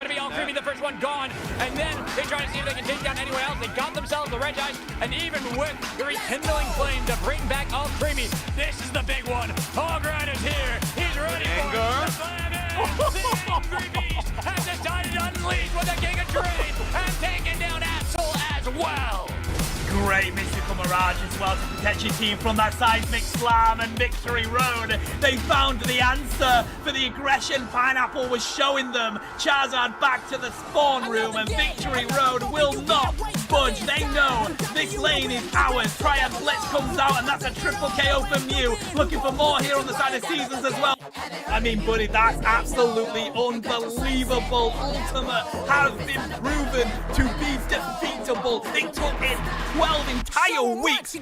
to be all creamy, the first one gone, and then they try to see if they can take down anyone else. They got themselves the red dice, and even with the rekindling flame to bring back all creamy, this is the big one. Hogran is here. He's ready for it. The slam in. The angry beast has decided to unleash with the King of Trade and taken down Asshole as well. Great mystical mirage as well to protect your team from that seismic slam and Victory Road. They found the answer for the aggression Pineapple was showing them. Charizard back to the spawn room and Victory Road will not budge. They know this lane is ours. Triad Blitz comes out and that's a triple KO from you. Looking for more here on the side of Seasons as well. I mean, buddy, that's absolutely unbelievable. Ultimate has been proven to be defeatable. It took it 12 entire weeks.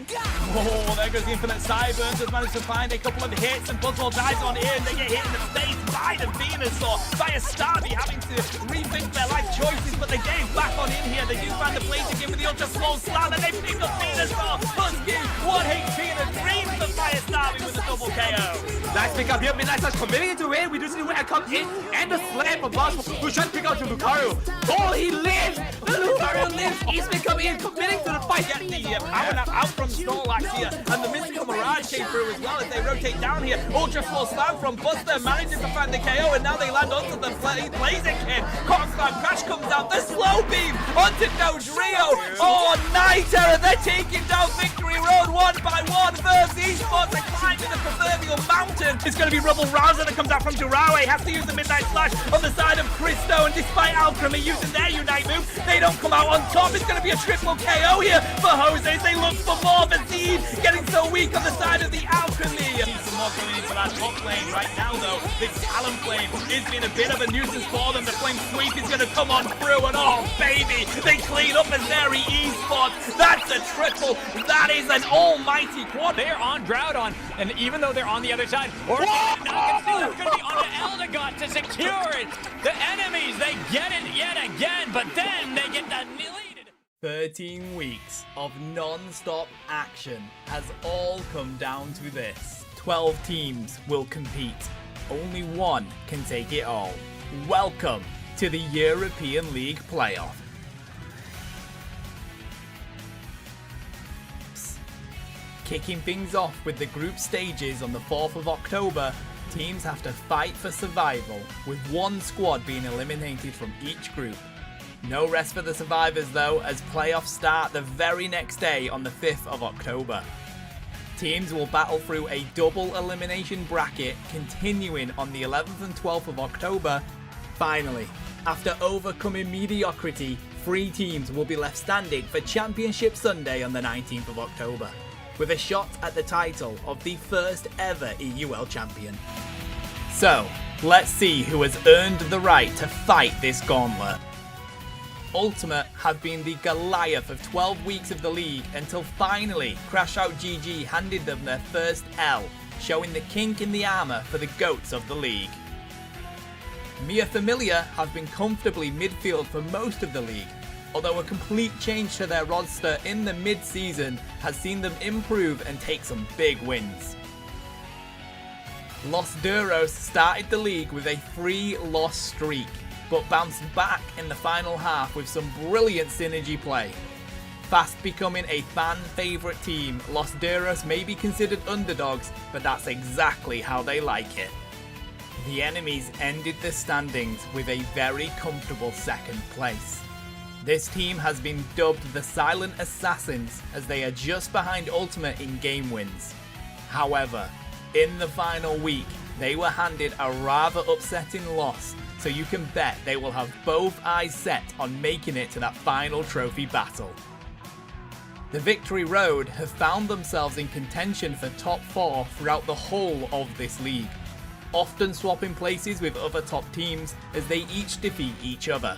Oh, there goes the Infinite Cyburns. Has managed to find a couple of hits and Buzzwole dives on in. They get hit in the face by the Venusaur, by a Starby having to rethink their life choices, but they get back on in here. They do find the place again with the Ultra Slow Slam, and they pick up Venusaur. Husky, 1 HP and a dream for Fire Starby with a double KO. Nice pick up here. Midnight Star's committing into it. We do see the win come in, and the slam from Boss who should pick out to Lucario. Oh, he lives! The Lucario lives! He's been coming in, committing to the fight. Get the power nap out from Snorlax here, and the Mystical Mirage came through as well as they rotate down here. Ultra Full Slam from Buster manages to find the KO, and now they land onto the Blazing Kid. Corkslam Crash comes out, the Slow Beam onto Dodrio. Oh, Night Terror, they're taking down Victory Road one by one. Verve Esports, they're climbing the proverbial mountain. It's going to be Rubble Rouser that comes out from Jirawe. Has to use the Midnight Slash on the side of Christo, and despite Alchemy using their Unite move, they don't come out on top. It's going to be a triple KO here for Jose. They look for more. Vazid getting so weak on the side of the Alchemy. See some more coming into that top lane right now, though. This Talon Flame is being a bit of a nuisance for them. The Flame Sweep is going to come on through, and oh, baby, they clean up Azeri Esports. That's a triple. That is an almighty quad. They're on Groudon, and even though they're on the other side, or now it's going to be on Eldegot to secure it. The enemies, they get it yet again, but then they get deleted. 13 weeks of non-stop action has all come down to this. 12 teams will compete. Only one can take it all. Welcome to the European League playoff. Kicking things off with the group stages on the 4th of October, teams have to fight for survival, with one squad being eliminated from each group. No rest for the survivors though, as playoffs start the very next day on the 5th of October. Teams will battle through a double elimination bracket continuing on the 11th and 12th of October. Finally, after overcoming mediocrity, 3 teams will be left standing for Championship Sunday on the 19th of October, with a shot at the title of the first ever EUL champion. So, let's see who has earned the right to fight this gauntlet. Ultimate have been the Goliath of 12 weeks of the league until finally Crash Out GG handed them their first L, showing the kink in the armour for the GOATs of the league. Mia Familia have been comfortably midfield for most of the league, although a complete change to their roster in the mid-season has seen them improve and take some big wins. Los Duros started the league with a 3-loss streak, but bounced back in the final half with some brilliant synergy play. Fast becoming a fan favourite team, Los Duros may be considered underdogs, but that's exactly how they like it. The enemies ended the standings with a very comfortable 2nd place. This team has been dubbed the Silent Assassins, as they are just behind Ultimate in game wins. However, in the final week, they were handed a rather upsetting loss, so you can bet they will have both eyes set on making it to that final trophy battle. The Victory Road have found themselves in contention for top 4 throughout the whole of this league, often swapping places with other top teams as they each defeat each other.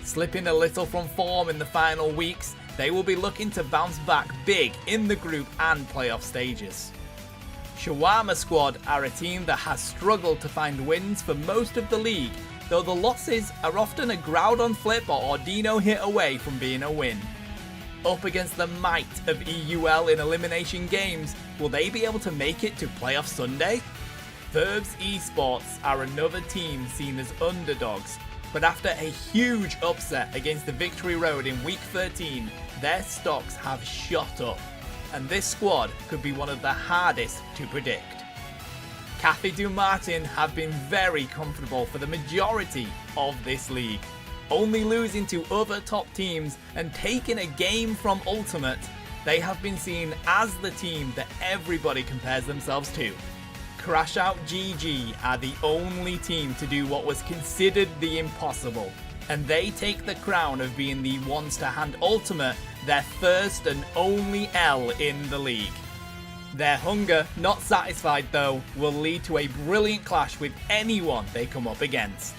Slipping a little from form in the final weeks, they will be looking to bounce back big in the group and playoff stages. Shawarma Squad are a team that has struggled to find wins for most of the league, though the losses are often a Groudon flip or Ordino hit away from being a win. Up against the might of EUL in elimination games, will they be able to make it to Playoff Sunday? Verbs Esports are another team seen as underdogs, But after a huge upset against the Victory Road in Week 13, their stocks have shot up, and this squad could be one of the hardest to predict. Café du Martin have been very comfortable for the majority of this league, only losing to other top teams and taking a game from Ultimate. They have been seen as the team that everybody compares themselves to. Crash Out GG are the only team to do what was considered the impossible, and they take the crown of being the ones to hand Ultimate their first and only L in the league. Their hunger, not satisfied though, will lead to a brilliant clash with anyone they come up against.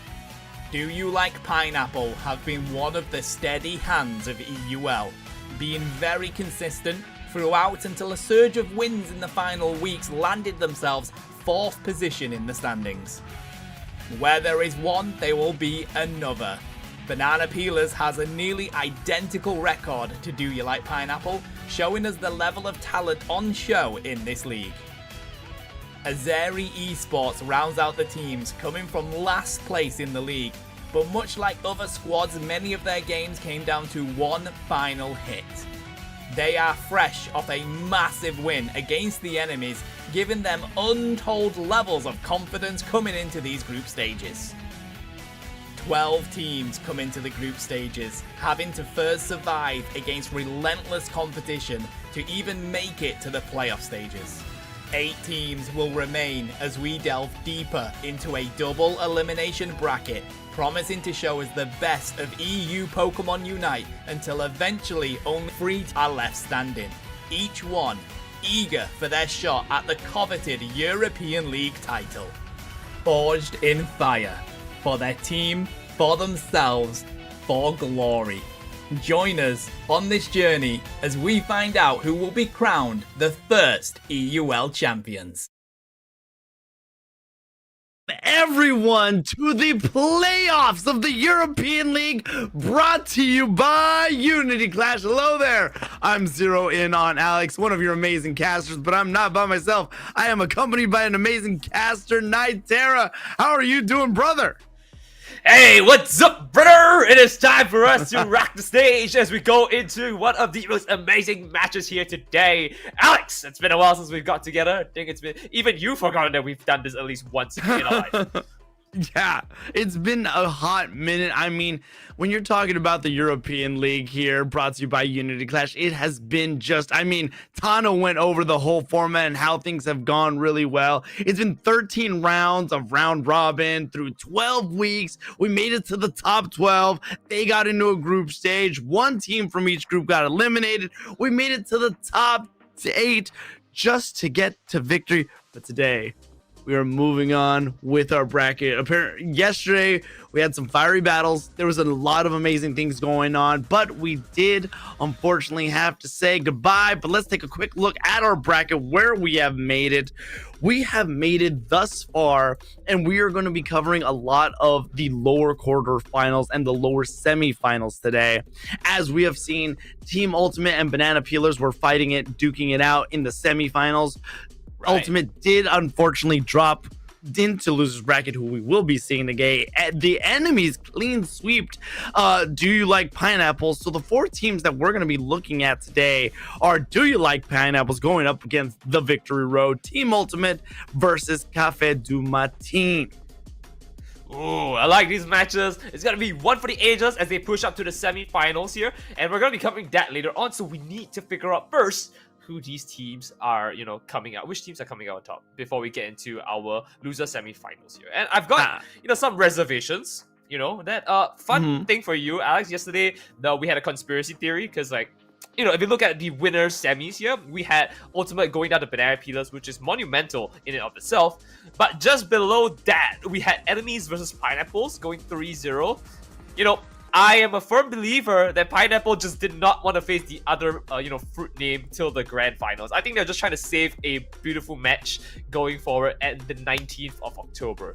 Do You Like Pineapple have been one of the steady hands of EUL, being very consistent throughout until a surge of wins in the final weeks landed themselves 4th position in the standings. Where there is one, there will be another. Banana Peelers has a nearly identical record to Do You Like Pineapple, showing us the level of talent on show in this league. Azeri Esports rounds out the teams, coming from last place in the league, but much like other squads, many of their games came down to one final hit. They are fresh off a massive win against the enemies, giving them untold levels of confidence coming into these group stages. 12 teams come into the group stages, having to first survive against relentless competition to even make it to the playoff stages. 8 teams will remain as we delve deeper into a double elimination bracket, promising to show us the best of EU Pokemon Unite until eventually only 3 are left standing, each one eager for their shot at the coveted European League title. Forged in fire, for their team, for themselves, for glory. Join us on this journey as we find out who will be crowned the first EUL champions. Everyone to the playoffs of the European League, brought to you by Unity Clash. Hello there, I'm Zero In on Alex, one of your amazing casters, but I'm not by myself. I am accompanied by an amazing caster, Nightera. How are you doing, brother? Hey, what's up, brother? It is time for us to rock the stage as we go into one of the most amazing matches here today. Alex, it's been a while since we've got together. I think it's been, even you've forgotten that we've done this at least once in our life. Yeah, it's been a hot minute. I mean, when you're talking about the European League here, brought to you by Unity Clash, it has been just, I mean, Tano went over the whole format and how things have gone really well. It's been 13 rounds of round robin through 12 weeks. We made it to the top 12. They got into a group stage. One team from each group got eliminated. We made it to the top 8 just to get to victory. But today, we are moving on with our bracket. Apparently, yesterday we had some fiery battles. There was a lot of amazing things going on, but we did unfortunately have to say goodbye. But let's take a quick look at our bracket, where we have made it. We have made it thus far, and we are going to be covering a lot of the lower quarterfinals and the lower semifinals today. As we have seen, Team Ultimate and Banana Peelers were fighting it, duking it out in the semifinals. Right. Ultimate did unfortunately drop into losers bracket, who we will be seeing the enemies clean sweeped Do You Like Pineapples. So the 4 teams that we're going to be looking at today are Do You Like Pineapples going up against the Victory Road, Team Ultimate versus Café du Martin. Ooh, I like these matches. It's gonna be one for the ages as they push up to the semi-finals here, and we're gonna be covering that later on. So we need to figure out first who these teams are, coming out. Which teams are coming out on top before we get into our loser semi-finals here. And I've got, some reservations. That fun thing for you, Alex. Yesterday, we had a conspiracy theory because, if you look at the winners semis here, we had Ultimate going down to Banana Peelers, which is monumental in and of itself. But just below that, we had Enemies versus Pineapples going 3-0. I am a firm believer that Pineapple just did not want to face the other, fruit name till the grand finals. I think they're just trying to save a beautiful match going forward at the 19th of October.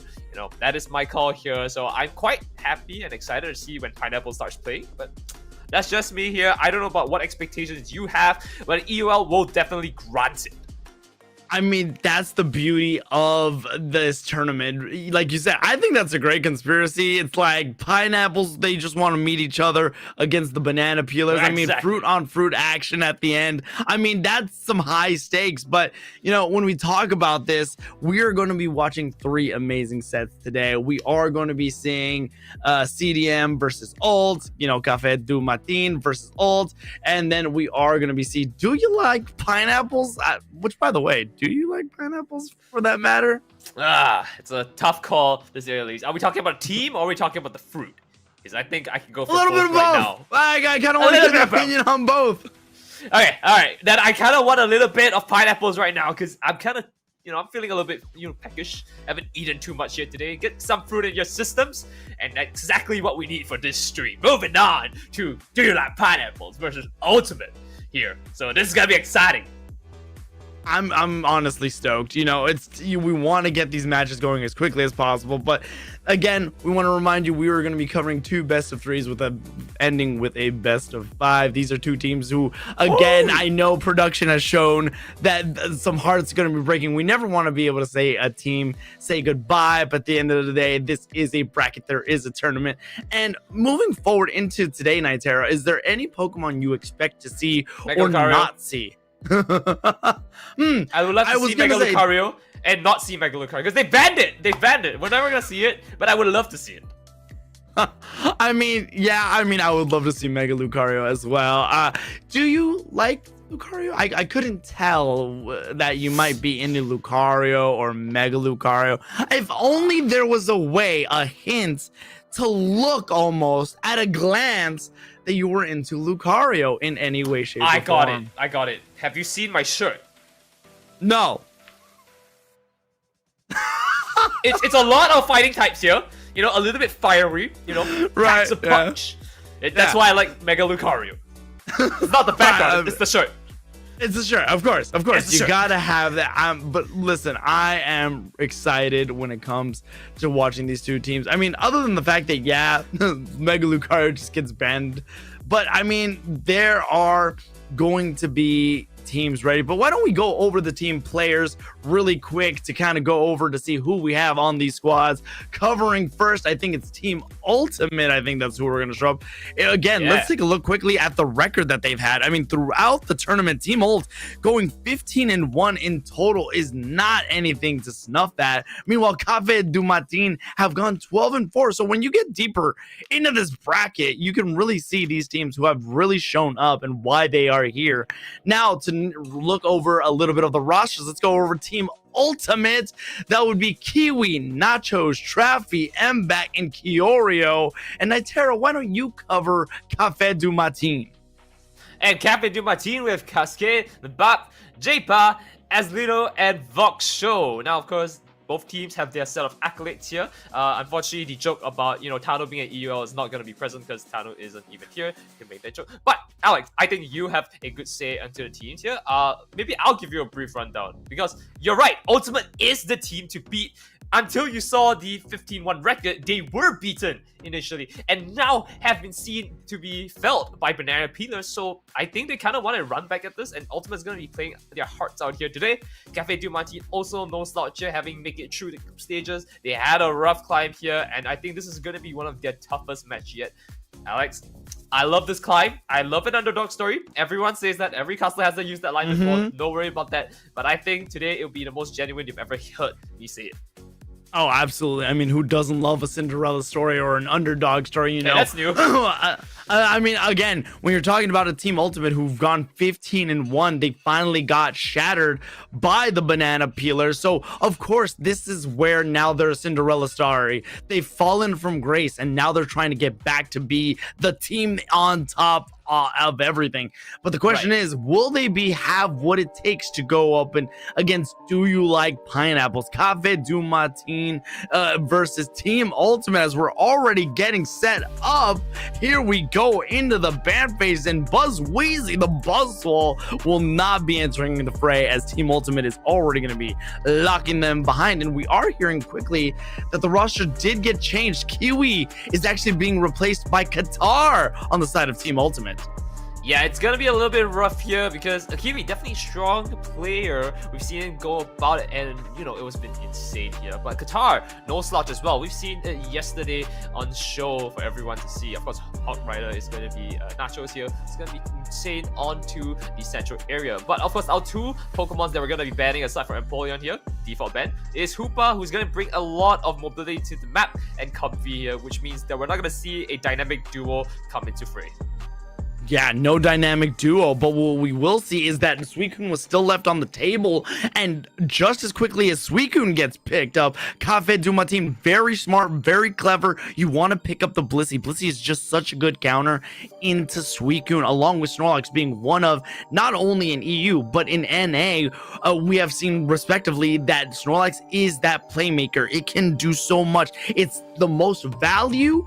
That is my call here. So I'm quite happy and excited to see when Pineapple starts playing. But that's just me here. I don't know about what expectations you have, but EUL will definitely grant it. I mean, that's the beauty of this tournament. Like you said, I think that's a great conspiracy. It's like pineapples, they just want to meet each other against the banana peelers. I mean, Exactly. fruit on fruit action at the end. I mean, that's some high stakes. But, you know, when we talk about this, we are going to be watching 3 amazing sets today. We are going to be seeing CDM versus Ult, you know, Café du Matin versus Ult. And then we are going to be seeing, do you like pineapples? Which, by the way, do you like pineapples for that matter? It's a tough call this early. Are we talking about a team or are we talking about the fruit? Because I think I can go for A little bit of both. right now. I kind of want to little get an bit of both. opinion on both. Okay, all right. Then I kind of want a little bit of pineapples right now because I'm kind of, I'm feeling a little bit, peckish. Haven't eaten too much yet today. Get some fruit in your systems, and that's exactly what we need for this stream. Moving on to Do You Like Pineapples versus Ultimate here. So this is gonna be exciting. I'm honestly stoked. You know, we want to get these matches going as quickly as possible, but again, we want to remind you we are going to be covering 2 best of 3s with a ending with a best of 5. These are 2 teams who, again, I know production has shown that some hearts are going to be breaking. We never want to be able to say a team say goodbye, but at the end of the day, this is a bracket. There is a tournament. And moving forward into today, Nitera, is there any Pokemon you expect to see Mega or Lucario. not see? I would love to see Mega Lucario and not see Mega Lucario because they banned it. They banned it. We're never gonna see it, but I would love to see it. I mean, I would love to see Mega Lucario as well. Do you like Lucario? I couldn't tell that you might be into Lucario or Mega Lucario. If only there was a way, a hint to look almost at a glance that you were into Lucario in any way, shape, or form. I got it. Have you seen my shirt? No. It's a lot of fighting types here. You know, a little bit fiery. You know, Right, packs a yeah. punch. That's why I like Mega Lucario. It's not the background. It's the shirt. It's a shirt, of course. It's a You shirt. gotta have that. But listen, I am excited when it comes to watching these 2 teams. I mean, other than the fact that Mega Lucario just gets banned, but I mean, there are going to be teams ready. But why don't we go over the team players really quick to kind of go over to see who we have on these squads. Covering first, I think it's Team Ultimate. I think that's who we're going to show up. Again, let's take a look quickly at the record that they've had. I mean, throughout the tournament, Team Ult going 15-1 in total is not anything to snuff at. Meanwhile, Café du Matin have gone 12-4. So when you get deeper into this bracket, you can really see these teams who have really shown up and why they are here. Now, to look over a little bit of the rosters, let's go over Team Ultimate. That would be Kiwi, Nachos, Traffy, Mbac, and Kiorio. And Nitera, why don't you cover Café du Matin? And Café du Matin with Cascade, the Bap, J-Pa, Aslino, and Vox Show. Now, of course, both teams have their set of accolades here. Unfortunately, the joke about, Tano being at EUL is not going to be present because Tano isn't even here to make that joke. But, Alex, I think you have a good say into the teams here. Maybe I'll give you a brief rundown because you're right. Ultimate is the team to beat. Until you saw the 15-1 record, they were beaten initially and now have been seen to be felt by banana peelers. So I think they kind of want to run back at this, and Ultimate's going to be playing their hearts out here today. Café du Matin also no slouch here, having made it through the group stages. They had a rough climb here, and I think this is going to be one of their toughest match yet. Alex, I love this climb. I love an underdog story. Everyone says that. Every caster has to use that line before. No worry about that. But I think today it'll be the most genuine you've ever heard me say it. Oh, absolutely. I mean, who doesn't love a Cinderella story or an underdog story, Yeah, that's new. I mean, again, when you're talking about a Team Ultimate who've gone 15-1, they finally got shattered by the banana peelers. So, of course, this is where now they're a Cinderella story. They've fallen from grace, and now they're trying to get back to be the team on top of everything. But the question is, will they have what it takes to go up and against Do You Like Pineapples? Café du Matin versus Team Ultimate, as we're already getting set up. Here we go into the ban phase, and Buzz Weezy, the Buzzwole, will not be entering the fray as Team Ultimate is already going to be locking them behind. And we are hearing quickly that the roster did get changed. Kiwi is actually being replaced by Qatar on the side of Team Ultimate. Yeah, it's gonna be a little bit rough here because Akiri definitely a strong player. We've seen him go about it, and you know it was been insane here. But Qatar, no slouch as well. We've seen it yesterday on show for everyone to see. Of course, Hawk Rider is gonna be Nachos here. It's gonna be insane onto the central area. But of course, our two Pokemons that we're gonna be banning aside from Empoleon here, default ban, is Hoopa, who's gonna bring a lot of mobility to the map, and Comfy here, which means that we're not gonna see a dynamic duo come into fray. Yeah, no dynamic duo, but what we will see is that Suicune was still left on the table, and just as quickly as Suicune gets picked up, Cafe Dumatin, very smart, very clever. You want to pick up the Blissey. Blissey is just such a good counter into Suicune, along with Snorlax being one of, not only in EU, but in NA, we have seen respectively that Snorlax is that playmaker. It can do so much. It's the most value,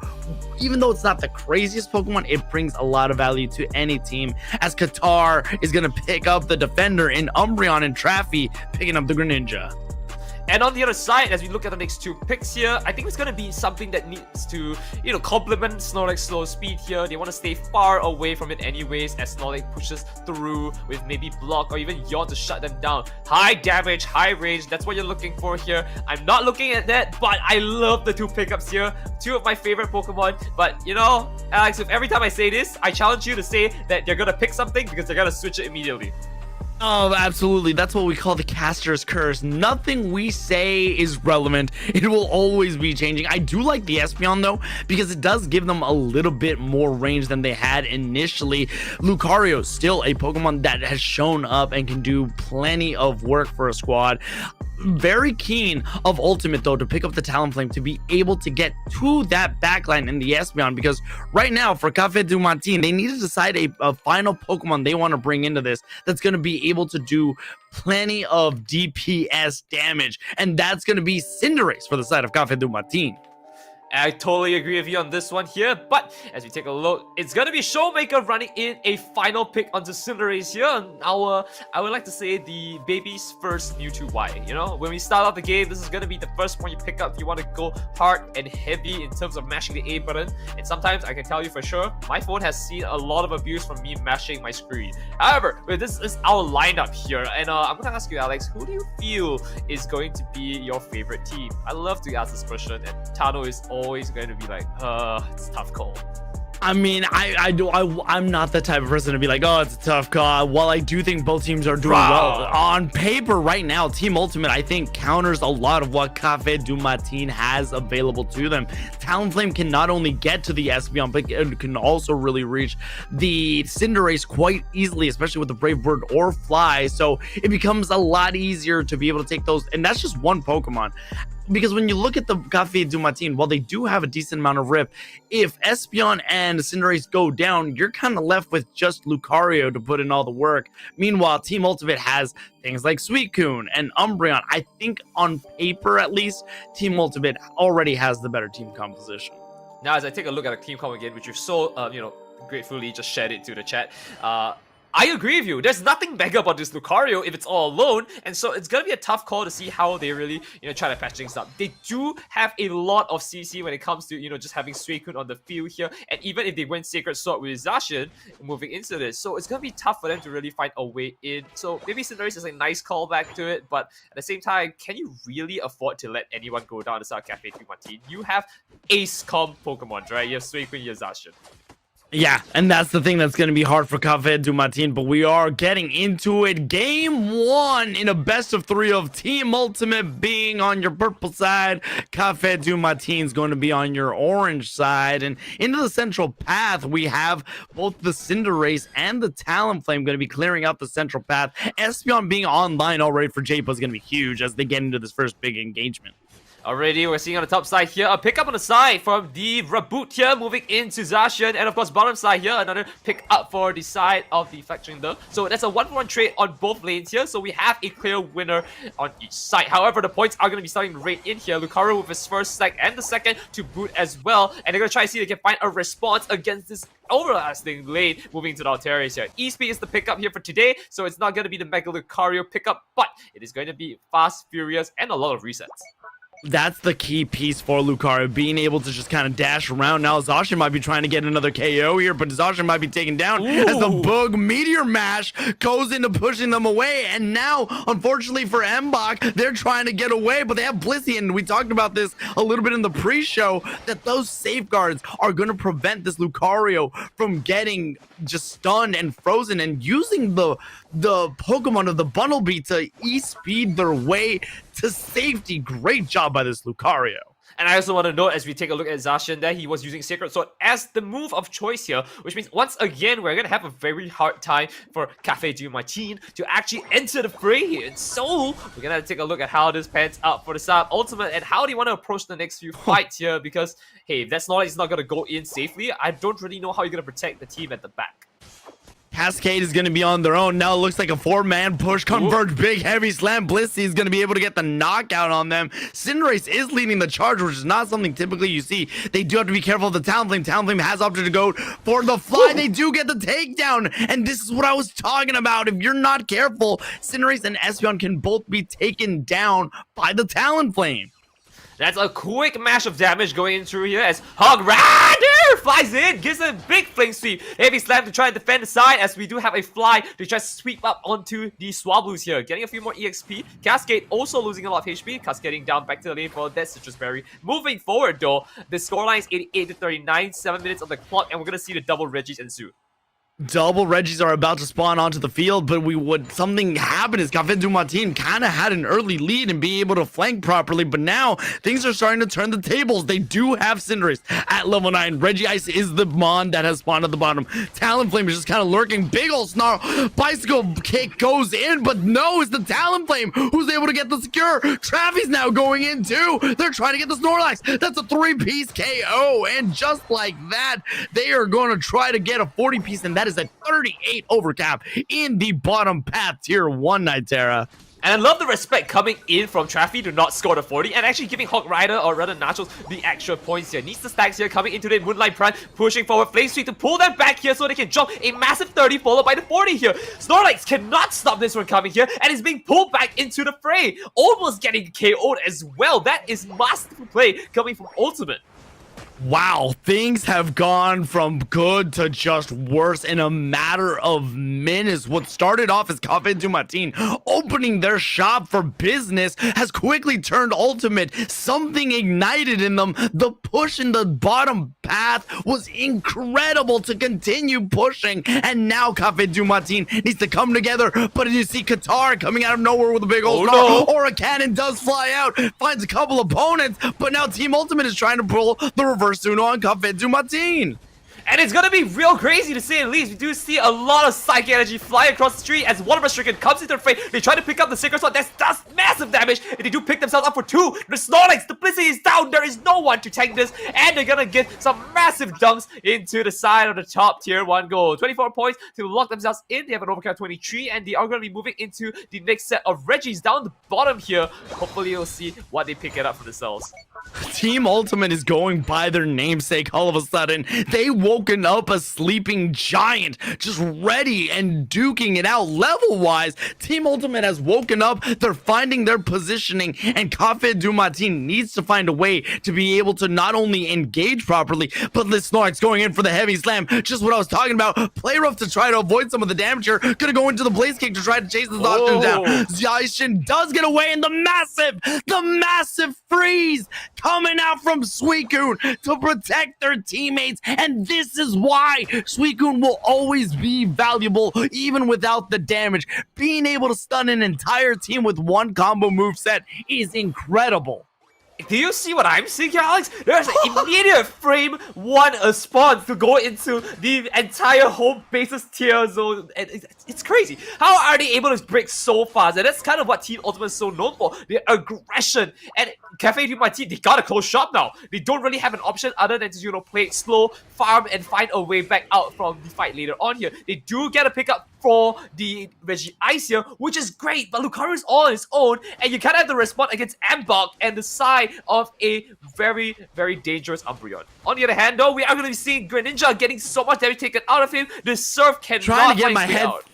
even though it's not the craziest Pokemon, it brings a lot of value to any team, as Qatar is going to pick up the defender in Umbreon and Traffy picking up the Greninja. And on the other side, as we look at the next two picks here, I think it's going to be something that needs to, you know, complement Snorlax's slow speed here. They want to stay far away from it anyways, as Snorlax pushes through with maybe Block or even Yawn to shut them down. High damage, high range, that's what you're looking for here. I'm not looking at that, but I love the two pickups here. Two of my favorite Pokemon. But, you know, Alex, if every time I say this, I challenge you to say that you're going to pick something because they're going to switch it immediately. Oh, absolutely. That's what we call the caster's curse. Nothing we say is relevant. It will always be changing. I do like the Espeon, though, because it does give them a little bit more range than they had initially. Lucario, still a Pokemon that has shown up and can do plenty of work for a squad. Very keen of Ultimate, though, to pick up the Talonflame to be able to get to that backline in the Espeon, because right now for Cafe du Matin, they need to decide a final Pokemon they want to bring into this that's going to be able to do plenty of DPS damage, and that's going to be Cinderace for the side of Cafe du Matin. I totally agree with you on this one here, but as we take a look, it's gonna be Showmaker running in a final pick onto Cinderace here, and I would like to say the baby's first Mewtwo Y. You know, when we start off the game, this is gonna be the first one you pick up if you want to go hard and heavy in terms of mashing the A button, and sometimes I can tell you for sure, my phone has seen a lot of abuse from me mashing my screen. However, this is our lineup here, and I'm gonna ask you, Alex, who do you feel is going to be your favorite team? I love to ask this question, and Tano is always going to be like, it's a tough call. I mean, I'm not the type of person to be like, oh, it's a tough call. While I do think both teams are doing well on paper right now, Team Ultimate, I think, counters a lot of what Cafe du Matin has available to them. Talonflame can not only get to the Espeon, but it can also really reach the Cinderace quite easily, especially with the Brave Bird or Fly. So it becomes a lot easier to be able to take those, and that's just one Pokemon. Because when you look at the Cafe du Matin, while they do have a decent amount of rip, if Espeon and Cinderace go down, you're kind of left with just Lucario to put in all the work. Meanwhile, Team Ultimate has things like Suicune and Umbreon. I think on paper, at least, Team Ultimate already has the better team composition. Now, as I take a look at the team comp again, which you've so, gratefully just shared it to the chat, I agree with you. There's nothing mega about this Lucario if it's all alone, and so it's gonna be a tough call to see how they really, try to patch things up. They do have a lot of CC when it comes to, just having Suicune on the field here, and even if they win Sacred Sword with Zacian moving into this, so it's gonna be tough for them to really find a way in. So maybe Cinderace is a nice callback to it, but at the same time, can you really afford to let anyone go down the side of Cafe du Matin? You have ace comp Pokemon, right? You have Suicune, you have Zacian. Yeah, and that's the thing that's going to be hard for Cafe du Matin, but we are getting into it. Game 1 in a best of 3 of Team Ultimate being on your purple side. Cafe du Matin is going to be on your orange side. And into the central path, we have both the Cinderace and the Talonflame going to be clearing out the central path. Espeon being online already for J-Po is going to be huge as they get into this first big engagement. Already, we're seeing on the top side here, a pickup on the side from the Reboot here, moving into Zacian, and of course, bottom side here, another pick up for the side of the Fletchling though. So that's a 1-for-1 trade on both lanes here, so we have a clear winner on each side. However, the points are going to be starting right in here. Lucario with his first stack and the second to boot as well, and they're going to try to see if they can find a response against this overlasting lane moving to the Altaris here. E-Speed is the pickup here for today, so it's not going to be the Mega Lucario pickup, but it is going to be fast, furious, and a lot of resets. That's the key piece for Lucario, being able to just kind of dash around. Now Zacian might be trying to get another KO here, but Zacian might be taken down as the Bug Meteor Mash goes into pushing them away. And now, unfortunately for Mbach, they're trying to get away, but they have Blissey, and we talked about this a little bit in the pre-show, that those safeguards are going to prevent this Lucario from getting just stunned and frozen, and using the Pokemon of the Bundle Beat to E-speed their way to safety. Great job by this Lucario. And I also want to note, as we take a look at Zacian, that he was using Sacred Sword as the move of choice here, which means once again, we're going to have a very hard time for Cafe Du Martin to actually enter the fray here. And so, we're going to take a look at how this pans out for the Saab Ultimate and how do you want to approach the next few fights here, because, hey, if that's not going to go in safely, I don't really know how you're going to protect the team at the back. Cascade is going to be on their own. Now it looks like a 4-man push. Converge, big, heavy slam. Blissey is going to be able to get the knockout on them. Cinderace is leading the charge, which is not something typically you see. They do have to be careful of the Talonflame. Talonflame has opted to go for the fly. They do get the takedown. And this is what I was talking about. If you're not careful, Cinderace and Espeon can both be taken down by the Talonflame. That's a quick mash of damage going in through here as Hog Rider flies in, gives a big flame sweep. Heavy slam to try and defend the side as we do have a fly to try to sweep up onto the Swablues here. Getting a few more EXP. Cascade also losing a lot of HP. Cascading down back to the lane for that Citrus Berry. Moving forward though, the scoreline is 88 to 39, 7 minutes on the clock, and we're going to see the double Regis ensue. Double Regis are about to spawn onto the field, but something happened is Cafe Du Martin kind of had an early lead and be able to flank properly, but now things are starting to turn the tables. They do have Cinderace at level 9. Regice is the Mon that has spawned at the bottom. Talonflame is just kind of lurking. Big ol' snarl. Bicycle kick goes in, but no, it's the Talonflame who's able to get the secure. Traffy's now going in too. They're trying to get the Snorlax. That's a 3-piece KO, and just like that, they are going to try to get a 40-piece, and that is a 38 overcap in the bottom path tier 1, Nitera. And I love the respect coming in from Traffy to not score the 40 and actually giving Hawk Rider or rather Nachos the extra points here. Needs the stacks here coming into the Moonlight Prime, pushing forward Flame Sweep to pull them back here so they can jump a massive 30 followed by the 40 here. Snorlax cannot stop this one coming here and is being pulled back into the fray. Almost getting KO'd as well. That is masterful play coming from Ultimate. Wow, things have gone from good to just worse in a matter of minutes. What started off as Cafe Du Martin opening their shop for business has quickly turned Ultimate. Something ignited in them. The push in the bottom path was incredible to continue pushing. And now Cafe Du Martin needs to come together. But you see Qatar coming out of nowhere with a big old or a cannon does fly out, finds a couple opponents. But now Team Ultimate is trying to pull the reverse Suno on Cafe Du Martin. And it's gonna be real crazy to say at least. We do see a lot of Psychic Energy fly across the street as one of our Stricken comes into the fray. They try to pick up the Sacred Sword. That does massive damage. And they do pick themselves up for 2. The Snorlax, the Blissey is down. There is no one to tank this. And they're gonna get some massive dunks into the side of the top tier 1 goal. 24 points to lock themselves in. They have an overcount 23. And they are gonna be moving into the next set of Regis down the bottom here. Hopefully you'll see what they pick it up for themselves. Team Ultimate is going by their namesake all of a sudden. They woken up a sleeping giant, just ready and duking it out level-wise. Team Ultimate has woken up. They're finding their positioning, and Cafe Du Martin needs to find a way to be able to not only engage properly, but the Snorlax going in for the heavy slam. Just what I was talking about. Play rough to try to avoid some of the damage here. Gonna go into the Blaze Kick to try to chase this option down. Zaishin does get away, and the massive freeze coming out from Suicune to protect their teammates, and this is why Suicune will always be valuable even without the damage. Being able to stun an entire team with one combo moveset is incredible. Do you see what I'm seeing here, Alex? There's an immediate frame 1 spawn to go into the entire home bases tier zone. And it's crazy. How are they able to break so fast? And that's kind of what Team Ultimate is so known for. Their aggression. And Cafe Du Martin, they gotta close shop now. They don't really have an option other than to, play it slow, farm, and find a way back out from the fight later on here. They do get a pickup for the Reggie Ice here, which is great, but Lucario is all on his own, and you kind of have to respond against Mbach and the side of a very, very dangerous Umbreon. On the other hand, though, we are going to be seeing Greninja getting so much damage taken out of him. The Surf cannot Trying to get my find his way head out.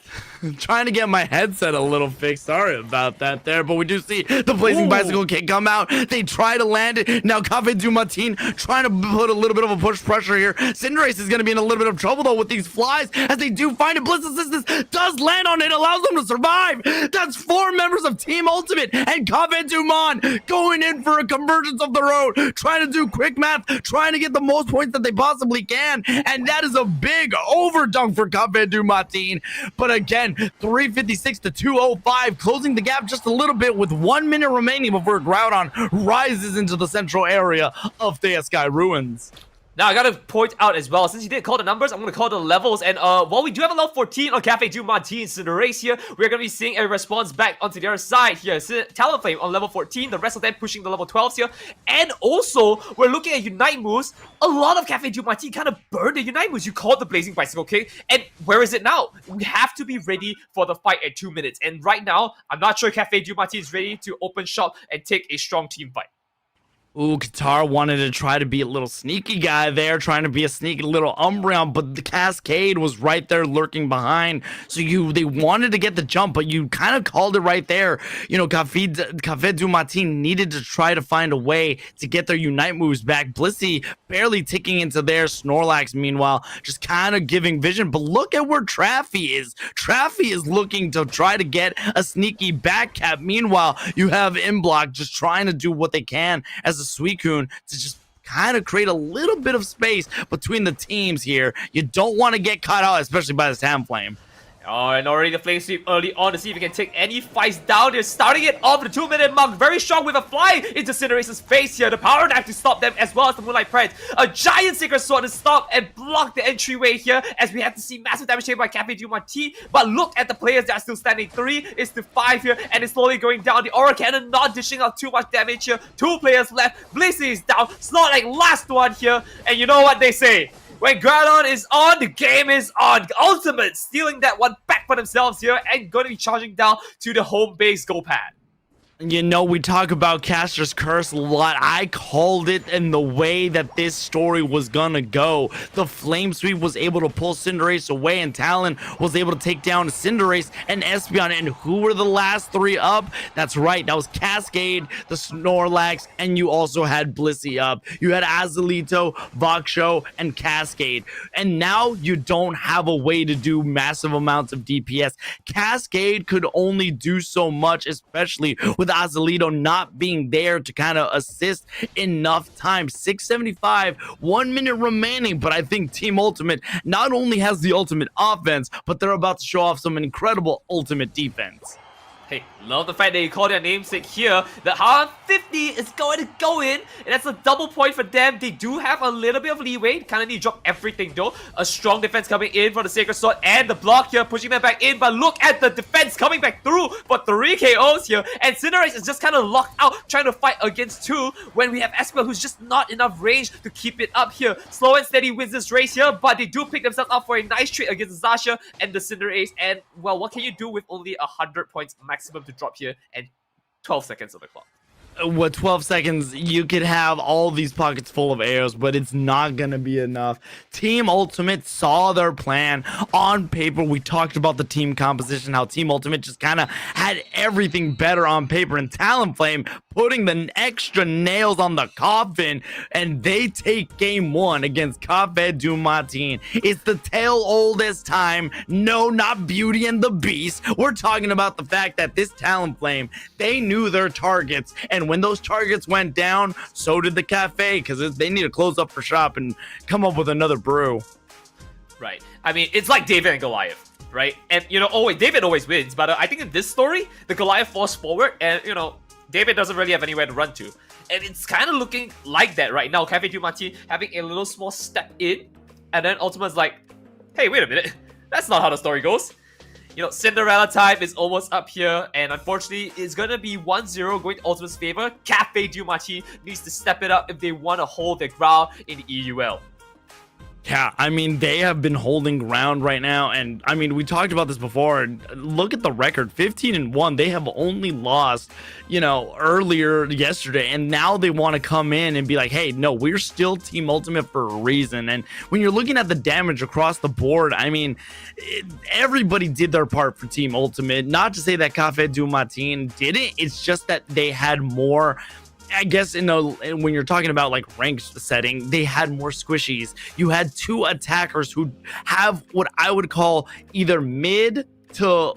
Trying to get my headset a little fixed. Sorry about that there. But we do see the Blazing Bicycle Kick come out. They try to land it. Now Cafe du Matin trying to put a little bit of a push pressure here. Cinderace is going to be in a little bit of trouble though with these flies as they do find it. Bliss Assistance does land on it. Allows them to survive. That's 4 members of Team Ultimate and Cafe du Monde going in for a convergence of their own. Trying to do quick math. Trying to get the most points that they possibly can. And that is a big overdunk for Cafe du Matin. But again, 356 to 205, closing the gap just a little bit with 1 minute remaining before Groudon rises into the central area of Thea Sky Ruins. Now, I gotta point out as well, since you did call the numbers, I'm gonna call the levels. And while we do have a level 14 on Cafe du Matin Cinderace here, we're gonna be seeing a response back onto the other side here. Talonflame on level 14, the rest of them pushing the level 12s here. And also, we're looking at Unite moves. A lot of Cafe du Matin kind of burned the Unite moves. You called the Blazing Bicycle Kick, and where is it now? We have to be ready for the fight at 2 minutes. And right now, I'm not sure Cafe du Matin is ready to open shop and take a strong team fight. Ooh, Qatar wanted to try to be a little sneaky guy there, trying to be a sneaky little Umbreon, but the Cascade was right there lurking behind. So they wanted to get the jump, but you kind of called it right there. You know, Cafe du Matin needed to try to find a way to get their Unite moves back. Blissey barely ticking into their Snorlax, meanwhile, just kind of giving vision. But look at where Traffy is. Traffy is looking to try to get a sneaky back cap. Meanwhile, you have Inblock just trying to do what they can as a Suicune to just kind of create a little bit of space between the teams here. You don't want to get caught out, especially by the Talonflame. Oh, and already the flame sweep early on to see if he can take any fights down. They're starting it off the 2-minute mark. Very strong with a fly into Cinderace's face here. The power dive to stop them as well as the Moonlight Pride. A giant Sacred Sword to stop and block the entryway here as we have to see massive damage taken by Cafe du Matin. But look at the players that are still standing. 3 is to 5 here and it's slowly going down. The Aura Cannon not dishing out too much damage here. 2 players left. Blissey is down. Snorlax last one here. And you know what they say? When Groudon is on, the game is on. Ultimate stealing that one back for themselves here and going to be charging down to the home base go pad. You know, we talk about Caster's Curse a lot. I called it in the way that this story was gonna go. The Flame Sweep was able to pull Cinderace away, and Talon was able to take down Cinderace and Espeon. And who were the last 3 up? That's right, that was Cascade, the Snorlax, and you also had Blissey up. You had Azalito, Voxsho, and Cascade. And now you don't have a way to do massive amounts of DPS. Cascade could only do so much, especially with Azalito not being there to kind of assist enough time. 675, 1 minute remaining, but I think Team Ultimate not only has the ultimate offense, but they're about to show off some incredible ultimate defense. Hey, love the fact that you call their namesake here. The 150 is going to go in, and that's a double point for them. They do have a little bit of leeway. Kind of need to drop everything though. A strong defense coming in for the Sacred Sword and the block here, pushing them back in. But look at the defense coming back through for 3 KOs here. And Cinderace is just kind of locked out, trying to fight against 2 when we have Espeon, who's just not enough range to keep it up here. Slow and steady wins this race here, but they do pick themselves up for a nice trade against Zasha and the Cinderace. And well, what can you do with only 100 points maximum to drop here and 12 seconds on the clock? With 12 seconds, you could have all these pockets full of arrows, but it's not going to be enough. Team Ultimate saw their plan. On paper, we talked about the team composition, how Team Ultimate just kind of had everything better on paper, and Talonflame putting the extra nails on the coffin, and they take game 1 against Cafe du Matin. It's the tale old as time. No, not Beauty and the Beast. We're talking about the fact that this Talonflame, they knew their targets, and when those targets went down, so did the Cafe, because they need to close up for shop and come up with another brew. Right. I mean, it's like David and Goliath, right? And, you know, David always wins, but I think in this story, the Goliath falls forward, and, you know, David doesn't really have anywhere to run to. And it's kind of looking like that right now. Cafe du Matin having a little small step in, and then Ultima's like, hey, wait a minute. That's not how the story goes. You know, Cinderella time is almost up here, and unfortunately, it's gonna be 1-0 going to Ultimate's favor. Cafe du Matin needs to step it up if they want to hold their ground in the EUL. Yeah, I mean, they have been holding ground right now. And I mean, we talked about this before. Look at the record, 15-1. They have only lost, earlier yesterday. And now they want to come in and be like, hey, no, we're still Team Ultimate for a reason. And when you're looking at the damage across the board, I mean, everybody did their part for Team Ultimate. Not to say that Café du Matin didn't. It's just that they had more. I guess, when you're talking about like ranked setting, they had more squishies. You had two attackers who have what I would call either mid to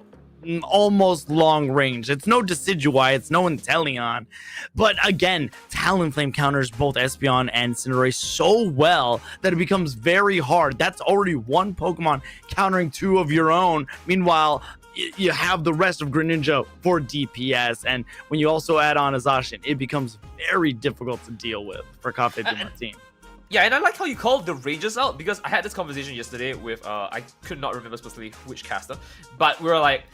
almost long range. It's no Decidueye, it's no Inteleon. But again, Talonflame counters both Espeon and Cinderace so well that it becomes very hard. That's already one Pokemon countering two of your own. Meanwhile, you have the rest of Greninja for DPS, and when you also add on a Zacian, it becomes very difficult to deal with for Café du Matin. Yeah, and I like how you called the ranges out, because I had this conversation yesterday with, I could not remember specifically which caster, but we were like,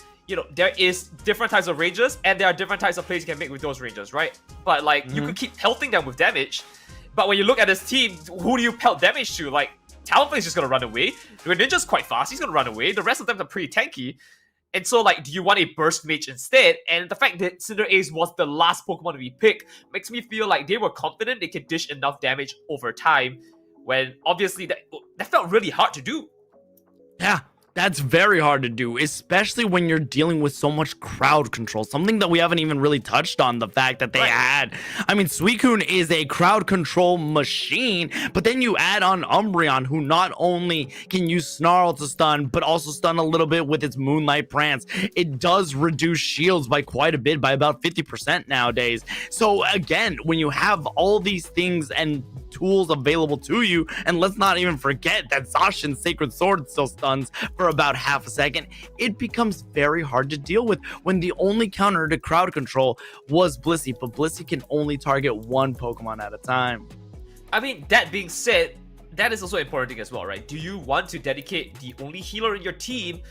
there is different types of ranges, and there are different types of plays you can make with those ranges, right? But like, you could keep pelting them with damage, but when you look at this team, who do you pelt damage to? Like, Talonflame's just gonna run away, Greninja's quite fast, he's gonna run away, the rest of them are pretty tanky. And so, like, do you want a Burst Mage instead? And the fact that Cinderace was the last Pokemon to be picked makes me feel like they were confident they could dish enough damage over time, when obviously that felt really hard to do. Yeah, that's very hard to do, especially when you're dealing with so much crowd control. Something that we haven't even really touched on, the fact that they had. I mean, Suicune is a crowd control machine, but then you add on Umbreon, who not only can use Snarl to stun, but also stun a little bit with its Moonlight Prance. It does reduce shields by quite a bit, by about 50% nowadays. So again, when you have all these things and tools available to you, and let's not even forget that Zacian's Sacred Sword still stuns for about half a second, it becomes very hard to deal with when the only counter to crowd control was Blissey, but Blissey can only target one Pokemon at a time. I mean, that being said, that is also an important thing as well, right? Do you want to dedicate the only healer in your team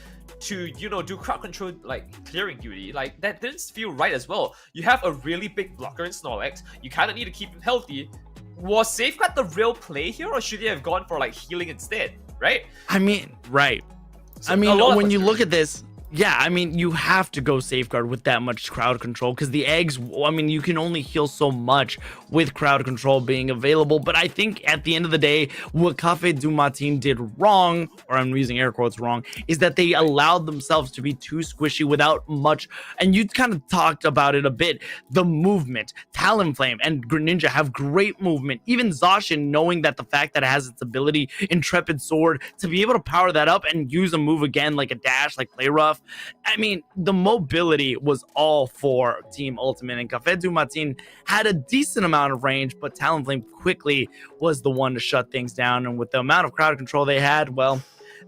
to, do crowd control, like, clearing duty? Like, that didn't feel right as well. You have a really big blocker in Snorlax, you kind of need to keep him healthy. Was Safeguard the real play here, or should he have gone for, like, healing instead, right? I mean, right. So I mean, when you look at this, yeah, I mean, you have to go Safeguard with that much crowd control, because the eggs, I mean, you can only heal so much with crowd control being available. But I think at the end of the day, what Café du Matin did wrong, or I'm using air quotes wrong, is that they allowed themselves to be too squishy without much. And you kind of talked about it a bit, the movement. Talonflame and Greninja have great movement. Even Zacian, knowing that the fact that it has its ability, Intrepid Sword, to be able to power that up and use a move again, like a dash, like Play Rough. I mean, the mobility was all for Team Ultimate, and Café du Matin had a decent amount of range, but Talonflame quickly was the one to shut things down. And with the amount of crowd control they had, well,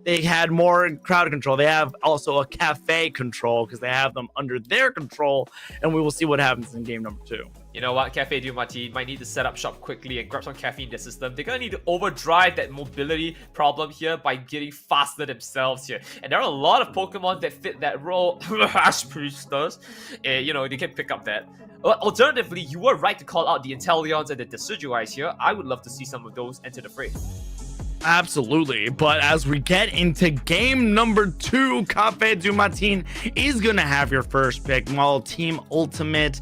they had more crowd control. They have also a cafe control, because they have them under their control, and we will see what happens in game number 2. You know what, Café du Matin might need to set up shop quickly and grab some caffeine in their system. They're gonna need to overdrive that mobility problem here by getting faster themselves here. And there are a lot of Pokemon that fit that role. Ashpriesters, they can pick up that. Alternatively, you were right to call out the Inteleons and the Decidueyes here. I would love to see some of those enter the fray. Absolutely, but as we get into game number 2, Café du Matin is going to have your first pick, while Team Ultimate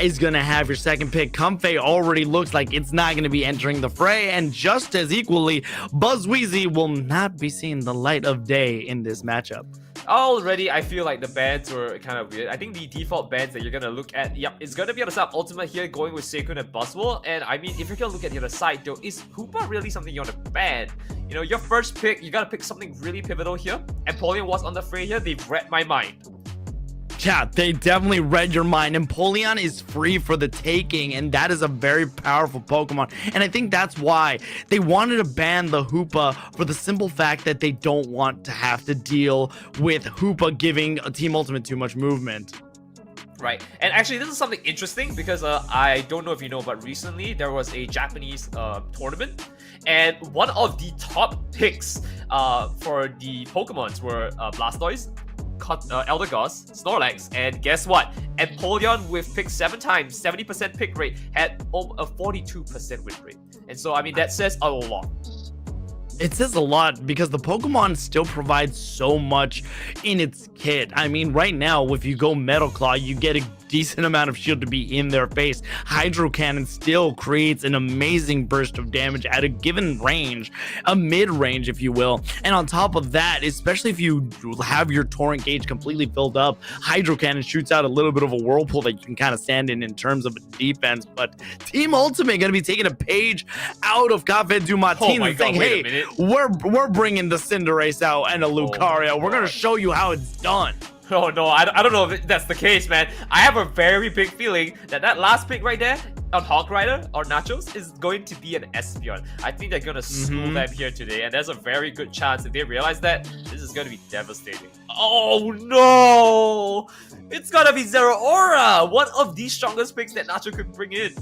is going to have your second pick. Comfey already looks like it's not going to be entering the fray, and just as equally, Buzzweezy will not be seeing the light of day in this matchup. Already, I feel like the bans were kind of weird. I think the default bans that you're going to look at, yep, it's going to be on the side of Ultimate here, going with Seikun and Buzzwole. And I mean, if you're going to look at the other side though, is Hoopa really something you want to ban? Your first pick, you got to pick something really pivotal here. Empoleon was on the fray here, they've read my mind. Yeah, they definitely read your mind. Empoleon is free for the taking, and that is a very powerful Pokemon. And I think that's why they wanted to ban the Hoopa, for the simple fact that they don't want to have to deal with Hoopa giving Team Ultimate too much movement. Right, and actually this is something interesting, because I don't know if you know, but recently there was a Japanese tournament, and one of the top picks for the Pokemons were Blastoise, Eldegoss, Snorlax, and guess what? Empoleon with pick 7 times, 70% pick rate, had a 42% win rate. And so, I mean, that says a lot. It says a lot because the Pokemon still provides so much in its kit. I mean, right now, if you go Metal Claw, you get a decent amount of shield to be in their face. Hydro Cannon still creates an amazing burst of damage at a given range, a mid-range, if you will. And on top of that, especially if you have your Torrent gauge completely filled up, Hydro Cannon shoots out a little bit of a whirlpool that you can kind of stand in terms of defense. But Team Ultimate going to be taking a page out of Cafe Du Matin my and God, saying, wait a hey, minute. we're bringing the Cinderace out and a Lucario. We're going to show you how it's done. Oh no, I don't know if that's the case, man. I have a very big feeling that last pick right there on Hawk Rider or Nachos is going to be an Espeon. I think they're gonna school them here today, and there's a very good chance if they realize that, this is gonna be devastating. Oh no! It's gonna be Zero Aura! One of the strongest picks that Nacho could bring in.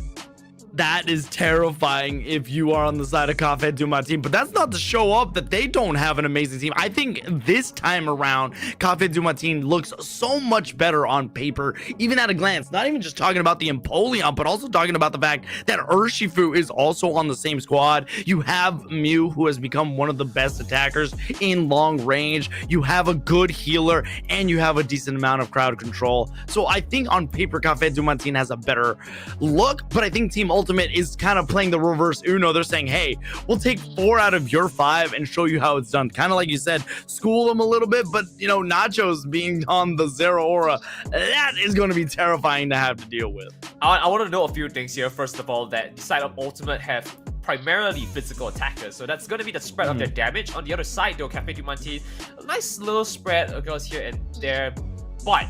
That is terrifying if you are on the side of Cafe Du Matin, but that's not to show up that they don't have an amazing team. I think this time around, Cafe Du Matin looks so much better on paper, even at a glance. Not even just talking about the Empoleon, but also talking about the fact that Urshifu is also on the same squad. You have Mew, who has become one of the best attackers in long range. You have a good healer, and you have a decent amount of crowd control. So I think on paper, Cafe Du Matin has a better look, but I think Team Ultimate is kind of playing the reverse Uno. They're saying, hey, we'll take 4 out of your 5 and show you how it's done. Kind of like you said, school them a little bit, but you know, Nachos being on the Zero Aura, that is going to be terrifying to have to deal with. I want to know a few things here. First of all, that the side of Ultimate have primarily physical attackers, so that's going to be the spread of their damage. On the other side though, Cafe Du Matin, a nice little spread across here and there, but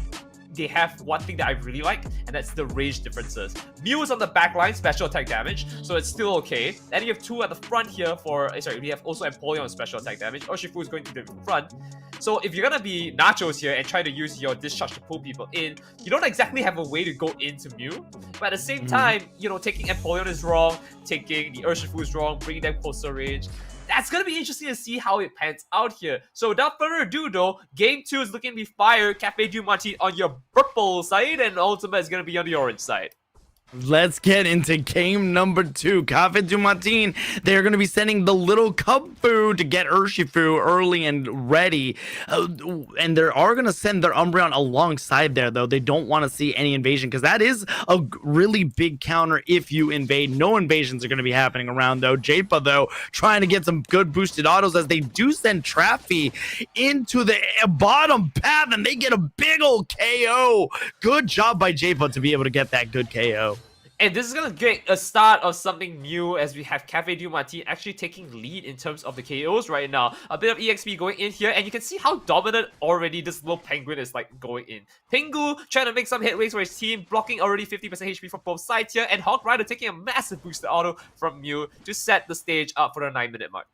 they have one thing that I really like, and that's the range differences. Mew is on the back line, special attack damage, so it's still okay. And you have 2 at the front here for, we have also Empoleon on special attack damage. Urshifu is going to the front. So if you're gonna be Nachos here and try to use your discharge to pull people in, you don't exactly have a way to go into Mew. But at the same time, you know, taking Empoleon is wrong, taking the Urshifu is wrong, bringing them closer range. That's going to be interesting to see how it pans out here. So without further ado though, game 2 is looking to be fire. Cafe Du Matin on your purple side, and Ultimate is going to be on the orange side. Let's get into game number 2. Cafe Du Matin, they're going to be sending the little cub food to get Urshifu early and ready. And they are going to send their Umbreon alongside there, though. They don't want to see any invasion, because that is a really big counter if you invade. No invasions are going to be happening around, though. Japa, though, trying to get some good boosted autos as they do send Traffy into the bottom path, and they get a big old KO. Good job by Japa to be able to get that good KO. And this is going to get a start of something new, as we have Cafe Du Matin actually taking lead in terms of the KOs right now. A bit of EXP going in here, and you can see how dominant already this little penguin is like going in. Pingu trying to make some headways for his team, blocking already 50% HP from both sides here, and Hawk Rider taking a massive boost to auto from Mew to set the stage up for the 9-minute mark.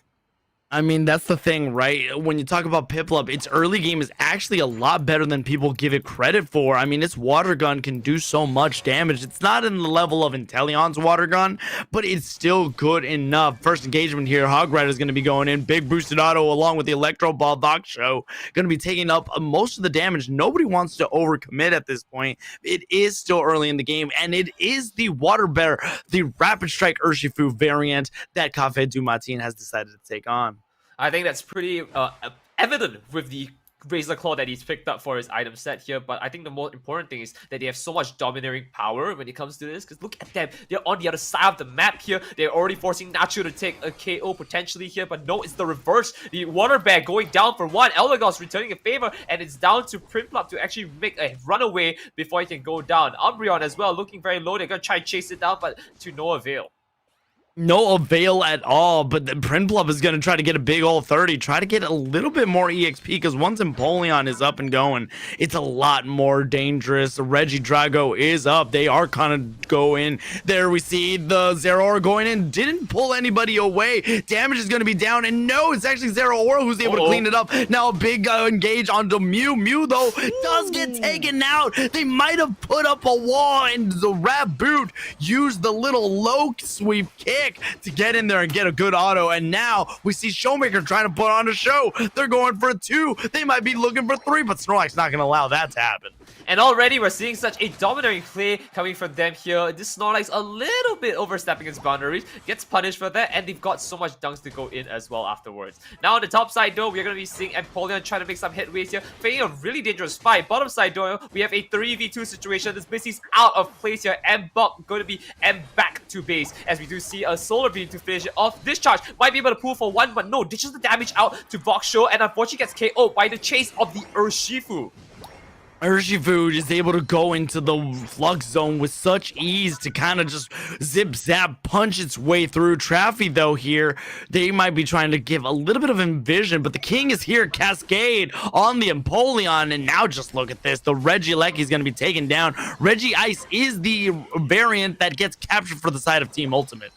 I mean, that's the thing, right? When you talk about Piplup, its early game is actually a lot better than people give it credit for. I mean, its water gun can do so much damage. It's not in the level of Inteleon's water gun, but it's still good enough. First engagement here, Hog Rider is going to be going in. Big boosted auto along with the Electro Ball Doc Show. Going to be taking up most of the damage. Nobody wants to overcommit at this point. It is still early in the game, and it is the Water Bear, the Rapid Strike Urshifu variant that Cafe Du Matin has decided to take on. I think that's pretty evident with the Razor Claw that he's picked up for his item set here, but I think the more important thing is that they have so much domineering power when it comes to this, because look at them, they're on the other side of the map here. They're already forcing Nacho to take a KO potentially here, but no, it's the reverse. The Water Bear going down for one, Elagos returning a favor, and it's down to Prinplup to actually make a runaway before he can go down. Umbreon as well, looking very low. They're gonna try and chase it down, but to no avail. No avail at all, but the Prinplup is going to try to get a big old 30, try to get a little bit more EXP, because once Empoleon is up and going, it's a lot more dangerous. Regidrago is up. They are kind of going. There we see the Zero Aura going in. Didn't pull anybody away. Damage is going to be down, and no, it's actually Zero Aura who's able to clean it up. Now a big engage onto Mew. Mew, though, does get taken out. They might have put up a wall, and the Raboot used the little low sweep kick to get in there and get a good auto, and now we see Showmaker trying to put on a show. They're going for a 2. They might be looking for 3, but Snorlax's not going to allow that to happen. And already we're seeing such a dominating play coming from them here. This Snorlax a little bit overstepping its boundaries, gets punished for that, and they've got so much dunks to go in as well afterwards. Now on the top side though, we're going to be seeing Empoleon trying to make some headways here, facing a really dangerous fight. Bottom side though, we have a 3v2 situation. This Missy's out of place here, and Buck going to be back to base, as we do see a Solar Beam to finish it off. This charge might be able to pull for one, but no, ditches the damage out to Voxshow, and unfortunately gets KO'd by the chase of the Urshifu. Urshifu is able to go into the flux zone with such ease to kind of just zip zap punch its way through. Traffy though here, they might be trying to give a little bit of envision, but the king is here, Cascade on the Empoleon, and now just look at this. The Regieleki is going to be taken down. Regice is the variant that gets captured for the side of Team Ultimate.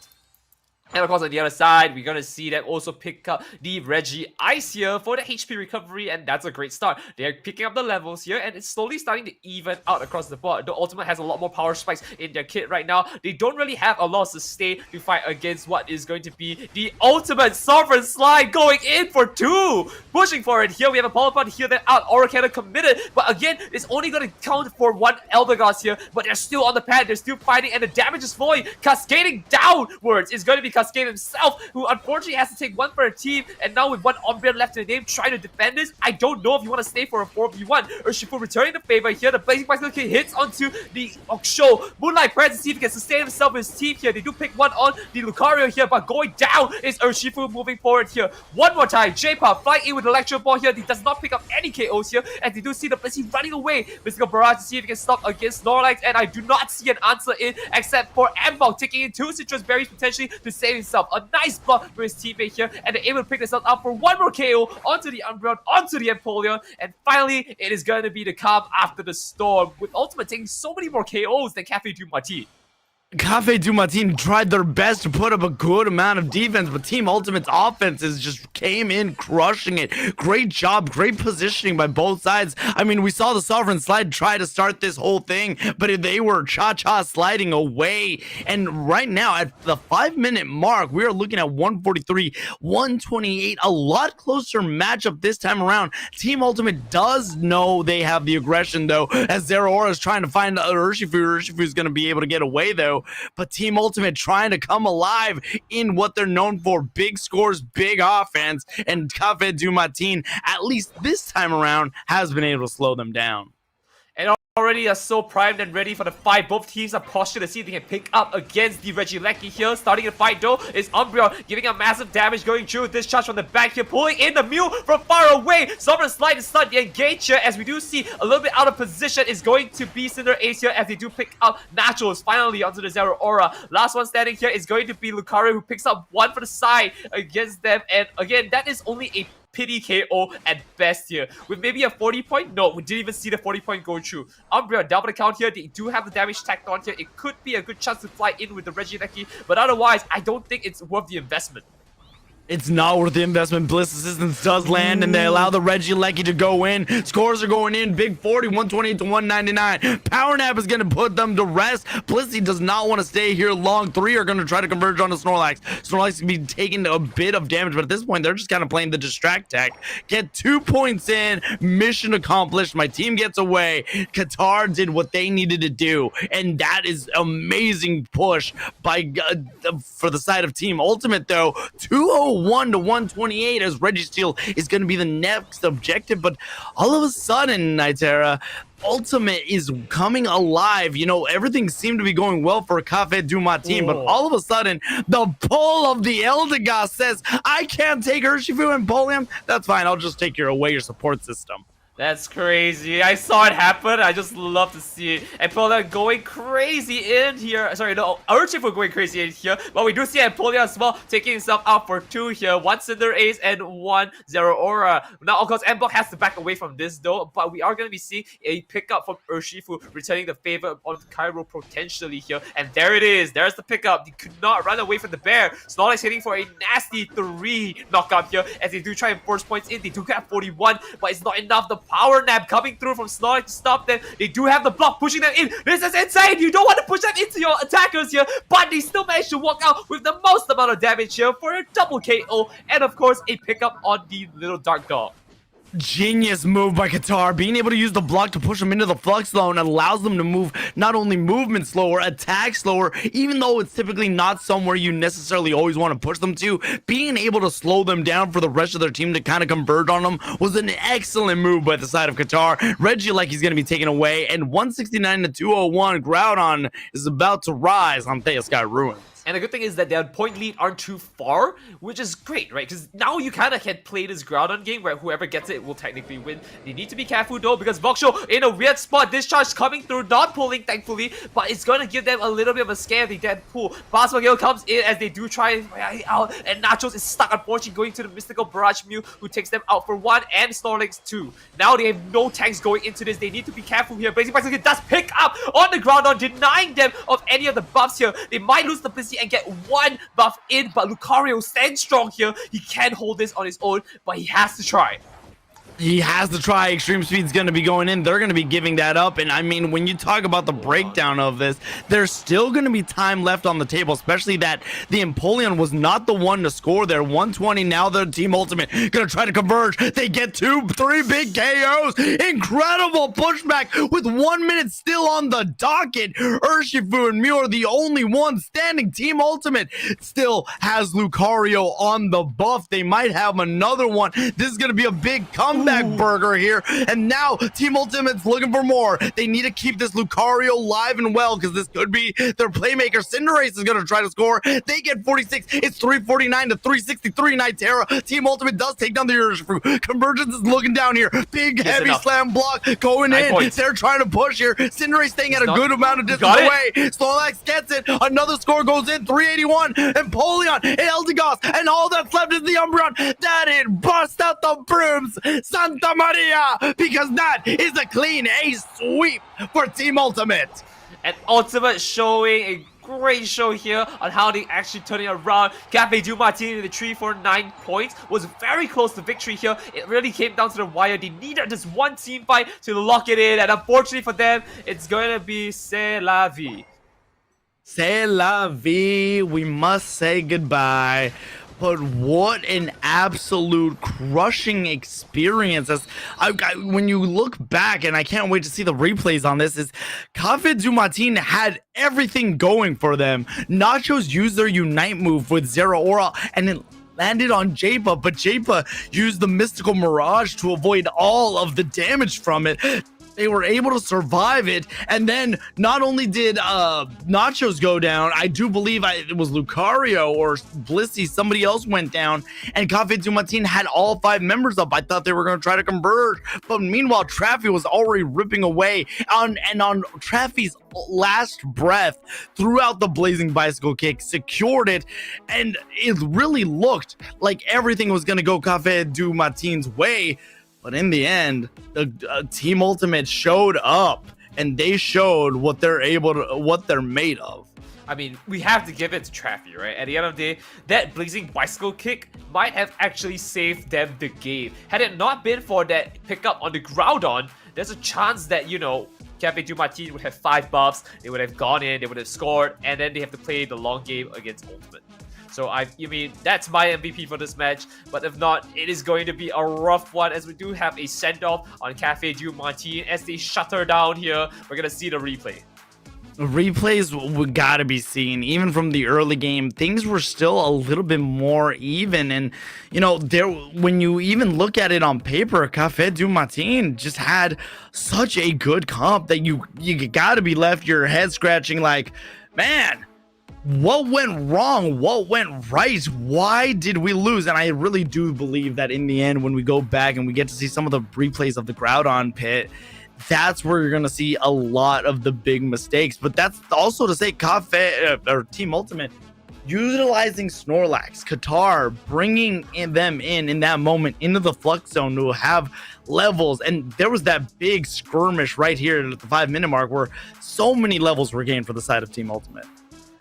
And of course, on the other side, we're going to see them also pick up the Regice here for the HP recovery, and that's a great start. They're picking up the levels here, and it's slowly starting to even out across the board. The Ultimate has a lot more power spikes in their kit right now. They don't really have a lot to sustain to fight against what is going to be the Ultimate Sovereign Slide going in for 2. Pushing for it here, we have a Polypod here that out. Aura Cannon committed, but again, it's only going to count for 1 Eldegoss here, but they're still on the pad. They're still fighting, and the damage is flowing. Cascading downwards is going to be Cascade himself, who unfortunately has to take 1 for a team, and now with 1 Umbreon left in the game, trying to defend this. I don't know if you want to stay for a 4v1. Urshifu returning the favor here. The Blazing Bicycle Kick hits onto the show. Moonlight Prayers to see if he can sustain himself with his team here. They do pick 1 on the Lucario here, but going down is Urshifu moving forward here. One more time, J-Pop flying in with Electro Ball here. He does not pick up any KOs here, and they do see the Blissey running away. Mystical Barrage to see if he can stop against Snorlax, and I do not see an answer in, except for Mbok taking in 2 Citrus Berries potentially to save himself. A nice block for his teammate here, and they're able to pick themselves up for 1 more KO onto the Umbreon, onto the Empoleon, and finally, it is going to be the calm after the storm, with Ultimate taking so many more KOs than Cafe du Martin. Cafe du Martin tried their best to put up a good amount of defense, but Team Ultimate's offenses just came in crushing it. Great job, great positioning by both sides. I mean, we saw the Sovereign Slide try to start this whole thing, but they were cha-cha sliding away. And right now, at the 5-minute mark, we are looking at 143, 128, a lot closer matchup this time around. Team Ultimate does know they have the aggression, though, as Zeraora is trying to find Urshifu. Urshifu is going to be able to get away, though. But Team Ultimate trying to come alive in what they're known for, big scores, big offense, and Cafe du Martin, at least this time around, has been able to slow them down. And already are so primed and ready for the fight. Both teams are postured to see if they can pick up against the Regieleki here. Starting the fight though is Umbreon, giving a massive damage, going through this charge from the back here, pulling in the Mew from far away. Sovereign Slide is not the engage here, as we do see a little bit out of position is going to be Cinder Ace here, as they do pick up Naturals finally onto the Zeraora. Last one standing here is going to be Lucario, who picks up 1 for the side against them, and again, that is only a pity KO at best here. With maybe a 40 point? No, we didn't even see the 40 point go through. Umbreon double the count here. They do have the damage tacked on here. It could be a good chance to fly in with the Regieleki, but otherwise, I don't think it's worth the investment. It's not worth the investment. Bliss Assistance does land, and they allow the Regieleki to go in. Scores are going in. Big 40, 128 to 199. Power Nap is going to put them to rest. Blissey does not want to stay here long. 3 are going to try to converge on the Snorlax. Snorlax can be taking a bit of damage, but at this point, they're just kind of playing the distract tech. Get 2 points in. Mission accomplished. My team gets away. Qatar did what they needed to do, and that is amazing push by for the side of Team Ultimate, though. 201 to 128 as Registeel is going to be the next objective, but all of a sudden, Nitera, Ultimate is coming alive. You know, everything seemed to be going well for Cafe du Martin, but all of a sudden, the pull of the Eldegoss says, I can't take Urshifu and Polium. That's fine, I'll just take your support system. That's crazy. I saw it happen. I just love to see it. Empoleon going crazy in here. Sorry, no, Urshifu going crazy in here. But we do see Empoleon as well, taking himself out for 2 here. 1 Cinder Ace and 1 Zeraora. Now, of course, Mbok has to back away from this though. But we are going to be seeing a pickup from Urshifu, returning the favor on Cairo potentially here. And there it is. There's the pickup. He could not run away from the bear. Snorlax hitting for a nasty 3 knockout here. As they do try and force points in. They do have 41, but it's not enough. The Power Nap coming through from Snorlax to stop them. They do have the block pushing them in. This is insane. You don't want to push them into your attackers here, but they still managed to walk out with the most amount of damage here for a double KO, and of course a pickup on the little Dark Dog. Genius move by Qatar. Being able to use the block to push them into the flux zone allows them to move not only movement slower, attack slower, even though it's typically not somewhere you necessarily always want to push them to. Being able to slow them down for the rest of their team to kind of converge on them was an excellent move by the side of Qatar. Reggie like he's going to be taken away, and 169 to 201. Groudon is about to rise on Thea Sky Ruins. And the good thing is that their point lead aren't too far, which is great, right? Because now you kind of can play this Groudon game where whoever gets it will technically win. They need to be careful though, because Boksho in a weird spot. Discharge coming through, not pulling thankfully, but it's going to give them a little bit of a scare if they get pull. Basketball comes in as they do try out, and Nachos is stuck, unfortunately, going to the Mystical Barrage Mew, who takes them out for 1, and Snorlax 2. Now they have no tanks going into this. They need to be careful here. Blazing Bicycle does pick up on the Groudon, denying them of any of the buffs here. They might lose the Blissey and get 1 buff in, but Lucario stands strong here. He can hold this on his own, but he has to try. He has to try. Extreme Speed's going to be going in. They're going to be giving that up. And I mean, when you talk about the breakdown of this, there's still going to be time left on the table, especially that the Empoleon was not the one to score there. 120 now, the Team Ultimate going to try to converge. They get 2-3 big KOs. Incredible pushback with 1 minute still on the docket. Urshifu and Mew are the only ones standing. Team Ultimate still has Lucario on the buff. They might have another one. This is going to be a big comeback burger here, and now Team Ultimate's looking for more. They need to keep this Lucario live and well, because this could be their playmaker. Cinderace is going to try to score. They get 46. It's 349 to 363. Nitera. Team Ultimate does take down the Urshifu. Convergence is looking down here. Big heavy slam block going in. Points. They're trying to push here. Cinderace staying at a good amount of distance away. Snorlax gets it. Another score goes in. 381. Empoleon, Eldegoss, and all that's left is the Umbreon. That it bust out the brooms. Santa Maria, because that is a clean ace sweep for Team Ultimate. And Ultimate showing a great show here on how they actually turn it around. Cafe Du Martini in the tree for 9 points was very close to victory here. It really came down to the wire. They needed this one team fight to lock it in, and unfortunately for them, it's going to be C'est la vie. C'est la vie. We must say goodbye. But what an absolute crushing experience. As when you look back, and I can't wait to see the replays on this, is Cafe Du Matin had everything going for them. Nachos used their Unite move with Zeraora, and it landed on Japa, but Japa used the Mystical Mirage to avoid all of the damage from it. They were able to survive it, and then not only did Nachos go down, I do believe it was Lucario or Blissey, somebody else went down, and Cafe Du Matin had all 5 members up. I thought they were going to try to converge, but meanwhile, Traffy was already ripping away, on Traffy's last breath, threw out the Blazing Bicycle Kick, secured it, and it really looked like everything was going to go Cafe Du Matin's way. But in the end, the Team Ultimate showed up, and they showed what they're made of. I mean, we have to give it to Traffy, right? At the end of the day, that Blazing Bicycle Kick might have actually saved them the game. Had it not been for that pickup on the Groudon, there's a chance that, you know, Cafe Du Martin would have 5 buffs, they would have gone in, they would have scored, and then they have to play the long game against Ultimate. So that's my MVP for this match. But if not, it is going to be a rough one, as we do have a send-off on Cafe Du Martin as they shut her down here. We're gonna see the replay. Replays gotta be seen. Even from the early game, things were still a little bit more even, and you know, when you even look at it on paper, Cafe Du Matin just had such a good comp that you gotta be left your head scratching like, man, what went wrong? What went right? Why did we lose? And I really do believe that in the end, when we go back and we get to see some of the replays of the Groudon pit, that's where you're going to see a lot of the big mistakes. But that's also to say or Team Ultimate utilizing Snorlax, Qatar, bringing them in that moment into the Flux Zone to have levels. And there was that big skirmish right here at the 5-minute mark where so many levels were gained for the side of Team Ultimate.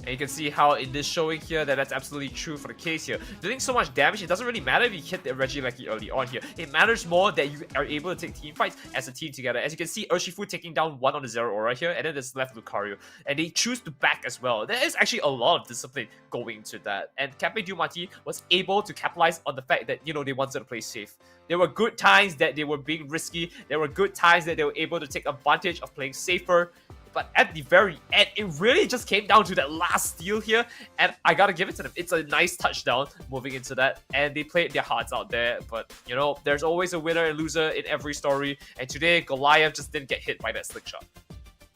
And you can see how in this showing here that's absolutely true for the case here. Doing so much damage, it doesn't really matter if you hit the Regieleki early on here. It matters more that you are able to take team fights as a team together. As you can see, Urshifu taking down 1 on the Zero Aura here, and then there's left Lucario. And they choose to back as well. There is actually a lot of discipline going into that. And Cafe Dumati was able to capitalize on the fact that, you know, they wanted to play safe. There were good times that they were being risky. There were good times that they were able to take advantage of playing safer. But at the very end, it really just came down to that last steal here. And I gotta give it to them. It's a nice touchdown moving into that. And they played their hearts out there. But, you know, there's always a winner and loser in every story. And today, Goliath just didn't get hit by that slick shot.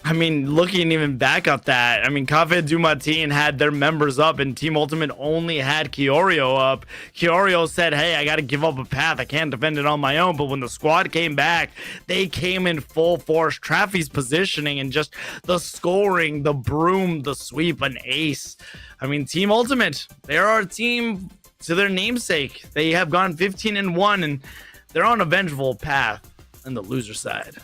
I mean, looking even back at that, I mean, Cafe du Matin had their members up and Team Ultimate only had Kyorio up. Kyorio said, hey, I got to give up a path. I can't defend it on my own. But when the squad came back, they came in full force. Traffy's positioning and just the scoring, the broom, the sweep, an ace. I mean, Team Ultimate, they're a team to their namesake. They have gone 15-1 and they're on a vengeful path on the loser side.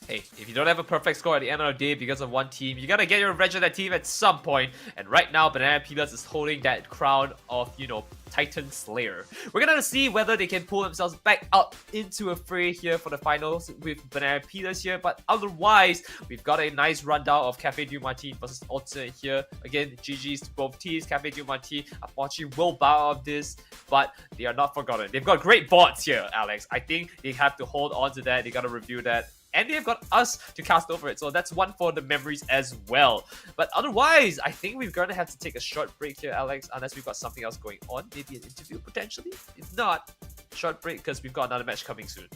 Hey, if you don't have a perfect score at the end of the day because of one team, you gotta get your revenge on that team at some point. And right now, Banana Peenuts is holding that crown of, you know, Titan Slayer. We're gonna see whether they can pull themselves back up into a fray here for the finals with Banana Peenuts here. But otherwise, we've got a nice rundown of Cafe du Matin versus Ultimate here. Again, GG's to both teams. Cafe du Matin, unfortunately, will bow out of this, but they are not forgotten. They've got great bots here, Alex. I think they have to hold on to that. They gotta review that. And they've got us to cast over it. So that's one for the memories as well. But otherwise, I think we're going to have to take a short break here, Alex, unless we've got something else going on. Maybe an interview, potentially. If not, short break because we've got another match coming soon.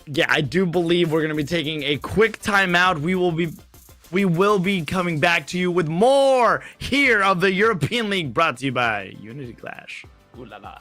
Yeah, I do believe we're going to be taking a quick timeout. We will be coming back to you with more here of the European League, brought to you by Unity Clash. Ooh la la.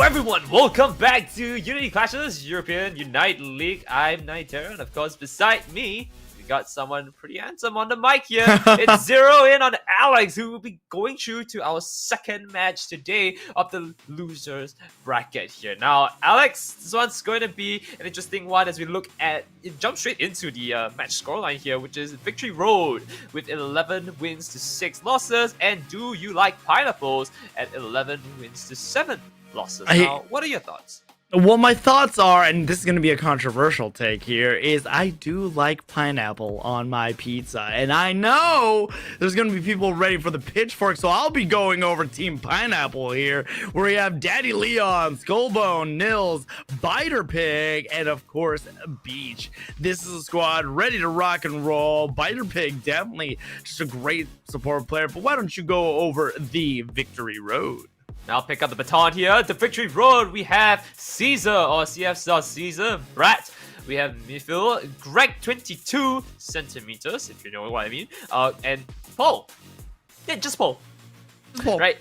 everyone, welcome back to Unity Clashes European Unite League. I'm Nitera, and of course beside me, we got someone pretty handsome on the mic here. It's Zero in on Alex, who will be going through to our second match today of the losers bracket here. Now, Alex, this one's going to be an interesting one as we jump straight into the match scoreline here, which is Victory Road with 11 wins to 6 losses, and Do You Like Pineapples at 11 wins to 7 losses. Now, what are your thoughts? Well, my thoughts are, and this is going to be a controversial take here, is I do like pineapple on my pizza. And I know there's going to be people ready for the pitchfork, so I'll be going over Team Pineapple here, where we have Daddy Leon, Skullbone, Nils, Biter Pig, and of course, Beach. This is a squad ready to rock and roll. Biter Pig, definitely just a great support player, but why don't you go over the Victory Road? I'll pick up the baton here. The Victory Road, we have Caesar, or CF Caesar, Brat. We have Mifil, Greg 22 centimeters, if you know what I mean, and Paul. Yeah, just Paul. Paul. Right?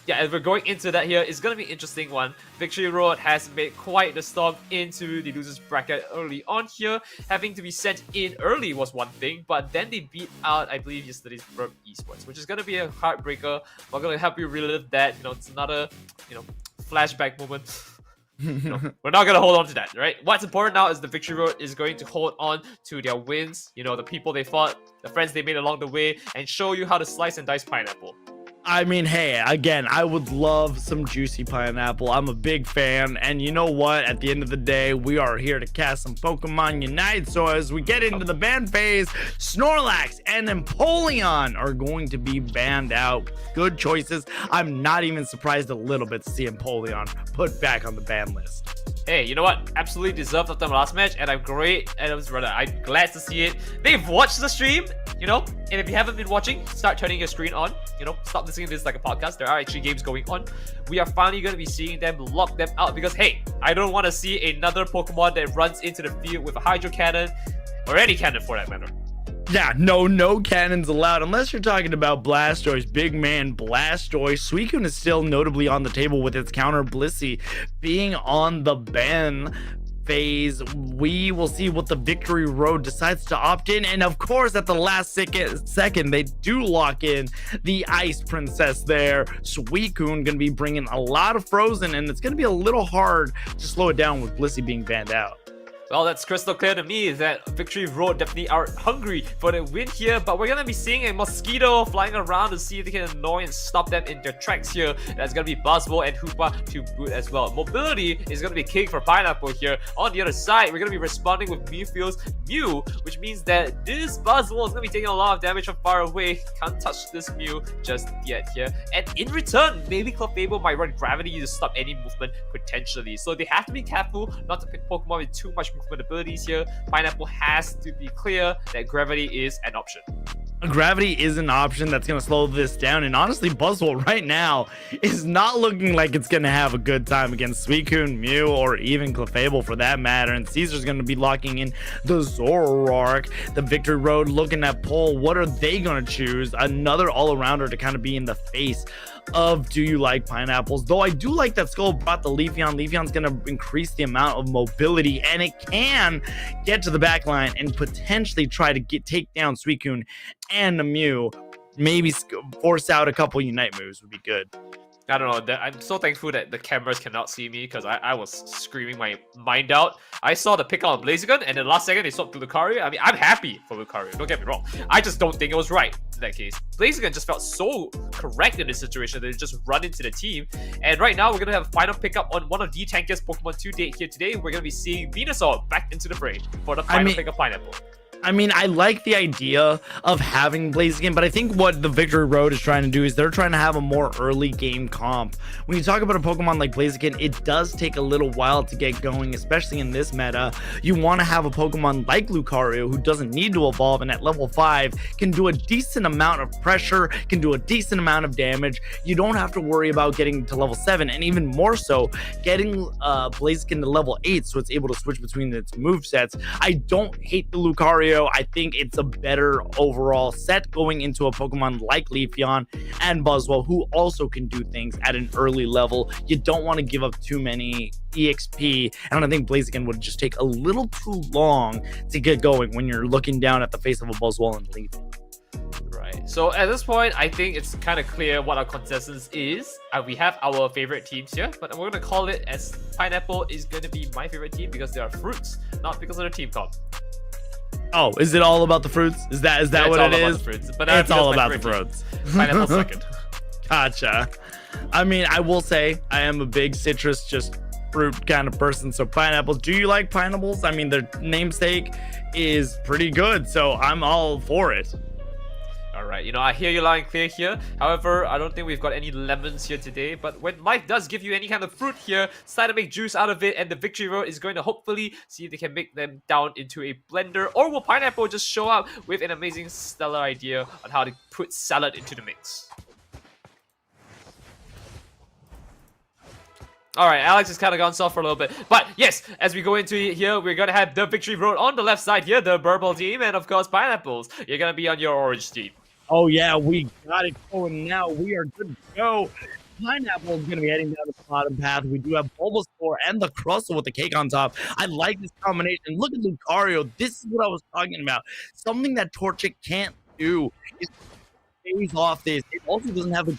Yeah, and we're going into that here. It's going to be an interesting one. Victory Road has made quite the storm into the losers bracket early on here. Having to be sent in early was one thing, but then they beat out, I believe, yesterday's Verb Esports, which is going to be a heartbreaker. We're going to help you relive that. It's another, flashback moment. We're not going to hold on to that, right? What's important now is the Victory Road is going to hold on to their wins, the people they fought, the friends they made along the way, and show you how to slice and dice pineapple. I mean, hey, again, I would love some juicy pineapple. I'm a big fan, and you know what? At the end of the day, we are here to cast some Pokemon Unite. So as we get into the ban phase, Snorlax and Empoleon are going to be banned out. Good choices. I'm not even surprised a little bit to see Empoleon put back on the ban list. Hey, you know what? Absolutely deserved after my last match, and I'm glad to see it. They've watched the stream, and if you haven't been watching, start turning your screen on. Stop listening to this like a podcast. There are actually games going on. We are finally going to be seeing them lock them out because, hey, I don't want to see another Pokemon that runs into the field with a Hydro Cannon, or any cannon for that matter. Yeah, no cannons allowed unless you're talking about Blastoise. Big man Blastoise. Suicune is still notably on the table with its counter Blissey being on the ban phase. We will see what the Victory Road decides to opt in, and of course at the last second they do lock in the Ice Princess there. Suicune gonna be bringing a lot of Frozen, and it's gonna be a little hard to slow it down with Blissey being banned out. Well, that's crystal clear to me that Victory Road definitely are hungry for the win here, but we're gonna be seeing a Mosquito flying around to see if they can annoy and stop them in their tracks here. That's gonna be Buzzwole and Hoopa to boot as well. Mobility is gonna be king for Pineapple here. On the other side, we're gonna be responding with Mewfield's Mew, which means that this Buzzwole is gonna be taking a lot of damage from far away. Can't touch this Mew just yet here. And in return, maybe Clefable might run Gravity to stop any movement potentially. So they have to be careful not to pick Pokemon with too much movement abilities here. Pineapple has to be clear that Gravity is an option. Gravity is an option that's going to slow this down, and honestly, Buzzwole right now is not looking like it's going to have a good time against Suicune, Mew, or even Clefable for that matter, and Caesar's going to be locking in the Zoroark. The Victory Road looking at Pole. What are they going to choose? Another all-arounder to kind of be in the face of Do You Like Pineapples? Though I do like that Skull brought the Leafeon. Leafeon's going to increase the amount of mobility, and it can get to the back line and potentially try to take down Suicune and the Mew. Maybe force out a couple Unite moves would be good. I don't know. I'm so thankful that the cameras cannot see me because I was screaming my mind out. I saw the pick out of Blaziken, and then last second they swapped to Lucario. I mean, I'm happy for Lucario. Don't get me wrong. I just don't think it was right in that case. Blaziken just felt so correct in this situation that it just run into the team. And right now, we're going to have a final pickup on one of the tankiest Pokemon to date here today. We're going to be seeing Venusaur back into the fray for the final pick of Pineapple. I mean, I like the idea of having Blaziken, but I think what the Victory Road is trying to do is they're trying to have a more early game comp. When you talk about a Pokemon like Blaziken, it does take a little while to get going, especially in this meta. You want to have a Pokemon like Lucario who doesn't need to evolve, and at level 5 can do a decent amount of pressure, can do a decent amount of damage. You don't have to worry about getting to level 7, and even more so, getting Blaziken to level 8 so it's able to switch between its movesets. I don't hate the Lucario Lucario, I think it's a better overall set going into a Pokemon like Leafeon and Buzzwole, who also can do things at an early level. You don't want to give up too many EXP, and I think Blaziken would just take a little too long to get going when you're looking down at the face of a Buzzwole and Leaf. Right. So at this point, I think it's kind of clear what our consensus is. We have our favorite teams here, but we're going to call it as Pineapple is going to be my favorite team because they are fruits, not because of the team comp. Oh, is it all about the fruits? Is that what it is? Fruits, but it's all about the fruits. Pineapple second. Gotcha. I mean, I will say I am a big citrus, just fruit kind of person. So pineapples. Do you like pineapples? I mean, their namesake is pretty good, so I'm all for it. All right, I hear you loud and clear here. However, I don't think we've got any lemons here today. But when Mike does give you any kind of fruit here, try to make juice out of it, and the Victory Road is going to hopefully see if they can make them down into a blender. Or will Pineapple just show up with an amazing stellar idea on how to put salad into the mix? Alright, Alex has kind of gone soft for a little bit. But yes, as we go into it here, we're going to have the Victory Road on the left side here, the Purple team, and of course, Pineapples. You're going to be on your orange team. Oh yeah, we got it going now. We are good to go. Pineapple is going to be heading down the bottom path. We do have Bulbasaur and the Crustle with the cake on top. I like this combination. Look at Lucario. This is what I was talking about. Something that Torchic can't do is phase off this. It also doesn't have a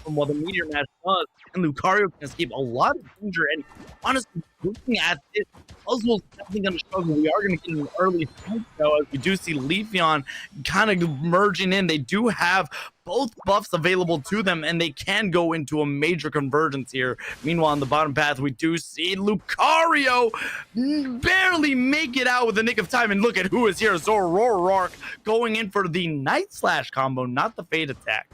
from what the Meteor Mash does, and Lucario can escape a lot of danger. And honestly, looking at this, Buzzwole's definitely going to struggle. We are going to get an early fight, though, as we do see Leafeon kind of merging in. They do have both buffs available to them, and they can go into a major convergence here. Meanwhile, on the bottom path, we do see Lucario barely make it out with the nick of time. And look at who is here, Zoroark going in for the Night Slash combo, not the Fade attack.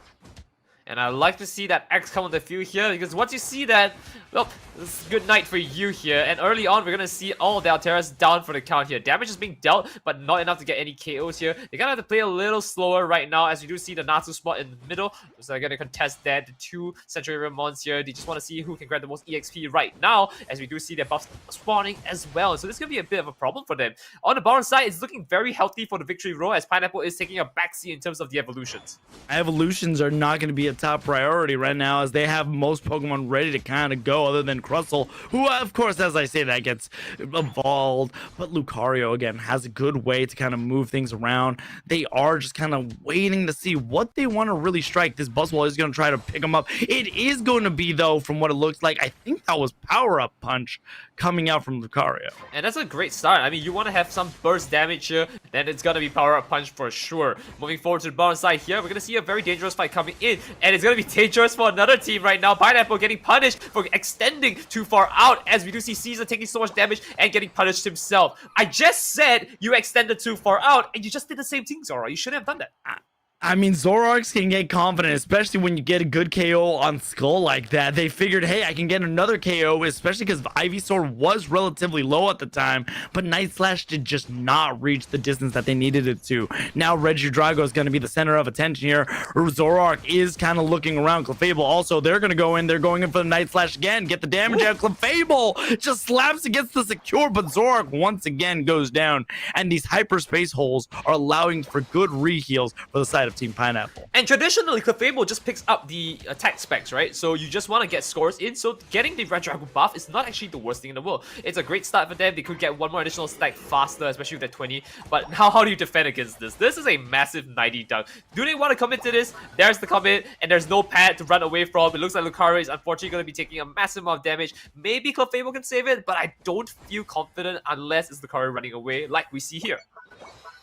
And I like to see that X come with a few here, because once you see that, well, it's a good night for you here. And early on, we're going to see all the Alteras down for the count here. Damage is being dealt, but not enough to get any KOs here. They're going to have to play a little slower right now, as you do see the Natsu spot in the middle. So they're going to contest that. The two Centurion Mons here, they just want to see who can grab the most EXP right now, as we do see their buffs spawning as well. So this is going to be a bit of a problem for them. On the bottom side, it's looking very healthy for the Victory Road, as Pineapple is taking a backseat in terms of the evolutions. Evolutions are not going to be a top priority right now, as they have most Pokemon ready to kind of go, other than Crustle, who of course, as I say, that gets evolved. But Lucario again has a good way to kind of move things around. They are just kind of waiting to see what they want to really strike. This Buzzwole is going to try to pick them up. It is going to be, though, from what it looks like, I think that was Power Up Punch coming out from Lucario. And that's a great start. I mean, you want to have some burst damage here, then it's going to be Power Up Punch for sure. Moving forward to the bottom side here, we're going to see a very dangerous fight coming in, and it's going to be dangerous for another team right now. Pineapple getting punished for extending too far out, as we do see Caesar taking so much damage and getting punished himself. I just said you extended too far out, and you just did the same thing, Zora. You shouldn't have done that. I mean, Zoroarks can get confident, especially when you get a good KO on Skull like that. They figured, hey, I can get another KO, especially because Ivysaur was relatively low at the time, but Night Slash did just not reach the distance that they needed it to. Now Regidrago is going to be the center of attention here. Zoroark is kind of looking around. Clefable also, they're going to go in. They're going in for the Night Slash again. Get the damage out. Clefable just slaps against the secure, but Zoroark once again goes down. And these hyperspace holes are allowing for good reheals for the side of Team Pineapple. And traditionally, Clefable just picks up the attack specs, right? So you just want to get scores in. So getting the Red Dragon buff is not actually the worst thing in the world. It's a great start for them. They could get one more additional stack faster, especially with that 20. But how do you defend against this? This is a massive 90 dunk. Do they want to commit to this? There's the commit, and there's no pad to run away from. It looks like Lucario is unfortunately going to be taking a massive amount of damage. Maybe Clefable can save it, but I don't feel confident unless it's Lucario running away, like we see here.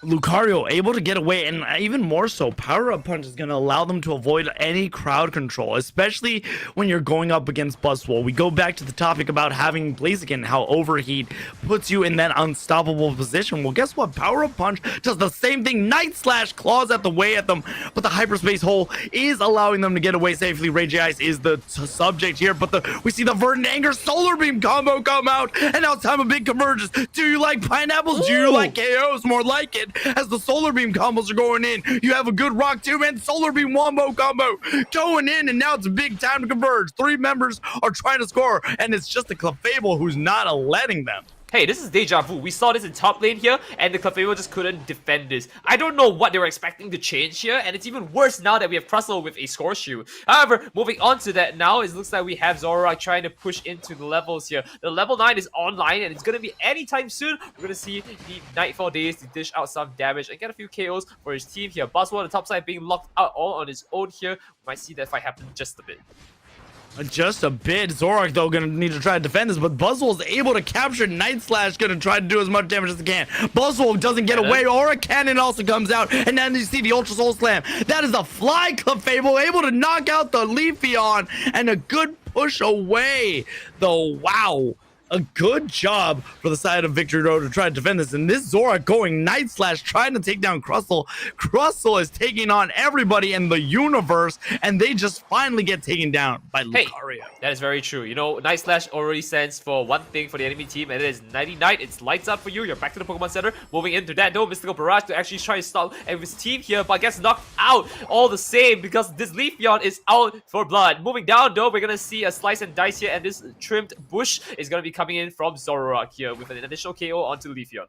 Lucario able to get away, and even more so, Power Up Punch is going to allow them to avoid any crowd control, especially when you're going up against Buzzwole. We go back to the topic about having Blaziken, how Overheat puts you in that unstoppable position. Well, guess what? Power Up Punch does the same thing. Night Slash claws at the way at them, but the Hyperspace Hole is allowing them to get away safely. Rage Ice is the subject here, but we see the Verdant Anger Solar Beam combo come out, and now it's time of big convergence. Do you like pineapples? Do you like KOs? More like it. As the Solar Beam combos are going in, you have a good Rock 2 and Solar Beam Wombo combo going in, and now it's a big time to converge. Three members are trying to score, and it's just the Clefable who's not letting them. hey, this is deja vu. We saw this in top lane here, and the Clefable just couldn't defend this. I don't know what they were expecting to change here, and it's even worse now that we have Crustle with a score shield. However, moving on to that now, it looks like we have Zoroark trying to push into the levels here. The level 9 is online, and it's going to be anytime soon. We're going to see the Nightfall Days to dish out some damage and get a few KOs for his team here. Buzzwole on the top side being locked out all on his own here. We might see that fight happen just a bit. Just a bit. Zoroark, though, going to need to try to defend this, but Buzzwole is able to capture Night Slash, going to try to do as much damage as he can. Buzzwole doesn't get away. Aura Cannon also comes out, and then you see the Ultra Soul Slam. That is a fly Clefable, able to knock out the Leafeon, and a good push away. Though, wow. A good job for the side of Victory Road to try to defend this. And this Zoroark going Night Slash, trying to take down Crustle. Crustle is taking on everybody in the universe, and they just finally get taken down by Lucario. That is very true. You know, Night Slash already stands for one thing for the enemy team, and it is Nighty Night. It's lights up for you. You're back to the Pokemon Center. Moving into that, though, Mystical Barrage to actually try to stop his team here, but gets knocked out all the same because this Leafeon is out for blood. Moving down, though, we're going to see a slice and dice here, and this trimmed bush is going to be coming in from Zoroark here with an additional KO onto Leafeon.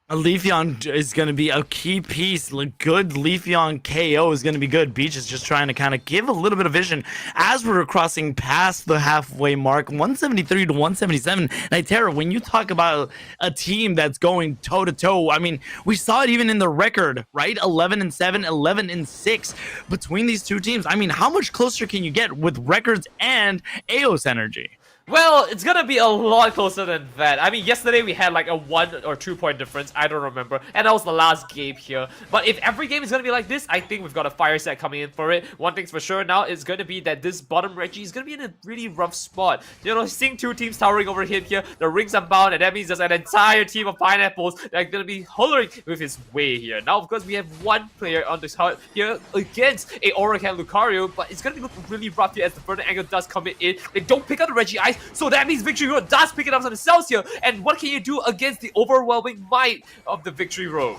A Leafeon is going to be a key piece. Good Leafeon KO is going to be good. Beach is just trying to kind of give a little bit of vision as we're crossing past the halfway mark. 173 to 177. Nitera, when you talk about a team that's going toe-to-toe, I mean, we saw it even in the record, right? 11-7, 11-6 between these two teams. I mean, how much closer can you get with records and AOS energy? Well, it's gonna be a lot closer than that. I mean, yesterday we had like a 1 or 2 point difference. I don't remember. And that was the last game here. But if every game is gonna be like this, I think we've got a fire set coming in for it. One thing's for sure now is gonna be that this bottom Reggie is gonna be in a really rough spot. You know, seeing two teams towering over him here, the rings are bound, and that means there's an entire team of pineapples that are gonna be hollering with his way here. Now, of course, we have one player on this hut here against a Oracan Lucario, but it's gonna be looking really rough here as the further angle does come in. They don't pick up the Reggie Ice, so that means Victory Road does pick it up on themselves here. And what can you do against the overwhelming might of the Victory Road?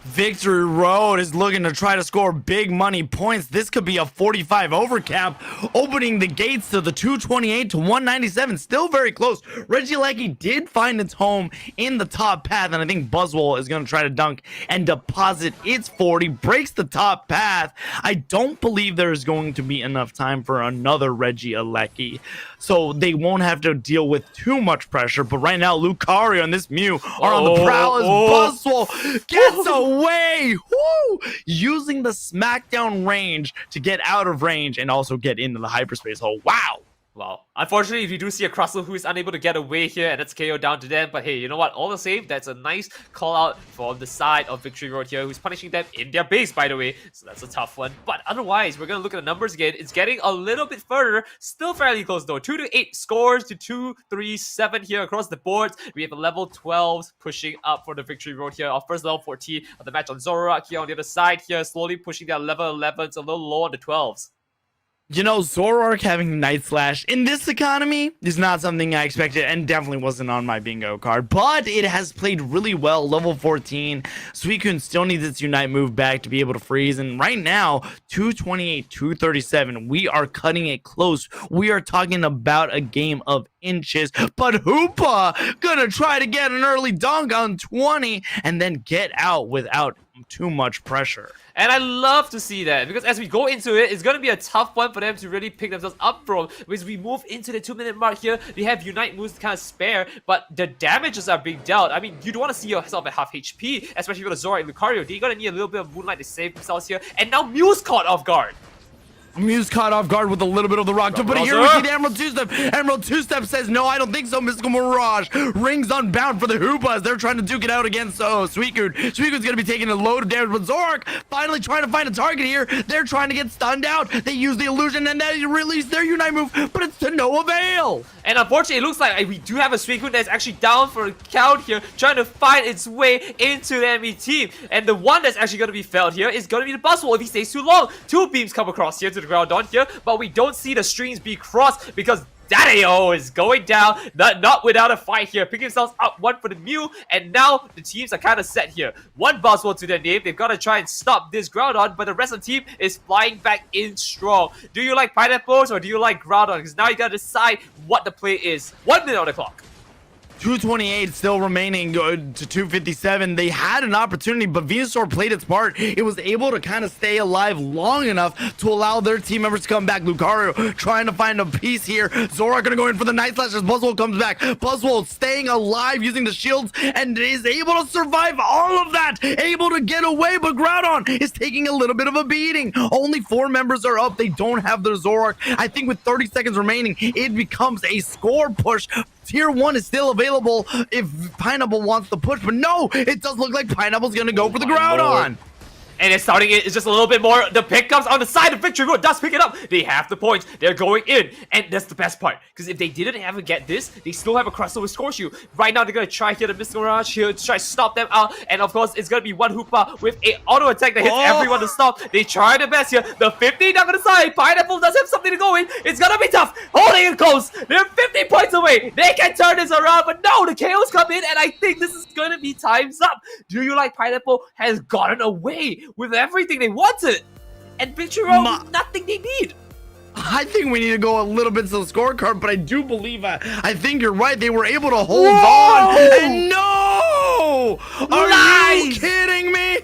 Victory Road is looking to try to score big money points. This could be a 45 overcap, opening the gates to the 228 to 197. Still very close. Regieleki did find its home in the top path, and I think Buzzwole is going to try to dunk and deposit its 40. Breaks the top path. I don't believe there is going to be enough time for another Regieleki, so they won't have to deal with too much pressure. But right now, Lucario and this Mew are on the prowl as Buzzwole gets away. Woo! Using the smackdown range to get out of range and also get into the hyperspace hole. Wow. Well, unfortunately, if you do see a Crustle who is unable to get away here, and that's KO down to them, but hey, you know what? All the same, that's a nice call out from the side of Victory Road here, who's punishing them in their base, by the way, so that's a tough one. But otherwise, we're going to look at the numbers again. It's getting a little bit further, still fairly close though. 2-8 scores to 2-3-7 here across the boards. We have a level 12 pushing up for the Victory Road here. Our first level 14 of the match on Zoroark here on the other side here, slowly pushing that level 11s a little low on the 12s. You know, Zoroark having Night Slash in this economy is not something I expected and definitely wasn't on my bingo card, but it has played really well. Level 14, Suicune still needs its Unite move back to be able to freeze, and right now, 228, 237, we are cutting it close. We are talking about a game of inches, but Hoopa gonna try to get an early dunk on 20 and then get out without too much pressure. And I love to see that, because as we go into it, it's going to be a tough one for them to really pick themselves up from. As we move into the 2-minute mark here, they have Unite moves to kind of spare, but the damages are being dealt. I mean, you don't want to see yourself at half HP, especially with Zoroark and Lucario. They're going to need a little bit of Moonlight to save themselves here, and now Mew's caught off guard. Mew's caught off guard with a little bit of the rock, but here we see the Emerald Two-Step. Emerald Two-Step says, no, I don't think so, Mystical Mirage. Rings unbound for the Hoopas. They're trying to duke it out against Suicune. Suicune's going to be taking a load of damage, but Zoroark finally trying to find a target here. They're trying to get stunned out. They use the illusion, and they release their Unite move, but it's to no avail. And unfortunately, it looks like we do have a Suicune that's actually down for a count here, trying to find its way into the enemy team. And the one that's actually going to be felled here is going to be the Buzzwole if he stays too long. Two beams come across here to the ground on here, but we don't see the streams be crossed because Daddy-O is going down, not without a fight here, picking themselves up one for the Mew, and now the teams are kind of set here. One Buzzwole to their name, they've got to try and stop this Groudon, but the rest of the team is flying back in strong. Do you like Pineapples or do you like Groudon? Because now you got to decide what the play is. 1 minute on the clock. 228 still remaining to 257. They had an opportunity, but Venusaur played its part. It was able to kind of stay alive long enough to allow their team members to come back. Lucario trying to find a piece here. Zora gonna go in for the Night Slash as Buzzwole comes back. Buzzwole staying alive using the shields and is able to survive all of that. Able to get away, but Groudon is taking a little bit of a beating. Only 4 members are up. They don't have their Zoroark. I think with 30 seconds remaining, it becomes a score push. Tier 1 is still available if Pineapple wants to push, but no, it does look like Pineapple's gonna go for the Groudon. And it's starting it just a little bit more. The pick comes on the side of Victory Road. Does pick it up. They have the points. They're going in. And that's the best part. Because if they didn't ever get this, they still have a crossover Scorshoe. Right now, they're going to try here the Mr. Mirage here to try to stop them out. And of course, it's going to be one Hoopa with a auto attack that hits everyone to stop. They try their best here. The 15 down on the side. Pineapple does have something to go in. It's going to be tough. Holding it close. They're 50 points away. They can turn this around. But no, the KOs come in. And I think this is going to be time's up. Do you like Pineapple has gotten away with everything they wanted, and Victory Road, nothing they need. I think we need to go a little bit to the scorecard, but I do believe I think you're right. They were able to hold on. And no! Are you kidding me?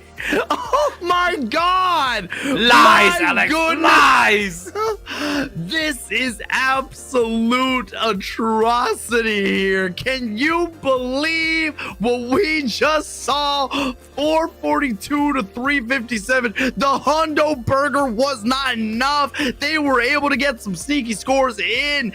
Oh my God! Lies, My Alex. goodness. Lies. This is absolute atrocity here. Can you believe what we just saw? 442 to 357. The Hondo Burger was not enough. They were able to get some sneaky scores in.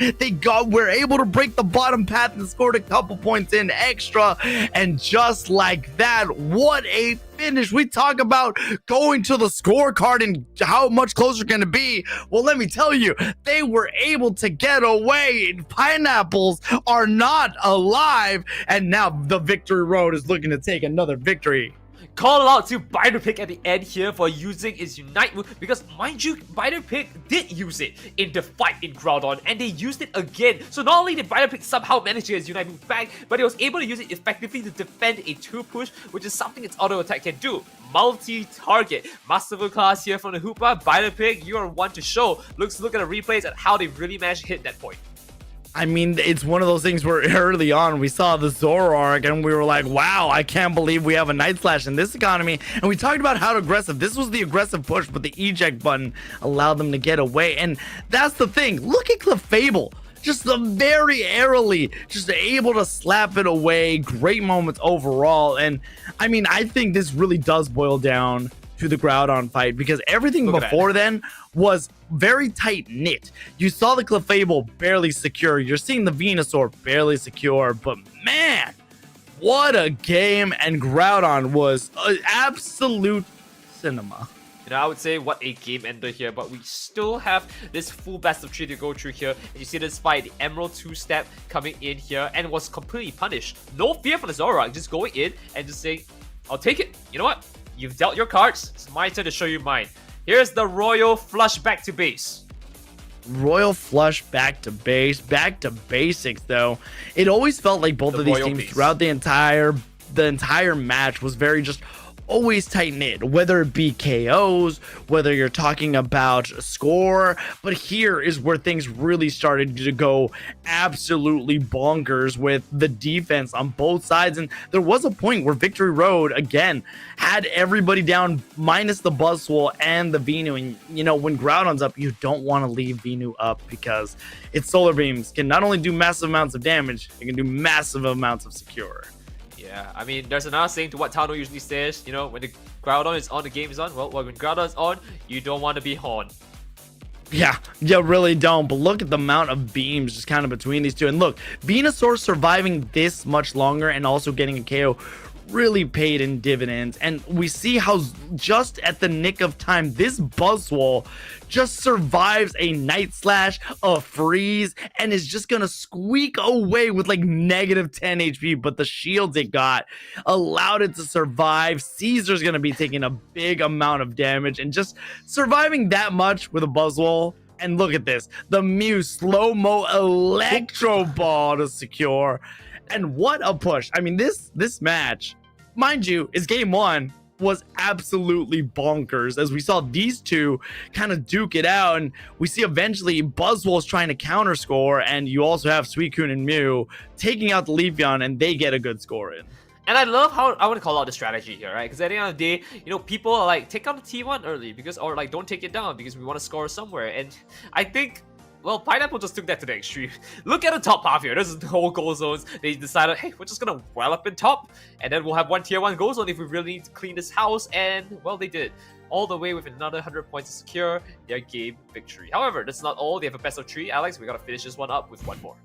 Were able to break the bottom path and scored a couple points in extra. And just like that, what a finish. We talk about going to the scorecard and how much closer can it be. Well, let me tell you, they were able to get away. Pineapples are not alive, and now the Victory Road is looking to take another victory. Call out to Biter at the end here for using his Unite move, because mind you, Biter did use it in the fight in Groudon, and they used it again. So not only did Biter somehow manage to get his Unite move back, but he was able to use it effectively to defend a 2-push, which is something its auto attack can do. Multi-target. Masterful class here from the Hoopa. Biter, you are one to show. Look at the replays and how they really managed to hit that point. I mean, it's one of those things where early on we saw the Zoroark and we were like, wow, I can't believe we have a Night Slash in this economy. And we talked about how aggressive. This was the aggressive push, but the eject button allowed them to get away. And that's the thing. Look at Clefable. Just very airily, just able to slap it away. Great moments overall. And I mean, I think this really does boil down to the Groudon fight, because everything before then was very tight knit. You saw the Clefable barely secure. You're seeing the Venusaur barely secure, but man, what a game. And Groudon was absolute cinema. You know, I would say what a game ender here, but we still have this full best of 3 to go through here. And you see this fight, the Emerald 2-step coming in here, and was completely punished. No fear for the Zoroark, just going in and just saying, I'll take it. You know what? You've dealt your cards. It's my turn to show you mine. Here's the Royal Flush back to base. Royal Flush back to basics though. It always felt like both of these teams throughout the entire match was very just always tight knit, whether it be KOs, whether you're talking about score. But here is where things really started to go absolutely bonkers with the defense on both sides. And there was a point where Victory Road again had everybody down minus the Buzzwole and the Venu. And you know, when Groudon's up, you don't want to leave Venu up, because its solar beams can not only do massive amounts of damage, it can do massive amounts of secure. Yeah, I mean, there's another saying to what Tano usually says, you know, when the Groudon is on, the game is on. Well, when Groudon is on, you don't want to be Horn. Yeah, you really don't. But look at the amount of beams just kind of between these two. And look, Venusaur surviving this much longer and also getting a KO really paid in dividends. And we see how just at the nick of time, this Buzzwole just survives a Night Slash, a freeze, and is just gonna squeak away with like negative 10 HP. But the shields it got allowed it to survive. Caesar's gonna be taking a big amount of damage, and just surviving that much with a Buzzwole. And look at this, the Mew slow-mo electro ball to secure. And what a push. I mean, this match, mind you, is game 1. was absolutely bonkers as we saw these two kind of duke it out, and we see eventually Buzzwole's trying to counter score, and you also have Suicune and Mew taking out the Leafeon, and they get a good score in. And I love how I want to call out the strategy here, right? Because at the end of the day, you know, people are like, take out the T1 early because, or like, don't take it down because we want to score somewhere. And I think, well, Pineapple just took that to the extreme. Look at the top half here. This is the whole goal zones. They decided, hey, we're just gonna well up in top, and then we'll have one tier 1 goal zone if we really need to clean this house. And well, they did. All the way with another 100 points to secure their game victory. However, that's not all. They have a best of 3. Alex, we gotta finish this one up with one more.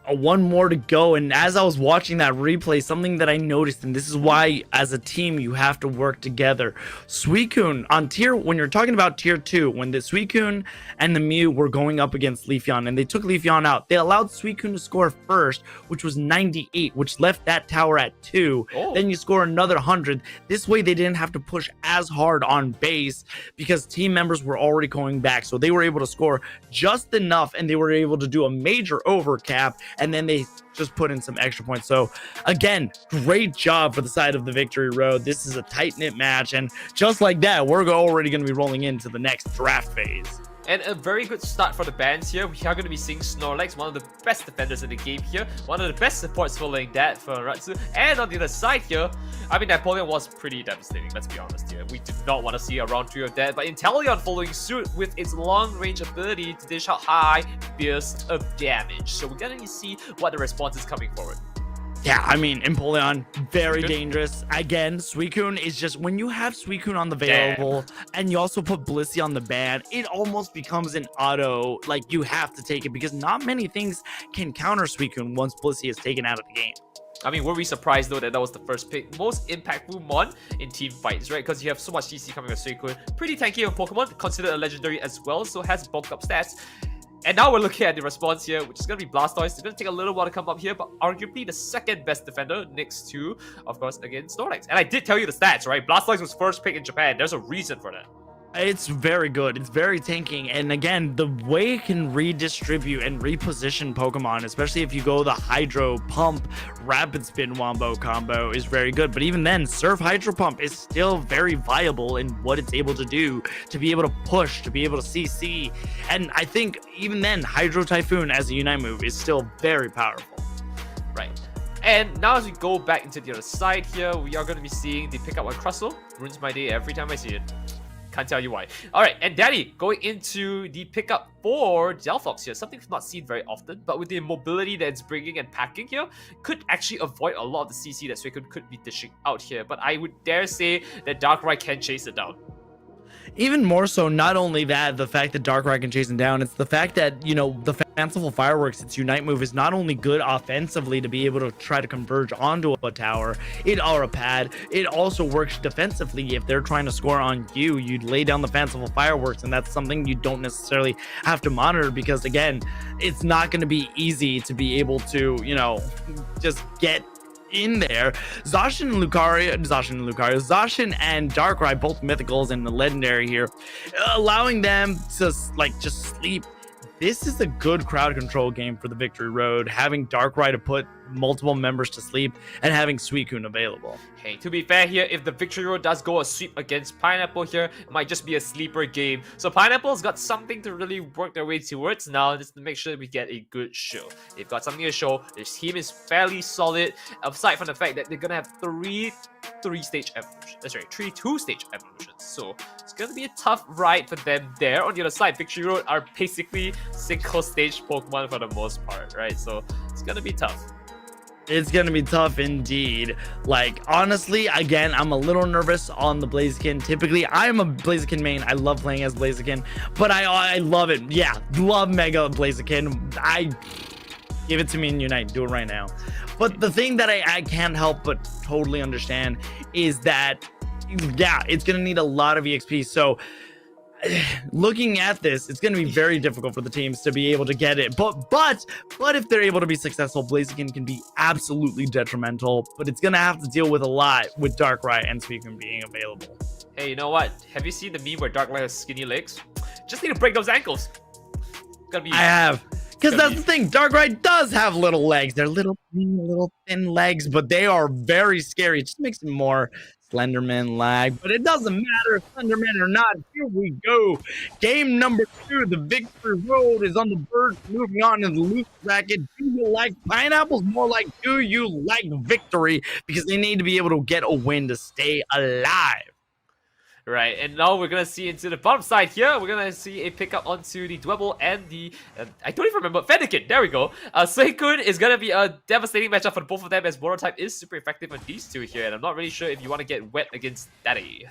One more to go, and as I was watching that replay, something that I noticed, and this is why as a team you have to work together. Suicune on when you're talking about tier 2, when the Suicune and the Mew were going up against Leafeon and they took Leafeon out, they allowed Suicune to score first, which was 98, which left that tower at 2. Then you score another 100. This way they didn't have to push as hard on base because team members were already going back, so they were able to score just enough, and they were able to do a major overcap, and then they just put in some extra points. So again, great job for the side of the victory road. This is a tight-knit match, and just like that, we're already going to be rolling into the next draft phase. And a very good start for the bands here. We are going to be seeing Snorlax, one of the best defenders in the game here. One of the best supports following that for Ratsu. And on the other side here, I mean, Napoleon was pretty devastating, let's be honest here. We did not want to see a round 3 of that. But Inteleon following suit with its long-range ability to dish out high bursts of damage. So we're going to see what the response is coming forward. Yeah, I mean, Empoleon, very dangerous. Again, Suicune is just, when you have Suicune on the available and you also put Blissey on the ban, it almost becomes an auto, like you have to take it because not many things can counter Suicune once Blissey is taken out of the game. I mean, were we surprised though that that was the first pick? Most impactful mon in team fights, right? Because you have so much CC coming with Suicune. Pretty tanky of Pokemon, considered a legendary as well, so has bulked up stats. And now we're looking at the response here, which is going to be Blastoise. It's going to take a little while to come up here, but arguably the second best defender next to, of course, again, Snorlax. And I did tell you the stats, right? Blastoise was first pick in Japan. There's a reason for that. It's very good. It's very tanking. And again, the way it can redistribute and reposition Pokemon, especially if you go the Hydro Pump Rapid Spin Wombo combo, is very good. But even then, Surf Hydro Pump is still very viable in what it's able to do, to be able to push, to be able to CC. And I think even then, Hydro Typhoon as a Unite move is still very powerful. Right. And now as we go back into the other side here, we are going to be seeing the pickup on Crustle. Ruins my day every time I see it. Can't tell you why. Alright, and Daddy going into the pickup for Delphox here. Something we've not seen very often, but with the mobility that it's bringing and packing here, could actually avoid a lot of the CC that Suicune could be dishing out here. But I would dare say that Darkrai can chase it down. Even more so, not only that, the fact that Darkrai can chase him down, it's the fact that, you know, the Fanciful Fireworks, its Unite move, is not only good offensively to be able to try to converge onto a tower, or a pad, it also works defensively. If they're trying to score on you, you'd lay down the Fanciful Fireworks, and that's something you don't necessarily have to monitor because, again, it's not going to be easy to be able to, you know, just get in there. Zacian and Darkrai, both mythicals and the legendary here, allowing them to like just sleep. This is a good crowd control game for the Victory Road, having Darkrai to put multiple members to sleep and having Suicune available. Hey, to be fair here, if the Victory Road does go a sweep against Pineapple here, it might just be a sleeper game. So Pineapple's got something to really work their way towards now, just to make sure we get a good show. They've got something to show. This team is fairly solid, aside from the fact that they're gonna have three two-stage evolutions. So it's gonna be a tough ride for them there. On the other side, Victory Road are basically single stage Pokemon for the most part, right? So it's gonna be tough. It's gonna be tough indeed. Like, honestly, again, I'm a little nervous on the Blaziken. Typically, I'm a Blaziken main. I love playing as Blaziken, but I love it. Yeah, love Mega Blaziken. I give it to me in Unite. Do it right now. But the thing that I can't help but totally understand is that, yeah, it's gonna need a lot of EXP. So looking at this, it's going to be very difficult for the teams to be able to get it. But if they're able to be successful, Blaziken can be absolutely detrimental. But it's going to have to deal with a lot with Darkrai and Suicune being available. Hey, you know what? Have you seen the meme where Darkrai has skinny legs? Just need to break those ankles. I have. Because that's the thing. Darkrai does have little legs. They're little thin legs, but they are very scary. It just makes it more Slenderman lag, but it doesn't matter if Slenderman or not. Here we go. Game number 2. The victory road is on the verge. Moving on in the loose bracket. Do you like pineapples? More like, do you like victory? Because they need to be able to get a win to stay alive. Right, and now we're gonna see into the bottom side here. We're gonna see a pickup onto the Dwebble and the I don't even remember Fennekin. There we go. Suicune is gonna be a devastating matchup for both of them, as Water type is super effective on these two here, and I'm not really sure if you want to get wet against Daddy.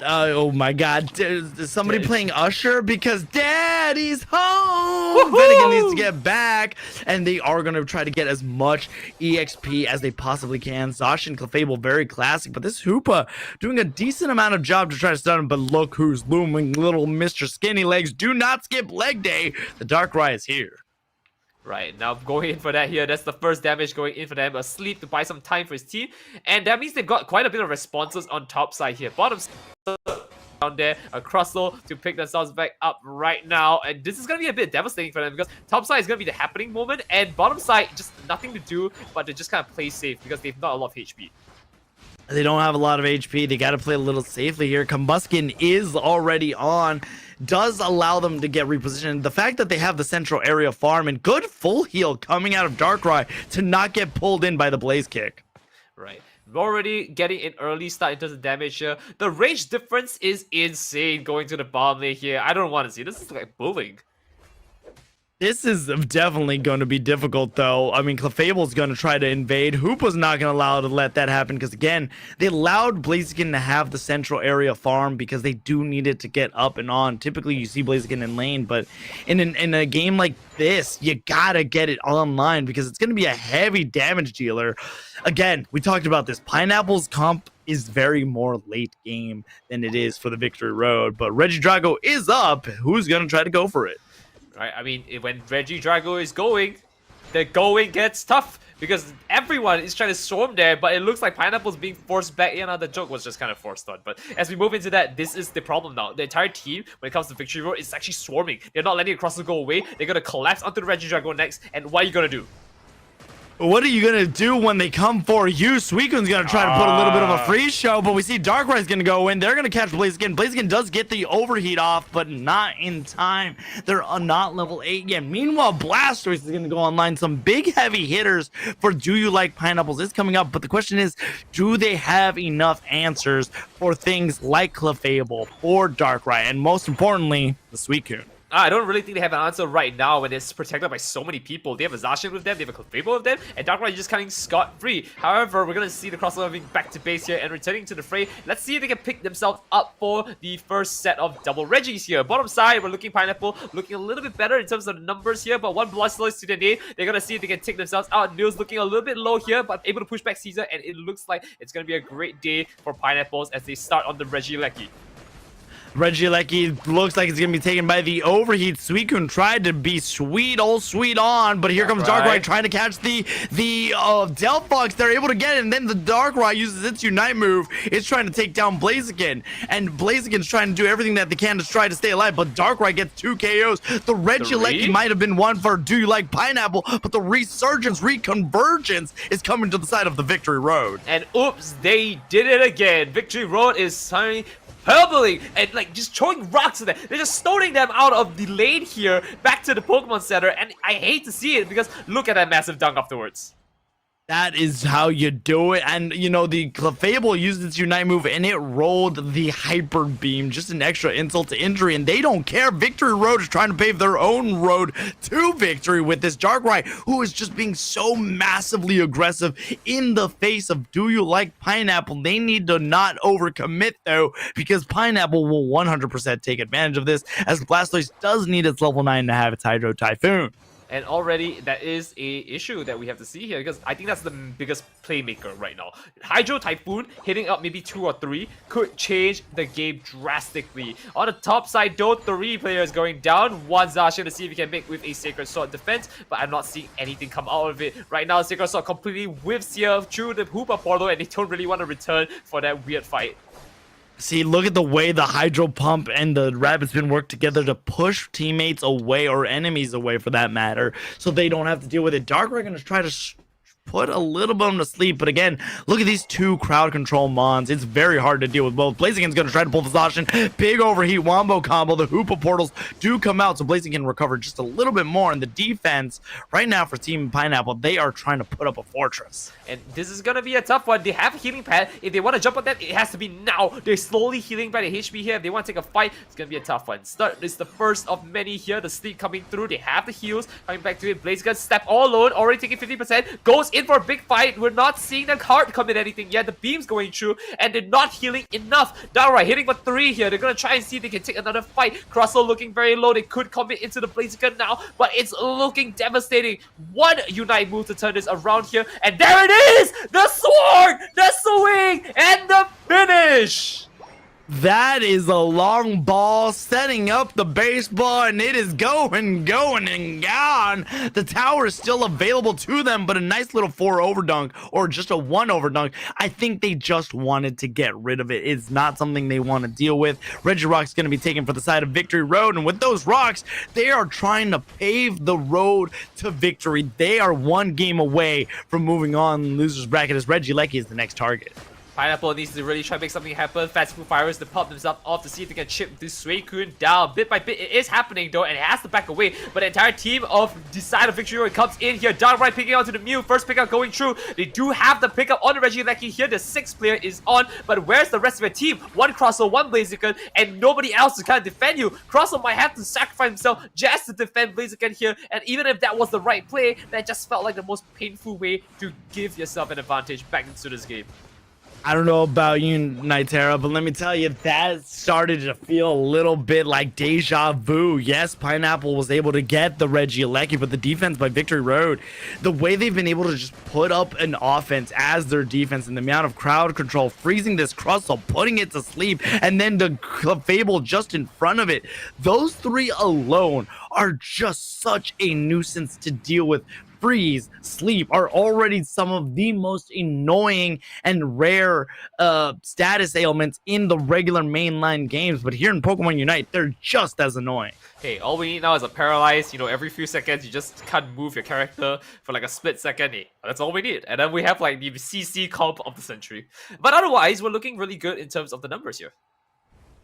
Oh my God! Is somebody playing Usher? Because Daddy's home. Finnegan needs to get back, and they are gonna try to get as much EXP as they possibly can. Zash and Clefable very classic, but this Hoopa doing a decent amount of job to try to stun him. But look who's looming, little Mr. Skinny Legs. Do not skip leg day. The Darkrai is here. Right, now going in for that here, that's the first damage going in for them. A sleep to buy some time for his team, and that means they've got quite a bit of responses on top side here. Bottom down there, a Crustle to pick themselves back up right now, and this is going to be a bit devastating for them because top side is going to be the happening moment, and bottom side, just nothing to do but to just kind of play safe because they've not a lot of HP. They don't have a lot of HP. They got to play a little safely here. Combuskin is already on. Does allow them to get repositioned. The fact that they have the central area farm and good full heal coming out of Darkrai to not get pulled in by the Blaze Kick. Right. We're already getting an early start in terms of damage here. The range difference is insane going to the bottom lane here. I don't want to see. This is like bullying. This is definitely going to be difficult, though. I mean, Clefable's going to try to invade. Hoopa's not going to allow to let that happen because, again, they allowed Blaziken to have the central area farm because they do need it to get up and on. Typically, you see Blaziken in lane, but in a game like this, you got to get it online because it's going to be a heavy damage dealer. Again, we talked about this. Pineapple's comp is very more late game than it is for the Victory Road, but Regidrago is up. Who's going to try to go for it? Right, I mean, when Regidrago is going, the going gets tough because everyone is trying to swarm there, but it looks like Pineapple's being forced back in. The joke was just kind of forced on. But as we move into that, this is the problem now. The entire team, when it comes to Victory Road, is actually swarming. They're not letting it cross the go away. They're going to collapse onto the Regidrago next, and what are you going to do? What are you going to do when they come for you? Suicune's going to try to put a little bit of a free show, but we see Darkrai's going to go in. They're going to catch Blaziken. Blaziken does get the overheat off, but not in time. They're not level 8 yet. Meanwhile, Blastoise is going to go online. Some big heavy hitters for Do You Like Pineapples is coming up, but the question is, do they have enough answers for things like Clefable or Darkrai, and most importantly, the Suicune? I don't really think they have an answer right now when it's protected by so many people. They have a Zacian with them, they have a Clefable with them, and Darkrai is just coming scot-free. However, we're going to see the crossover moving back to base here and returning to the fray. Let's see if they can pick themselves up for the first set of double Regis here. Bottom side, we're looking Pineapple, looking a little bit better in terms of the numbers here, but one Blastoise to the nade. They're going to see if they can take themselves out. Neil's looking a little bit low here, but able to push back Caesar, and it looks like it's going to be a great day for Pineapples as they start on the Regieleki. Regieleki looks like it's going to be taken by the overheat. Suicune tried to be sweet on, but here comes Darkrai trying to catch the Delphox. They're able to get it, and then the Darkrai uses its Unite move. It's trying to take down Blaziken, and Blaziken's trying to do everything that they can to try to stay alive, but Darkrai gets 2 KOs. The Regieleki might have been one for Do You Like Pineapple, but the Resurgence, Reconvergence is coming to the side of the Victory Road. And oops, they did it again. Victory Road is signing purpling and like just throwing rocks at them. They're just stoning them out of the lane here back to the Pokemon Center, and I hate to see it because look at that massive dunk afterwards. That is how you do it. And, you know, the Clefable used its Unite move and it rolled the Hyper Beam. Just an extra insult to injury. And they don't care. Victory Road is trying to pave their own road to victory with this Darkrai, who is just being so massively aggressive in the face of Do You Like Pineapple. They need to not overcommit, though, because Pineapple will 100% take advantage of this, as Blastoise does need its level 9 to have its Hydro Typhoon. And already that is a issue that we have to see here because I think that's the biggest playmaker right now. Hydro Typhoon hitting up maybe 2 or 3 could change the game drastically. On the top side though, 3 players going down. One Zacian to see if he can make with a Sacred Sword defense, but I'm not seeing anything come out of it. Right now, Sacred Sword completely whiffs here through the Hoopa portal, and they don't really want to return for that weird fight. See, look at the way the Hydro Pump and the Rapid Spin work together to push teammates away, or enemies away for that matter, so they don't have to deal with it. Darkrai gonna try to put a little bit of them to sleep. But again, look at these two crowd control mons. It's very hard to deal with both. Blaziken's going to try to pull the Zacian. Big overheat wombo combo. The Hoopa portals do come out, so Blaziken can recover just a little bit more. And the defense right now for Team Pineapple, they are trying to put up a fortress. And this is gonna be a tough one. They have a healing pad. If they want to jump on that, it has to be now. They're slowly healing by the HP here. If they want to take a fight, it's gonna be a tough one. Start is the first of many here. The sleep coming through. They have the heals coming back to it. Blaziken step all alone, already taking 50%. Goes in for a big fight. We're not seeing the card commit anything yet. The beam's going through, and they're not healing enough. Downright hitting for 3 here. They're gonna try and see if they can take another fight. Crossbow looking very low. They could commit into the Blaziken now, but it's looking devastating. One Unite move to turn this around here, and there it is! The sword, the swing, and the finish! That is a long ball setting up the baseball, and it is going, and gone. The tower is still available to them, but a nice little 4 overdunk, or just a 1 overdunk. I think they just wanted to get rid of it. It's not something they want to deal with. Regirock's going to be taken for the side of Victory Road, and with those rocks, they are trying to pave the road to victory. They are 1 game away from moving on losers bracket, as Regieleki is the next target. Pineapple needs to really try to make something happen. Fast food fires to pop themselves off to see if they can chip this Suicune down. Bit by bit, it is happening though, and it has to back away. But the entire team of Decide of Victory comes in here. Downright picking onto the Mew. First pickup going through. They do have the pickup on the Regieleki here. The 6th player is on. But where's the rest of the team? 1 Crossbow, 1 Blaziken, and nobody else to kind of defend you. Crossbow might have to sacrifice himself just to defend Blaziken here. And even if that was the right play, that just felt like the most painful way to give yourself an advantage back into this game. I don't know about you, Nitera, but let me tell you, that started to feel a little bit like deja vu. Yes, Pineapple was able to get the Regieleki, but the defense by Victory Road, the way they've been able to just put up an offense as their defense and the amount of crowd control, freezing this Crustle, putting it to sleep, and then the Fable just in front of it. Those 3 alone are just such a nuisance to deal with. Freeze, sleep are already some of the most annoying and rare status ailments in the regular mainline games, but here in Pokemon Unite, they're just as annoying. Hey, all we need now is a paralyze. You know, every few seconds you just can't move your character for like a split second. Hey, that's all we need. And then we have like the CC comp of the century. But otherwise, we're looking really good in terms of the numbers here.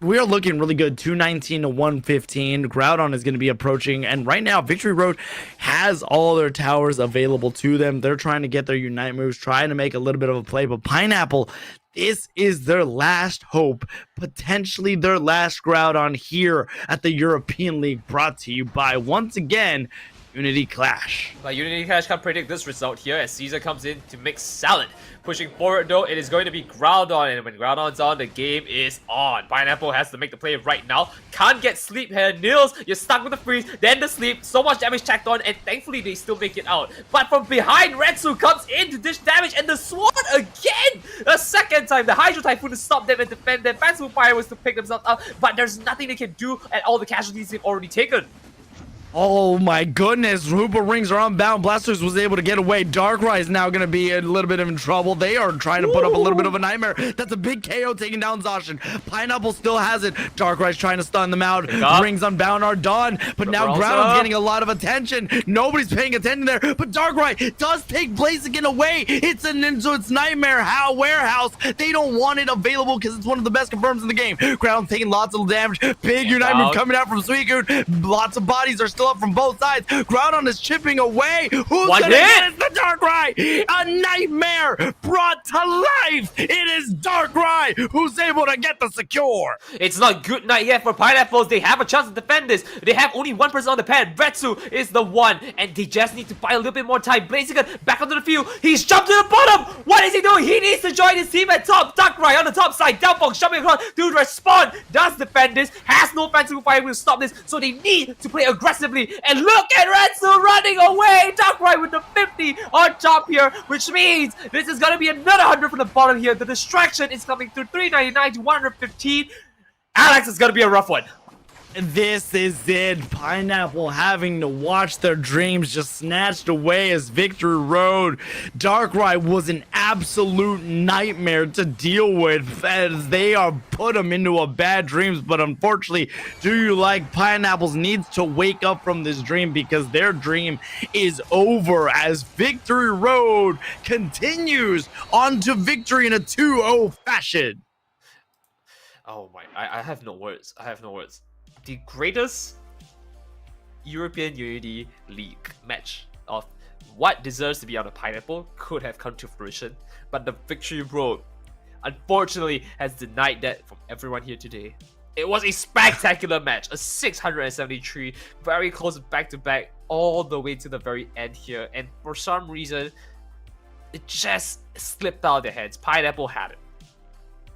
We are looking really good, 219 to 115. Groudon is going to be approaching, and right now Victory Road has all their towers available to them. They're trying to get their Unite moves, trying to make a little bit of a play, but Pineapple, this is their last hope, potentially their last Groudon here at the European League, brought to you by, once again, Unity Clash. But Unity Clash can predict this result here as Caesar comes in to make salad. Pushing forward though, it is going to be Groudon, and when Groudon's on, the game is on. Pineapple has to make the play right now. Can't get sleep here. Nils, you're stuck with the freeze, then the sleep. So much damage tacked on, and thankfully they still make it out. But from behind, Retsu comes in to dish damage, and the Sword again! A second time, the Hydro Typhoon to stop them and defend them. Fanciful Fire was to pick themselves up, but there's nothing they can do, and all the casualties they've already taken. Oh my goodness, Hoopa rings are unbound. Blasters was able to get away. Darkrai is now going to be a little bit in trouble. They are trying to put up a little bit of a nightmare. That's a big KO taking down Zacian. Pineapple still has it. Darkrai's trying to stun them out. Rings unbound are done, but now Groudon's getting a lot of attention. Nobody's paying attention there, but Darkrai does take Blaziken away. It's its Nightmare Warehouse. They don't want it available because it's one of the best confirms in the game. Groudon's taking lots of damage. Big Unite move coming out from Suicune. Lots of bodies are still up from both sides. Groudon is chipping away. Who's gonna get it? The Darkrai! A nightmare brought to life! It is Darkrai who's able to get the secure. It's not good night yet for Pineapples. They have a chance to defend this. They have only 1% on the pad. Retsu is the one, and they just need to buy a little bit more time. Blaziken back onto the field. He's jumped to the bottom. What is he doing? He needs to join his team at top. Darkrai on the top side. Downfall jumping across to respond. Does defend this. Has no fanciful fire will stop this. So they need to play aggressively. And look at Retsu running away. Darkrai with the 50 on top here, which means this is going to be another 100 from the bottom here. The distraction is coming through 399 to 115. Alex, is going to be a rough one. This is it. Pineapple having to watch their dreams just snatched away as Victory Road. Darkrai was an absolute nightmare to deal with as they are put them into a bad dreams. But unfortunately, Do You Like Pineapples needs to wake up from this dream because their dream is over as Victory Road continues on to victory in a 2-0 fashion. Oh my, I have no words. I have no words. The greatest European Unity League match of what deserves to be on a pineapple could have come to fruition, but the Victory Road unfortunately has denied that from everyone here today. It was a spectacular match, a 673, very close back-to-back all the way to the very end here, and for some reason, it just slipped out of their hands. Pineapple had it.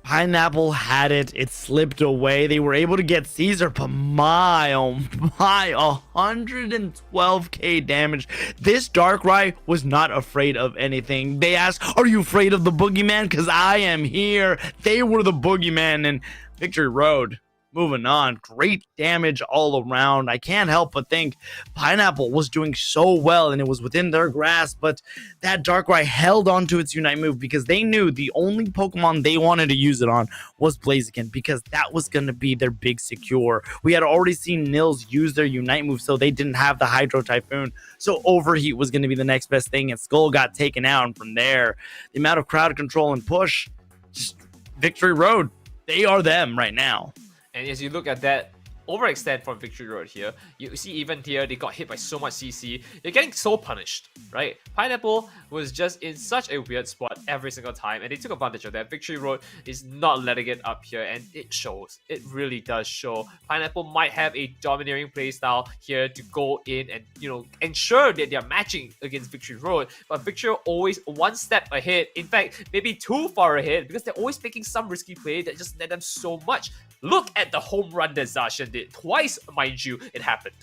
Pineapple had it. It slipped away. They were able to get Caesar, but my 112k damage. This Darkrai was not afraid of anything. They asked, "Are you afraid of the boogeyman? Because I am here." They were the boogeyman, and Victory Road. Moving on, great damage all around. I can't help but think Pineapple was doing so well and it was within their grasp, but that Darkrai held on to its Unite move because they knew the only Pokemon they wanted to use it on was Blaziken because that was going to be their big secure. We had already seen Nils use their Unite move, so they didn't have the Hydro Typhoon, so Overheat was going to be the next best thing, and Skull got taken out, and from there, the amount of crowd control and push, just Victory Road, they are them right now. And as you look at that overextend from Victory Road here, you see even here they got hit by so much CC. They're getting so punished, right? Pineapple was just in such a weird spot every single time, and they took advantage of that. Victory Road is not letting it up here, and it shows. It really does show. Pineapple might have a domineering playstyle here to go in and, you know, ensure that they're matching against Victory Road, but Victory Road always one step ahead. In fact, maybe too far ahead because they're always making some risky play that just net them so much. Look at the home run that Zacian did. Twice, mind you, it happened.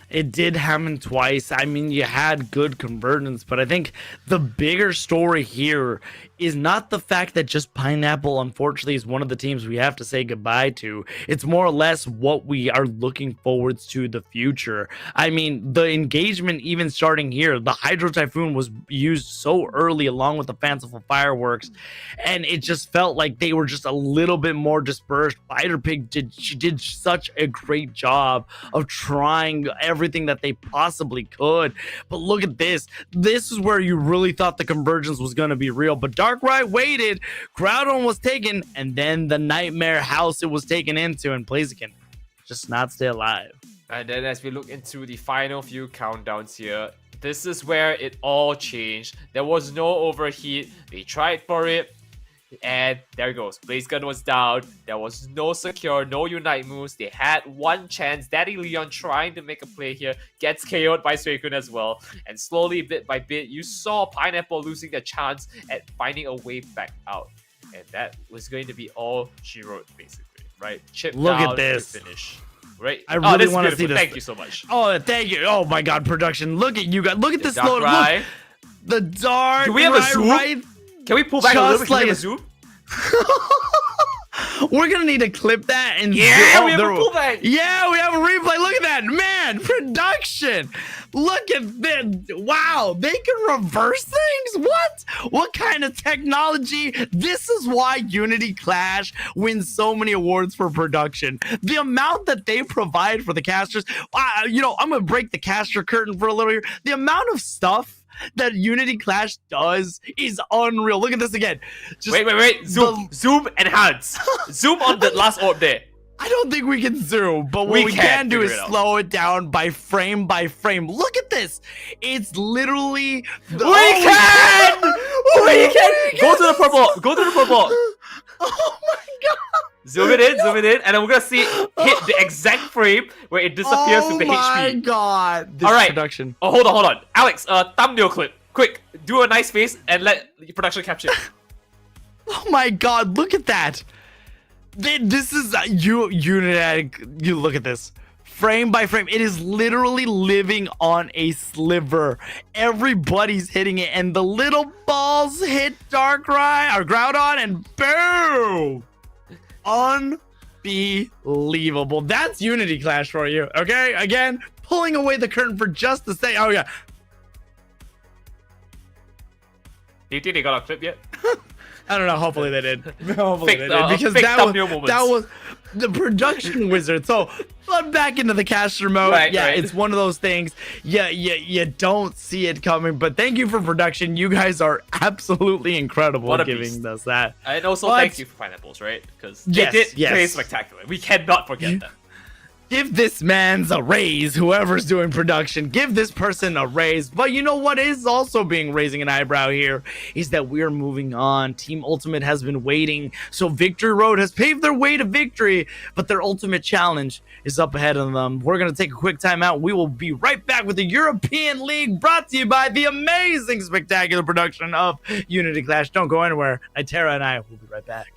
It did happen twice. I mean, you had good convergence, but I think the bigger story here is not the fact that just Pineapple, unfortunately, is one of the teams we have to say goodbye to. It's more or less what we are looking forwards to the future. I mean, the engagement even starting here, the Hydro Typhoon was used so early along with the Fanciful Fireworks, and it just felt like they were just a little bit more dispersed. Fighter Pig did such a great job of trying everything that they possibly could. But look at this. This is where you really thought the convergence was going to be real. But Darkrai waited, Groudon was taken, and then the nightmare house it was taken into, and Blaziken just not stay alive. And then as we look into the final few countdowns here, this is where it all changed. There was no overheat. They tried for it. And there it goes. Blaziken was down. There was no secure, no Unite moves. They had one chance. Daddy Leon trying to make a play here. Gets KO'd by Suicune as well. And slowly, bit by bit, you saw Pineapple losing their chance at finding a way back out. And that was going to be all she wrote, basically. Right? Chip Look down at this. to finish. Right? I really this is want to see beautiful. this. Thank you so much. Oh, thank you. Oh my God, production. Look at you guys. Look at this slow. Darkrai. Look, the dark. Do we have a zoom? Right? Can we pull back a little bit? Just Can we like have a zoom? We're gonna need to clip that and Yeah, oh, we have a there- pullback. Yeah, we have a replay. Look at that, man! Production. Look at this. Wow, they can reverse things. What kind of technology? This is why Unity Clash wins so many awards for production. The amount that they provide for the casters. You know, I'm gonna break the caster curtain for a little here. The amount of stuff that Unity Clash does is unreal. Look at this again. Just Wait. Zoom enhance. Zoom on the last orb there. I don't think we can zoom, but what we can do is slow it down by frame by frame. Look at this. It's literally... We can! Go to the purple. Go to the purple. Oh my God. Zoom it in, and then we're gonna see it hit the exact frame where it disappears with the HP. Oh my God. This All right. production. Oh, hold on. Alex, thumbnail clip. Quick, do a nice face and let the production capture it. Oh my God, look at that. This is Unity. You look at this. Frame by frame, it is literally living on a sliver. Everybody's hitting it, and the little balls hit Darkrai or Groudon, and boom! Unbelievable. That's Unity Clash for you. Okay, again, pulling away the curtain for just to say, oh yeah. Do you think they got a clip yet? I don't know. Hopefully they did. Hopefully they did, because fake that thumbnail was the production wizard. So I'm back into the caster mode. Right, yeah, right. it's one of those things. Yeah, you don't see it coming. But thank you for production. You guys are absolutely incredible What a giving beast. us that. And also But- thank you for Pineapples, right? Because they Yes, did yes. play spectacular. We cannot forget them. Give this man's a raise, whoever's doing production. Give this person a raise. But you know what is also being raising an eyebrow here is that we're moving on. Team Ultimate has been waiting. So Victory Road has paved their way to victory, but their ultimate challenge is up ahead of them. We're going to take a quick time out. We will be right back with the European League, brought to you by the amazing, spectacular production of Unity Clash. Don't go anywhere. Nitera and I will be right back.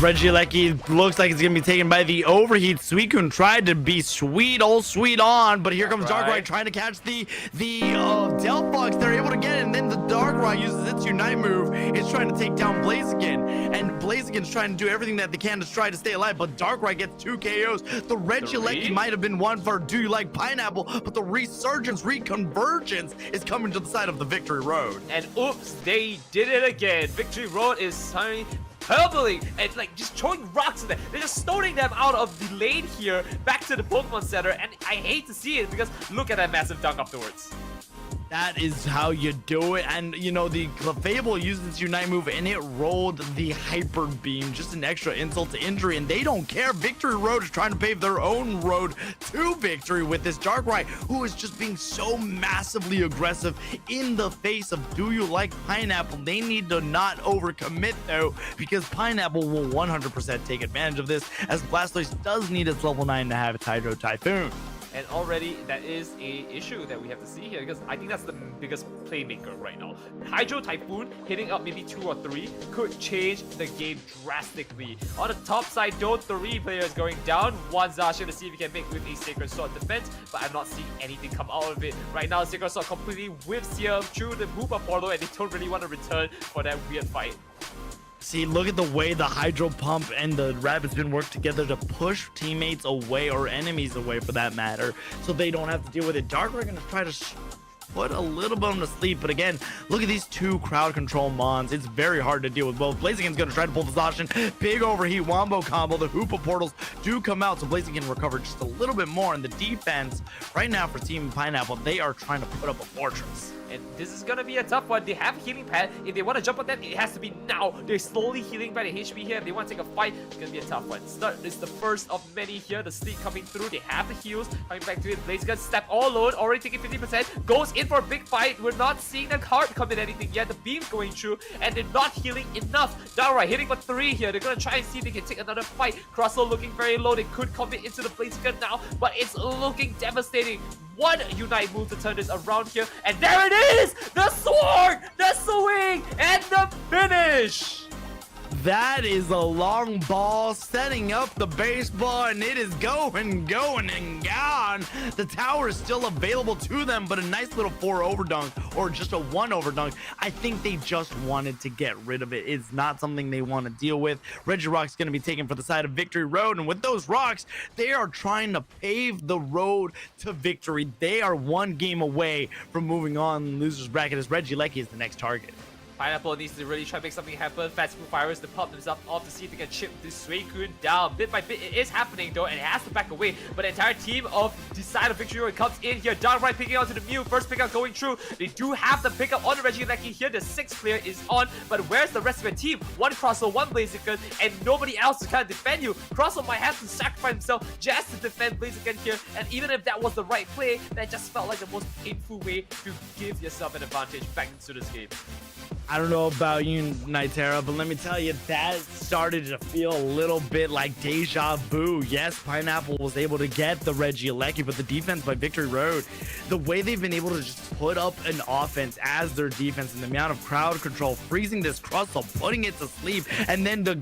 Regieleki looks like it's gonna be taken by the overheat. Suicune tried to be sweet on, but here comes Darkrai trying to catch the Delphox. They're able to get it, and then the Darkrai uses its Unite move. It's trying to take down Blaziken, and Blaziken's trying to do everything that they can to try to stay alive, but Darkrai gets 2 KOs. The Regieleki might have been one for Do You Like Pineapple, but the Resurgence, Reconvergence is coming to the side of the Victory Road. And oops, they did it again. Victory Road is suddenly purpling and like just throwing rocks at them. They're just stoning them out of the lane here back to the Pokemon Center, and I hate to see it because look at that massive dunk afterwards. That is how you do it. And you know, the Clefable used its Unite move and it rolled the Hyper Beam, just an extra insult to injury, and they don't care. Victory Road is trying to pave their own road to victory with this Darkrai, who is just being so massively aggressive in the face of Do You Like Pineapple. They need to not overcommit though, because Pineapple will 100% take advantage of this, as Blastoise does need its level 9 to have its Hydro Typhoon. And already that is a issue that we have to see here, because I think that's the biggest playmaker right now. Hydro Typhoon hitting up maybe 2 or 3 could change the game drastically. On the top side though, 3 players going down. One Zacian to see if he can make with a Sacred Sword defense, but I'm not seeing anything come out of it. Right now, Sacred Sword completely whiffs here through the Hoopa portal, and they don't really want to return for that weird fight. See, look at the way the Hydro Pump and the Rabbit Spin work together to push teammates away, or enemies away for that matter, so they don't have to deal with it. Darkrai gonna try to put a little bit of them to sleep, but again, look at these 2 crowd control mons. It's very hard to deal with both. Blaziken's gonna try to pull the Zacian. Big overheat wombo combo. The Hoopa portals do come out, so Blaziken can recover just a little bit more. And the defense right now for Team Pineapple, they are trying to put up a fortress. And this is gonna be a tough one. They have a healing pad. If they want to jump on that, it has to be now. They're slowly healing by the HP here. If they want to take a fight, it's gonna be a tough one. Start is the first of many here. The sleep coming through. They have the heals coming back to it. Blaziken step all alone, already taking 50%. Goes in for a big fight. We're not seeing the card commit anything yet. The beam's going through, and they're not healing enough. Darkrai hitting for 3 here. They're gonna try and see if they can take another fight. Crossbow looking very low. They could commit into the Blaziken now, but it's looking devastating. One Unite move to turn this around here, and there it is! The sword, the swing, and the finish! That is a long ball setting up the baseball, and it is going, and gone. The tower is still available to them, but a nice little 4 overdunk, or just a 1 overdunk. I think they just wanted to get rid of it. It's not something they want to deal with. Regirock's going to be taken for the side of Victory Road, and with those rocks, they are trying to pave the road to victory. They are 1 game away from moving on. Losers bracket, as Regieleki is the next target. Pineapple needs to really try to make something happen. Fast Food Fires to pop themselves off to see if they can chip this Suicune down. Bit by bit, it is happening though, and it has to back away. But the entire team of the side of Victory Road comes in here. Darkrai picking out to the Mew. First pickup going through. They do have the pickup on the Regieleki here. The 6th player is on, but where's the rest of the team? 1 Crossbow, 1 Blaziken, and nobody else to kind of defend you. Crossbow might have to sacrifice himself just to defend Blaziken here, and even if that was the right play, that just felt like the most painful way to give yourself an advantage back into this game. I don't know about you, Nitera, but let me tell you, that started to feel a little bit like deja vu. Yes, Pineapple was able to get the Regieleki, but the defense by Victory Road, the way they've been able to just put up an offense as their defense, and the amount of crowd control, freezing this Crustle, putting it to sleep, and then the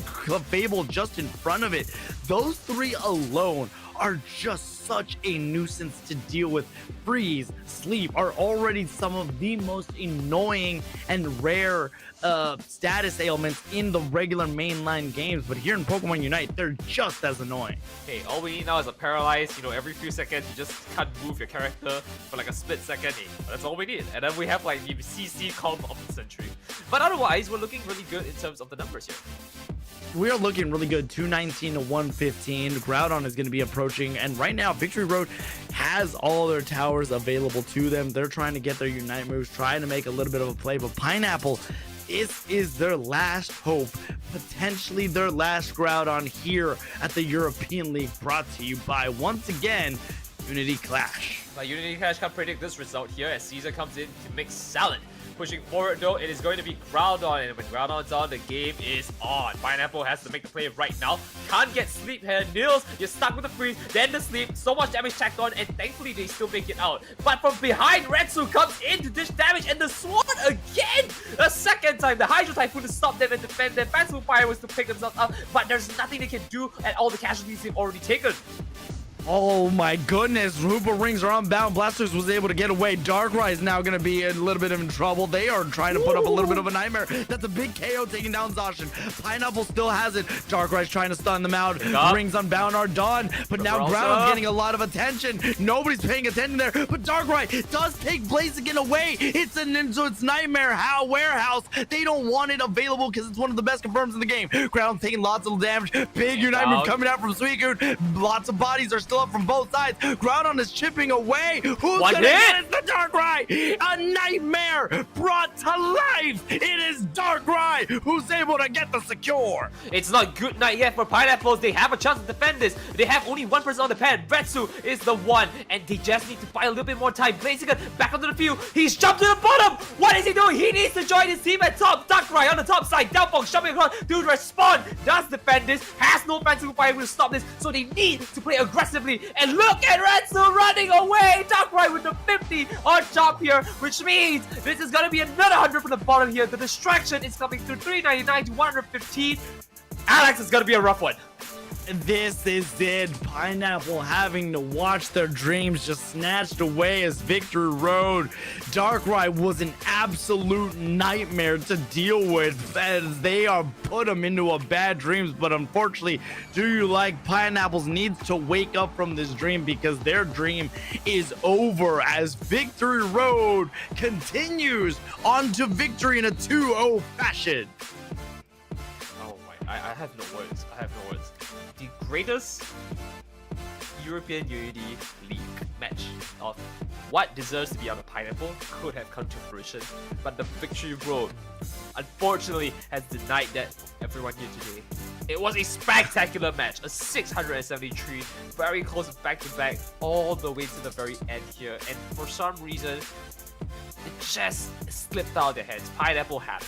Fable just in front of it, those 3 alone are just such a nuisance to deal with. Freeze, sleep are already some of the most annoying and rare status ailments in the regular mainline games, but here in Pokemon Unite, they're just as annoying. Hey, all we need now is a paralyze. You know, every few seconds you just can't move your character for like a split second. Hey, that's all we need. And then we have like the CC comp of the century. But otherwise, we're looking really good in terms of the numbers here. We are looking really good. 219 to 115. Groudon is going to be approaching, and right now Victory Road has all their towers available to them. They're trying to get their Unite moves, trying to make a little bit of a play, but Pineapple, this is their last hope, potentially their last Groudon here at the European League, brought to you by, once again, Unity Clash. Unity Clash can predict this result here as Caesar comes in to make salad. Pushing forward though, it is going to be Groudon, and when Groudon's on, the game is on. Pineapple has to make the play right now. Can't get sleep here. Nils, you're stuck with the freeze, then the sleep. So much damage tacked on, and thankfully they still make it out. But from behind, Retsu comes in to dish damage, and the Swan again! A second time, the Hydro Typhoon to stop them and defend them. Phantom Fire was to pick themselves up, but there's nothing they can do at all the casualties they've already taken. Oh my goodness, Hoopa Rings are unbound. Blastoise was able to get away. Darkrai is now going to be a little bit of in trouble. They are trying to put up a little bit of a nightmare. That's a big KO taking down Zacian. Pineapple still has it. Darkrai's trying to stun them out. Rings unbound are done, but now Groudon's getting a lot of attention. Nobody's paying attention there, but Darkrai does take Blaziken away. It's an into its Nightmare Warehouse. They don't want it available because it's one of the best confirms in the game. Groudon's taking lots of damage. Big Unite move coming out from Suicune. Lots of bodies are still up from both sides. Groudon is chipping away. Who's gonna get it? The Darkrai! A nightmare brought to life! It is Darkrai who's able to get the secure. It's not good night yet for Pineapples. They have a chance to defend this. They have only one person on the pad. Retsu is the one, and they just need to buy a little bit more time. Blaziken back onto the field. He's jumped to the bottom. What is he doing? He needs to join his team at top. Darkrai on the top side. Downfall jumping across. Dude, respond. Does defend this. Has no Phantom Fire to stop this. So they need to play aggressively. And look at Retsu running away. Darkrai with the 50 on top here, which means this is gonna be another 100 from the bottom here. The distraction is coming through 399 to 115. Alex, is gonna be a rough one. This is it. Pineapple having to watch their dreams just snatched away as Victory Road. Darkrai was an absolute nightmare to deal with as they are put them into a bad dreams. But unfortunately, Do You Like Pineapples needs to wake up from this dream because their dream is over as Victory Road continues on to victory in a 2-0 fashion. Oh my, I have no words. I have no words. The greatest European Unity League match of what deserves to be on a Pineapple could have come to fruition, but the Victory Road unfortunately has denied that everyone here today. It was a spectacular match, a 673, very close back to back, all the way to the very end here, and for some reason, it just slipped out of their hands. Pineapple had it.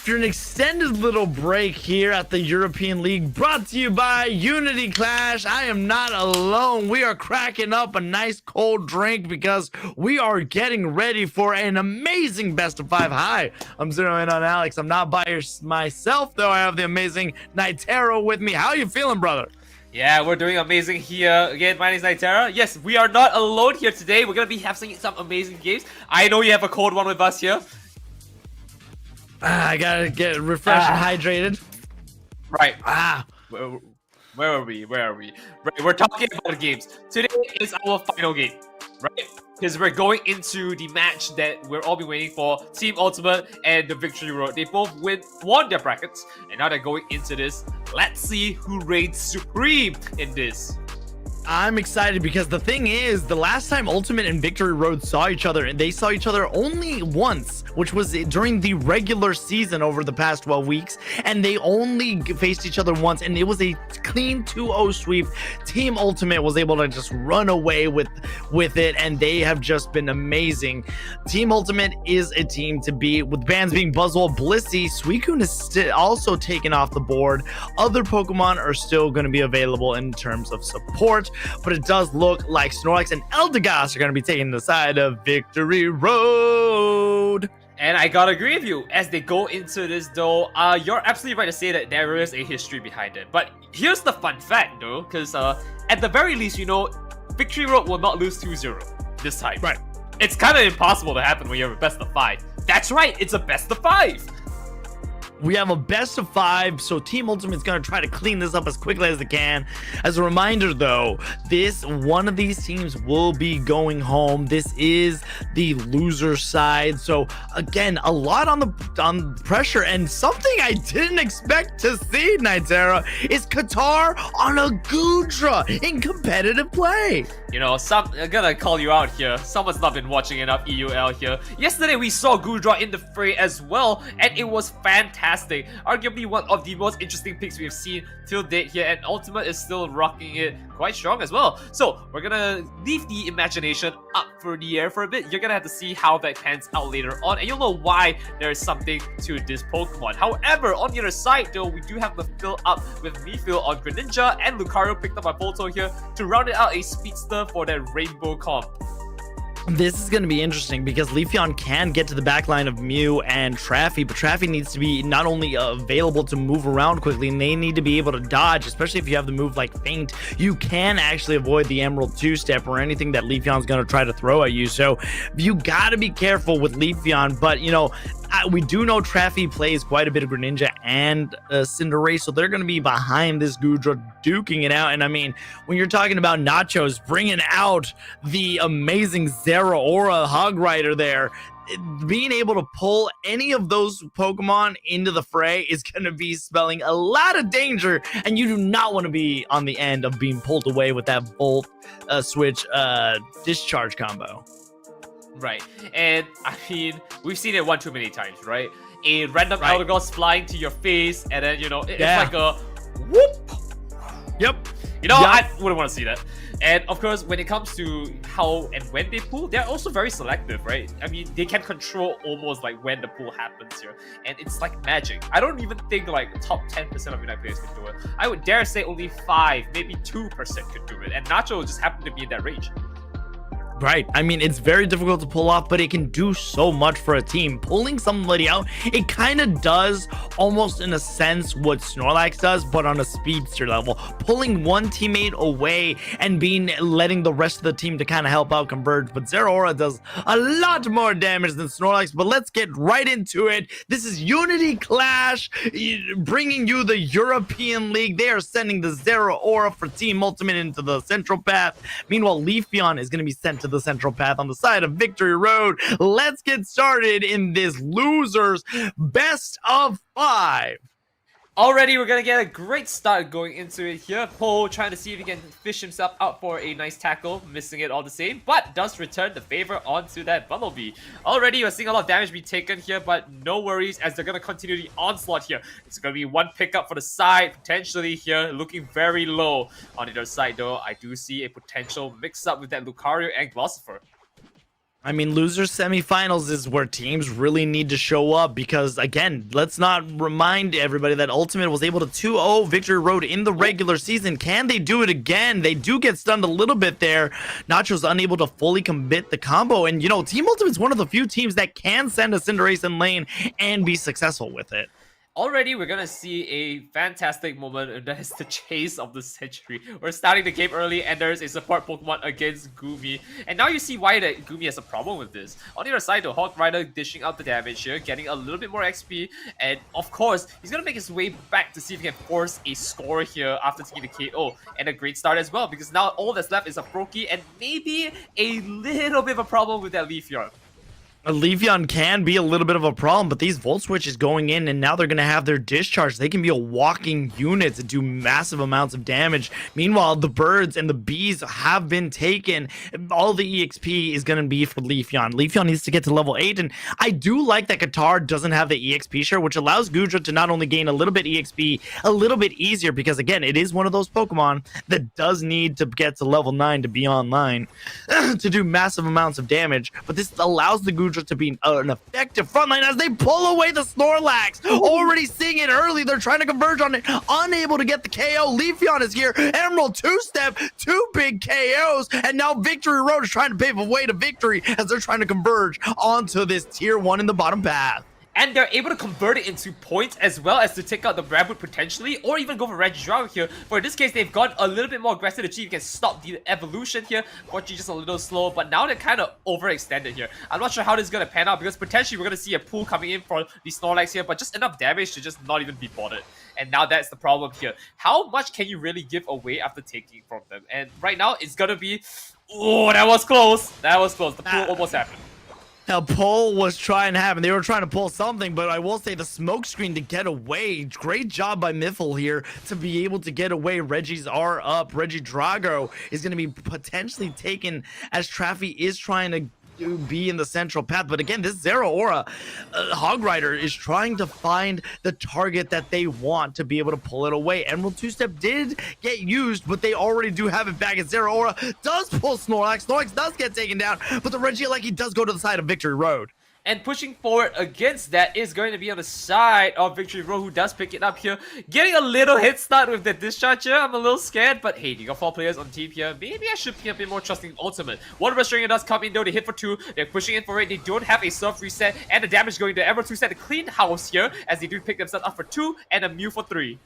after an extended little break here at the European League, brought to you by Unity Clash, I am not alone. We are cracking up a nice cold drink because we are getting ready for an amazing best of 5. Hi, I'm zeroing in on Alex. I'm not by myself, though. I have the amazing Nitero with me. How you feeling, brother? Yeah, we're doing amazing here. Again, my name is Nitera. Yes, we are not alone here today. We're going to be having some amazing games. I know you have a cold one with us here. I gotta get refreshed and hydrated. Right. Where are we? Right, we're talking about games. Today is our final game, right? Because we're going into the match that we're all been waiting for. Team Ultimate and the Victory Road. They both won their brackets, and now they're going into this. Let's see who reigns supreme in this. I'm excited because the thing is, the last time Ultimate and Victory Road saw each other, they saw each other only once, which was during the regular season over the past 12 weeks, and they only faced each other once, and it was a clean 2-0 sweep. Team Ultimate was able to just run away with it, and they have just been amazing. Team Ultimate is a team to beat, with bans being Buzzwole, Blissey, Suicune is also taken off the board. Other Pokemon are still going to be available in terms of support, but it does look like Snorlax and Eldegoss are going to be taking the side of Victory Road. And I gotta agree with you. As they go into this though, you're absolutely right to say that there is a history behind it. But here's the fun fact though, because at the very least, you know, Victory Road will not lose 2-0 this time. Right. It's kind of impossible to happen when you have a best of 5. That's right, it's a best of 5. We have a best of 5, so Team Ultimate's going to try to clean this up as quickly as they can. As a reminder, though, one of these teams will be going home. This is the loser side. So, again, a lot on pressure, and something I didn't expect to see, Nitera, is Qatar on a Goodra in competitive play. You know, I'm gonna call you out here. Someone's not been watching enough EUL here. Yesterday, we saw Goodra in the fray as well, and it was fantastic. Arguably one of the most interesting picks we've seen till date here, and Ultimate is still rocking it quite strong as well. So, we're gonna leave the imagination up for the air for a bit. You're gonna have to see how that pans out later on, and you'll know why there is something to this Pokemon. However, on the other side, though, we do have the fill up with Refill on Greninja, and Lucario picked up my photo here to round it out a speedster for that Rainbow comp. This is going to be interesting because Leafeon can get to the back line of Mew and Traffy, but Traffy needs to be not only available to move around quickly, and they need to be able to dodge, especially if you have the move like Feint. You can actually avoid the Emerald 2-step or anything that Leafeon's going to try to throw at you, so you got to be careful with Leafeon, but, you know, we do know Traffy plays quite a bit of Greninja and Cinderace, so they're going to be behind this Goodra duking it out. And I mean, when you're talking about Nachos bringing out the amazing Zeraora Hog Rider there, being able to pull any of those Pokemon into the fray is going to be spelling a lot of danger, and you do not want to be on the end of being pulled away with that Volt Switch Discharge combo. Right, and I mean, we've seen it one too many times, right? A random Eldegoss flying to your face, and then, you know, it's like a whoop. Yep. You know, I wouldn't want to see that. And of course, when it comes to how and when they pull, they're also very selective, right? I mean, they can control almost like when the pull happens here. And it's like magic. I don't even think like top 10% of Unite players can do it. I would dare say only 5, maybe 2% could do it. And Nacho just happened to be in that range. Right. I mean, it's very difficult to pull off, but it can do so much for a team. Pulling somebody out, it kind of does almost in a sense what Snorlax does, but on a speedster level. Pulling one teammate away and letting the rest of the team to kind of help out converge. But Zeraora does a lot more damage than Snorlax, but let's get right into it. This is Unity Clash, bringing you the European League. They are sending the Zeraora for Team Ultimate into the central path. Meanwhile, Leafeon is going to be sent to the central path on the side of Victory Road. Let's get started in this losers best of 5. Already, we're going to get a great start going into it here. Poe trying to see if he can fish himself out for a nice tackle, missing it all the same, but does return the favor onto that Bumblebee. Already, we're seeing a lot of damage be taken here, but no worries as they're going to continue the onslaught here. It's going to be one pickup for the side, potentially here, looking very low. On the other side, though, I do see a potential mix-up with that Lucario and Glossifer. I mean, losers semifinals is where teams really need to show up because, again, let's not remind everybody that Ultimate was able to 2-0 Victory Road in the regular season. Can they do it again? They do get stunned a little bit there. Nacho's unable to fully commit the combo. And, you know, Team Ultimate's one of the few teams that can send a Cinderace in lane and be successful with it. Already, we're gonna see a fantastic moment, and that is the chase of the century. We're starting the game early, and there's a support Pokemon against Gumi. And now you see why that Gumi has a problem with this. On the other side, the Hawk Rider dishing out the damage here, getting a little bit more XP, and of course, he's gonna make his way back to see if he can force a score here after taking the KO. And a great start as well, because now all that's left is a Froakie and maybe a little bit of a problem with that Leafeon. A Leafeon can be a little bit of a problem, but these Volt Switches going in, and now they're going to have their discharge. They can be a walking unit to do massive amounts of damage. Meanwhile, the birds and the bees have been taken. All the EXP is going to be for Leafeon. Leafeon needs to get to level 8, and I do like that Qatar doesn't have the EXP share, which allows Gudra to not only gain a little bit EXP a little bit easier, because again, it is one of those Pokemon that does need to get to level 9 to be online to do massive amounts of damage, but this allows the Gudra to be an effective frontline as they pull away the Snorlax. Already seeing it early. They're trying to converge on it. Unable to get the KO. Leafeon is here. Emerald two-step. 2 big KOs. And now Victory Road is trying to pave a way to victory as they're trying to converge onto this tier 1 in the bottom path. And they're able to convert it into points as well as to take out the Rabbit potentially, or even go for Regidrago here. For in this case, they've gone a little bit more aggressive to see if you can stop the evolution here. Fortunately, just a little slow, but now they're kind of overextended here. I'm not sure how this is going to pan out, because potentially we're going to see a pool coming in for the Snorlax here, but just enough damage to just not even be bothered. And now that's the problem here. How much can you really give away after taking from them? And right now, it's going to be... Oh, that was close. That was close. The pool almost happened. Now, pull was trying to happen. They were trying to pull something, but I will say the smoke screen to get away. Great job by Miffle here to be able to get away. Reggie's are up. Regidrago is going to be potentially taken as Traffy is trying to be in the central path. But again, this Zeraora Hog Rider is trying to find the target that they want to be able to pull it away. Emerald two-step did get used, but they already do have it back. And Zeraora does pull Snorlax. Snorlax does get taken down, but the Regieleki does go to the side of Victory Road. And pushing forward against that is going to be on the side of Victory Road, who does pick it up here. Getting a little hit start with the discharge here. I'm a little scared, but hey, you got 4 players on team here. Maybe I should be a bit more trusting Ultimate. One Restrainer does come in though. They hit for 2. They're pushing in for it. They don't have a surf reset, and the damage going to Emerald 2 set. A clean house here as they do pick themselves up for 2 and a Mew for 3.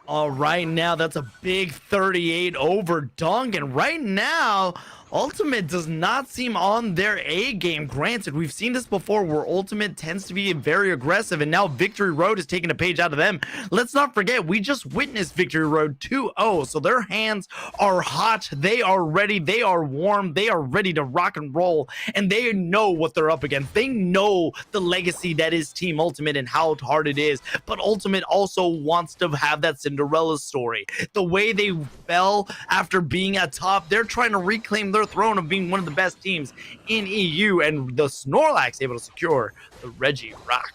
All right, now that's a big 38 over Dunk, and right now Ultimate does not seem on their A game. Granted, we've seen this before where Ultimate tends to be very aggressive, and now Victory Road is taking a page out of them. Let's not forget, we just witnessed Victory Road 2-0, so their hands are hot, they are ready, they are warm, they are ready to rock and roll, and they know what they're up against. They know the legacy that is Team Ultimate and how hard it is, but Ultimate also wants to have that Cinderella story. The way they fell after being at top, they're trying to reclaim their throne of being one of the best teams in EU, and the Snorlax able to secure the Regirock.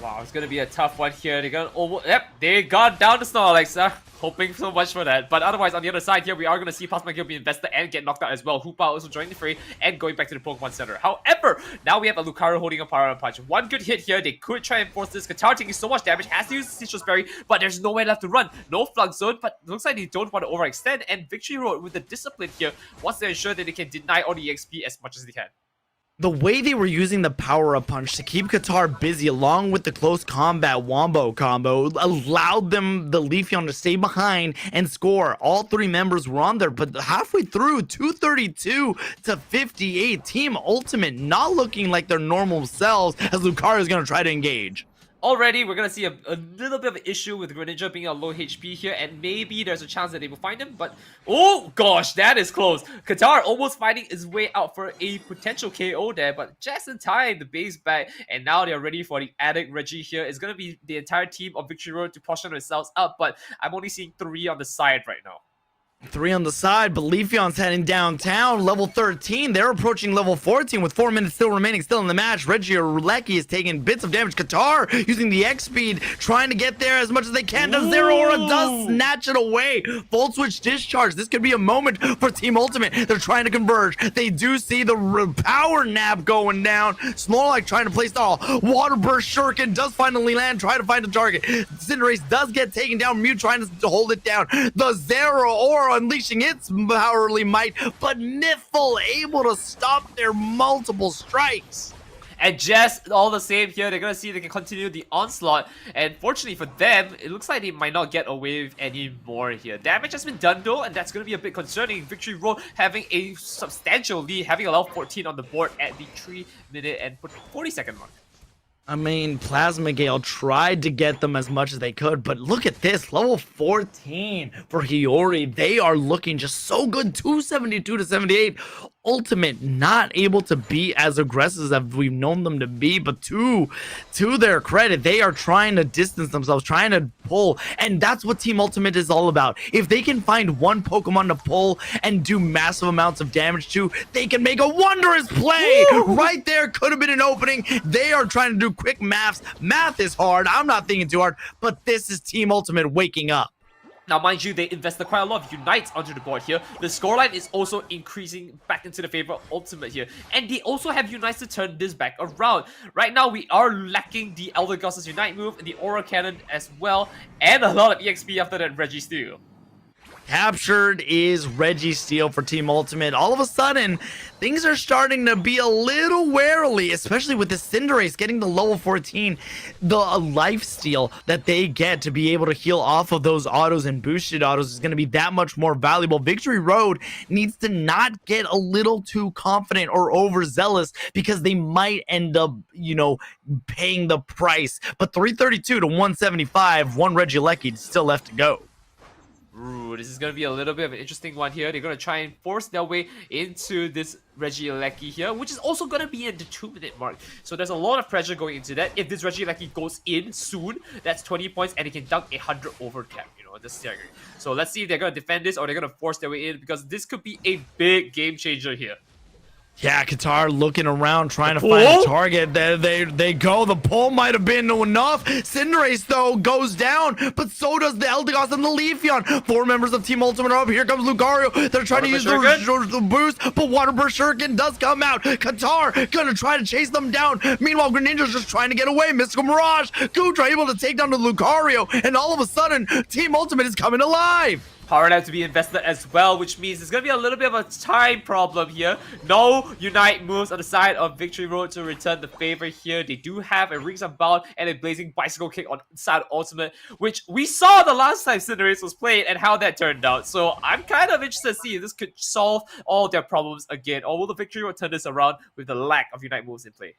Wow, it's gonna be a tough one here. They're gonna they got down to Snorlax. Hoping so much for that. But otherwise, on the other side here, we are gonna see Plasma Kill be invested and get knocked out as well. Hoopa also joining the fray and going back to the Pokemon Center. However, now we have a Lucario holding a Power Punch. One good hit here. They could try and force this. Qatar taking so much damage, has to use the Citrus Berry, but there's nowhere left to run. No Flux Zone, but looks like they don't want to overextend. And Victory Road with the discipline here wants to ensure that they can deny all the EXP as much as they can. The way they were using the power-up punch to keep Qatar busy along with the close combat Wombo combo allowed them, the Leafeon, to stay behind and score. All 3 members were on there, but halfway through, 232 to 58, Team Ultimate not looking like their normal selves as Lucario is going to try to engage. Already, we're going to see a little bit of an issue with Greninja being a low HP here, and maybe there's a chance that they will find him, but oh gosh, that is close. Qatar almost fighting his way out for a potential KO there, but just in time, the base back, and now they're ready for the Addict Reggie here. It's going to be the entire team of Victory Road to portion themselves up, but I'm only seeing 3 on the side right now. 3 on the side, but Leafeon's heading downtown. Level 13, they're approaching level 14 with 4 minutes still remaining, still in the match. Regieleki is taking bits of damage. Qatar using the X speed, trying to get there as much as they can. The Zero Aura does snatch it away. Volt switch discharge. This could be a moment for Team Ultimate. They're trying to converge. They do see the power nap going down. Snorlax trying to place the water burst. Shuriken does finally land, try to find a target. Cinderace does get taken down. Mew trying to hold it down. The Zero Aura unleashing its powerly might, but Niffle able to stop their multiple strikes. And just all the same here, they're gonna see if they can continue the onslaught. And fortunately for them, it looks like they might not get away with any more here. Damage has been done though, and that's gonna be a bit concerning. Victory Road having a substantial lead, having a level 14 on the board at the 3-minute and 40-second mark. I mean, Plasma Gale tried to get them as much as they could, but look at this, level 14 for Hiyori. They are looking just so good, 272 to 78. Ultimate not able to be as aggressive as we've known them to be, but to their credit, they are trying to distance themselves, trying to pull, and that's what Team Ultimate is all about. If they can find one Pokemon to pull and do massive amounts of damage to, they can make a wondrous play. Right there could have been an opening. They are trying to do quick maths. Math is hard. I'm not thinking too hard, but this is Team Ultimate waking up. Now, mind you, they invested quite a lot of Unites onto the board here. The scoreline is also increasing back into the favor of Ultimate here. And they also have Unites to turn this back around. Right now, we are lacking the Elder Goss's Unite move, and the Aura Cannon as well, and a lot of EXP after that Registeel. Captured is Registeel for Team Ultimate. All of a sudden, things are starting to be a little warily, especially with the Cinderace getting the level 14. The lifesteal that they get to be able to heal off of those autos and boosted autos is going to be that much more valuable. Victory Road needs to not get a little too confident or overzealous because they might end up, you know, paying the price. But 332 to 175, one Regieleki still left to go. Ooh, this is going to be a little bit of an interesting one here. They're going to try and force their way into this Regieleki here, which is also going to be at the 2-minute mark. So there's a lot of pressure going into that. If this Regieleki goes in soon, that's 20 points and they can dunk 100 over cap, you know, just staggering. So let's see if they're going to defend this or they're going to force their way in because this could be a big game changer here. Yeah, Qatar looking around, trying to find a target. They go. The pull might have been enough. Cinderace, though, goes down, but so does the Eldegoss and the Leafeon. 4 members of Team Ultimate are up. Here comes Lucario. They're trying to use the boost, but Water Burst Shuriken does come out. Qatar gonna try to chase them down. Meanwhile, Greninja's just trying to get away. Mystical Mirage. Goodra able to take down the Lucario, and all of a sudden, Team Ultimate is coming alive. Power Nap to be invested as well, which means there's going to be a little bit of a time problem here. No Unite moves on the side of Victory Road to return the favor here. They do have a Rings Unbound and a Blazing Bicycle Kick on the side of Ultimate, which we saw the last time Cinderace was played and how that turned out. So I'm kind of interested to see if this could solve all their problems again, or will the Victory Road turn this around with the lack of Unite moves in play?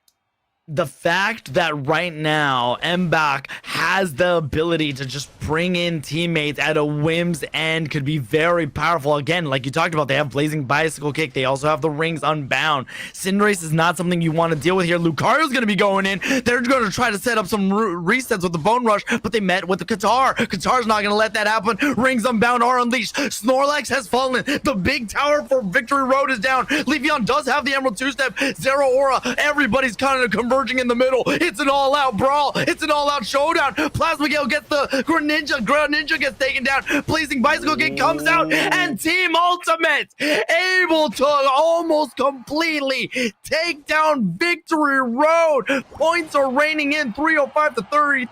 The fact that right now Mbak has the ability to just bring in teammates at a whim's end could be very powerful. Again, like you talked about, they have Blazing Bicycle Kick. They also have the Rings Unbound. Cinderace is not something you want to deal with here. Lucario's going to be going in. They're going to try to set up some resets with the Bone Rush, but they met with the Qatar. Qatar's not going to let that happen. Rings Unbound are unleashed. Snorlax has fallen. The big tower for Victory Road is down. Leafeon does have the Emerald 2-step. Zero Aura. Everybody's kind of converging in the middle. It's an all-out brawl. It's an all-out showdown. Plasma Gale gets the Greninja. Greninja gets taken down. Blazing Bicycle Kick comes out, and Team Ultimate able to almost completely take down Victory Road. Points are raining in, 305 to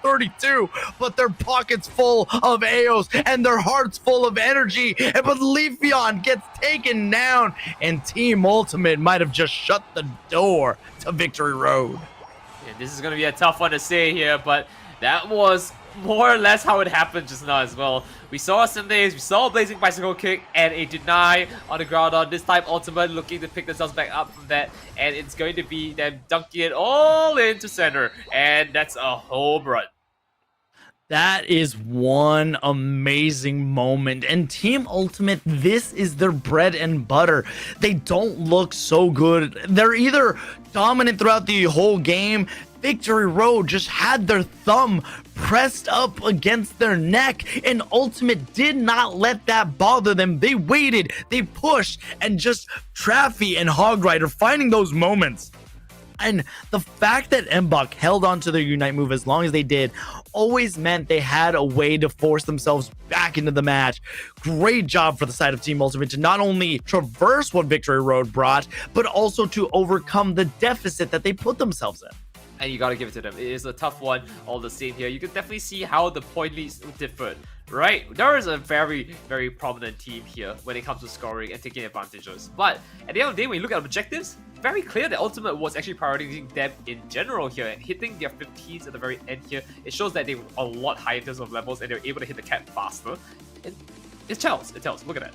32, but their pockets full of AOs and their hearts full of energy. But Leafeon gets taken down, and Team Ultimate might have just shut the door to Victory Road. This is going to be a tough one to say here, but that was more or less how it happened just now as well. We saw Cinderace, we saw a Blazing Bicycle Kick, and a deny on the ground on this time Ultimate looking to pick themselves back up from that, and it's going to be them dunking it all into center, and that's a home run. That is one amazing moment. And Team Ultimate, this is their bread and butter. They don't look so good. They're either dominant throughout the whole game, Victory Road just had their thumb pressed up against their neck, and Ultimate did not let that bother them. They waited, they pushed, and just Traffy and Hog Rider finding those moments. And the fact that Mbok held on to their Unite move as long as they did always meant they had a way to force themselves back into the match. Great job for the side of Team Ultimate to not only traverse what Victory Road brought, but also to overcome the deficit that they put themselves in. And you gotta give it to them. It is a tough one all the same here. You can definitely see how the point leads differed, right? There is a very, very prominent team here when it comes to scoring and taking advantages. But at the end of the day, when you look at objectives, very clear that Ultimate was actually prioritizing them in general here, and hitting their 15s at the very end here. It shows that they were a lot higher in terms of levels, and they're able to hit the cap faster. It tells. Look at that.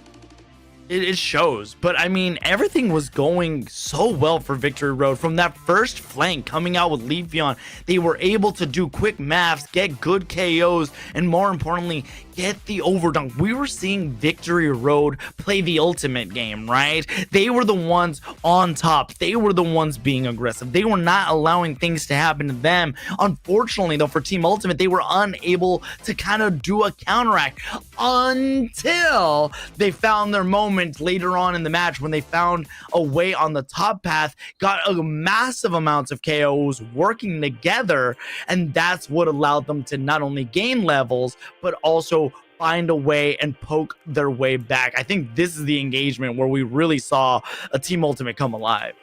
It shows, but I mean, everything was going so well for Victory Road. From that first flank coming out with Leafeon, they were able to do quick maths, get good KOs, and more importantly, get the overdunk. We were seeing Victory Road play the ultimate game, right? They were the ones on top. They were the ones being aggressive. They were not allowing things to happen to them. Unfortunately, though, for Team Ultimate, they were unable to kind of do a counteract until they found their moment later on in the match when they found a way on the top path, got a massive amounts of KOs working together, and that's what allowed them to not only gain levels, but also find a way and poke their way back. I think this is the engagement where we really saw a Team Ultimate come alive.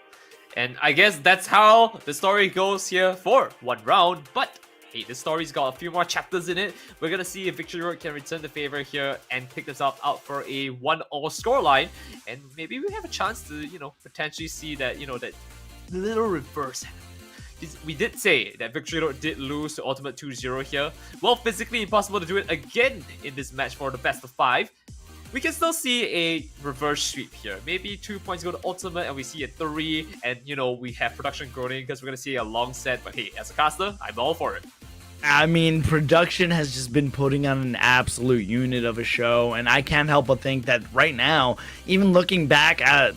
And I guess that's how the story goes here for one round, but hey, this story's got a few more chapters in it. We're gonna see if Victory Road can return the favor here and pick themselves out for a 1-all scoreline, and maybe we have a chance to, potentially see that, that little reverse. We did say that Victory Road did lose to Ultimate 2-0 here. Well, physically impossible to do it again in this match for the best of 5. We can still see a reverse sweep here. Maybe 2 points go to Ultimate and we see a 3, and we have production growing because we're gonna see a long set. But hey, as a caster, I'm all for it. I mean, production has just been putting on an absolute unit of a show, and I can't help but think that right now, even looking back at,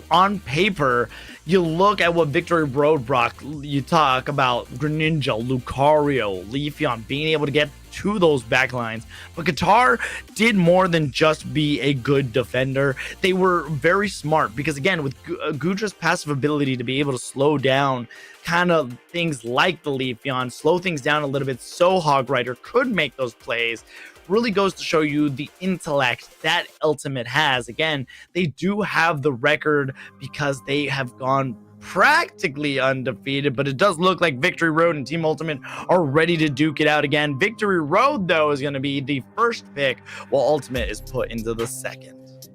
on paper, you look at what Victory Road brought, you talk about Greninja, Lucario, Leafeon being able to get to those backlines, but Qatar did more than just be a good defender. They were very smart because, again, with Gudra's passive ability to be able to slow down kind of things like the Leafeon, slow things down a little bit so Hog Rider could make those plays, really goes to show you the intellect that Ultimate has. Again, they do have the record because they have gone practically undefeated, but it does look like Victory Road and Team Ultimate are ready to duke it out again. Victory Road, though, is going to be the first pick, while Ultimate is put into the second.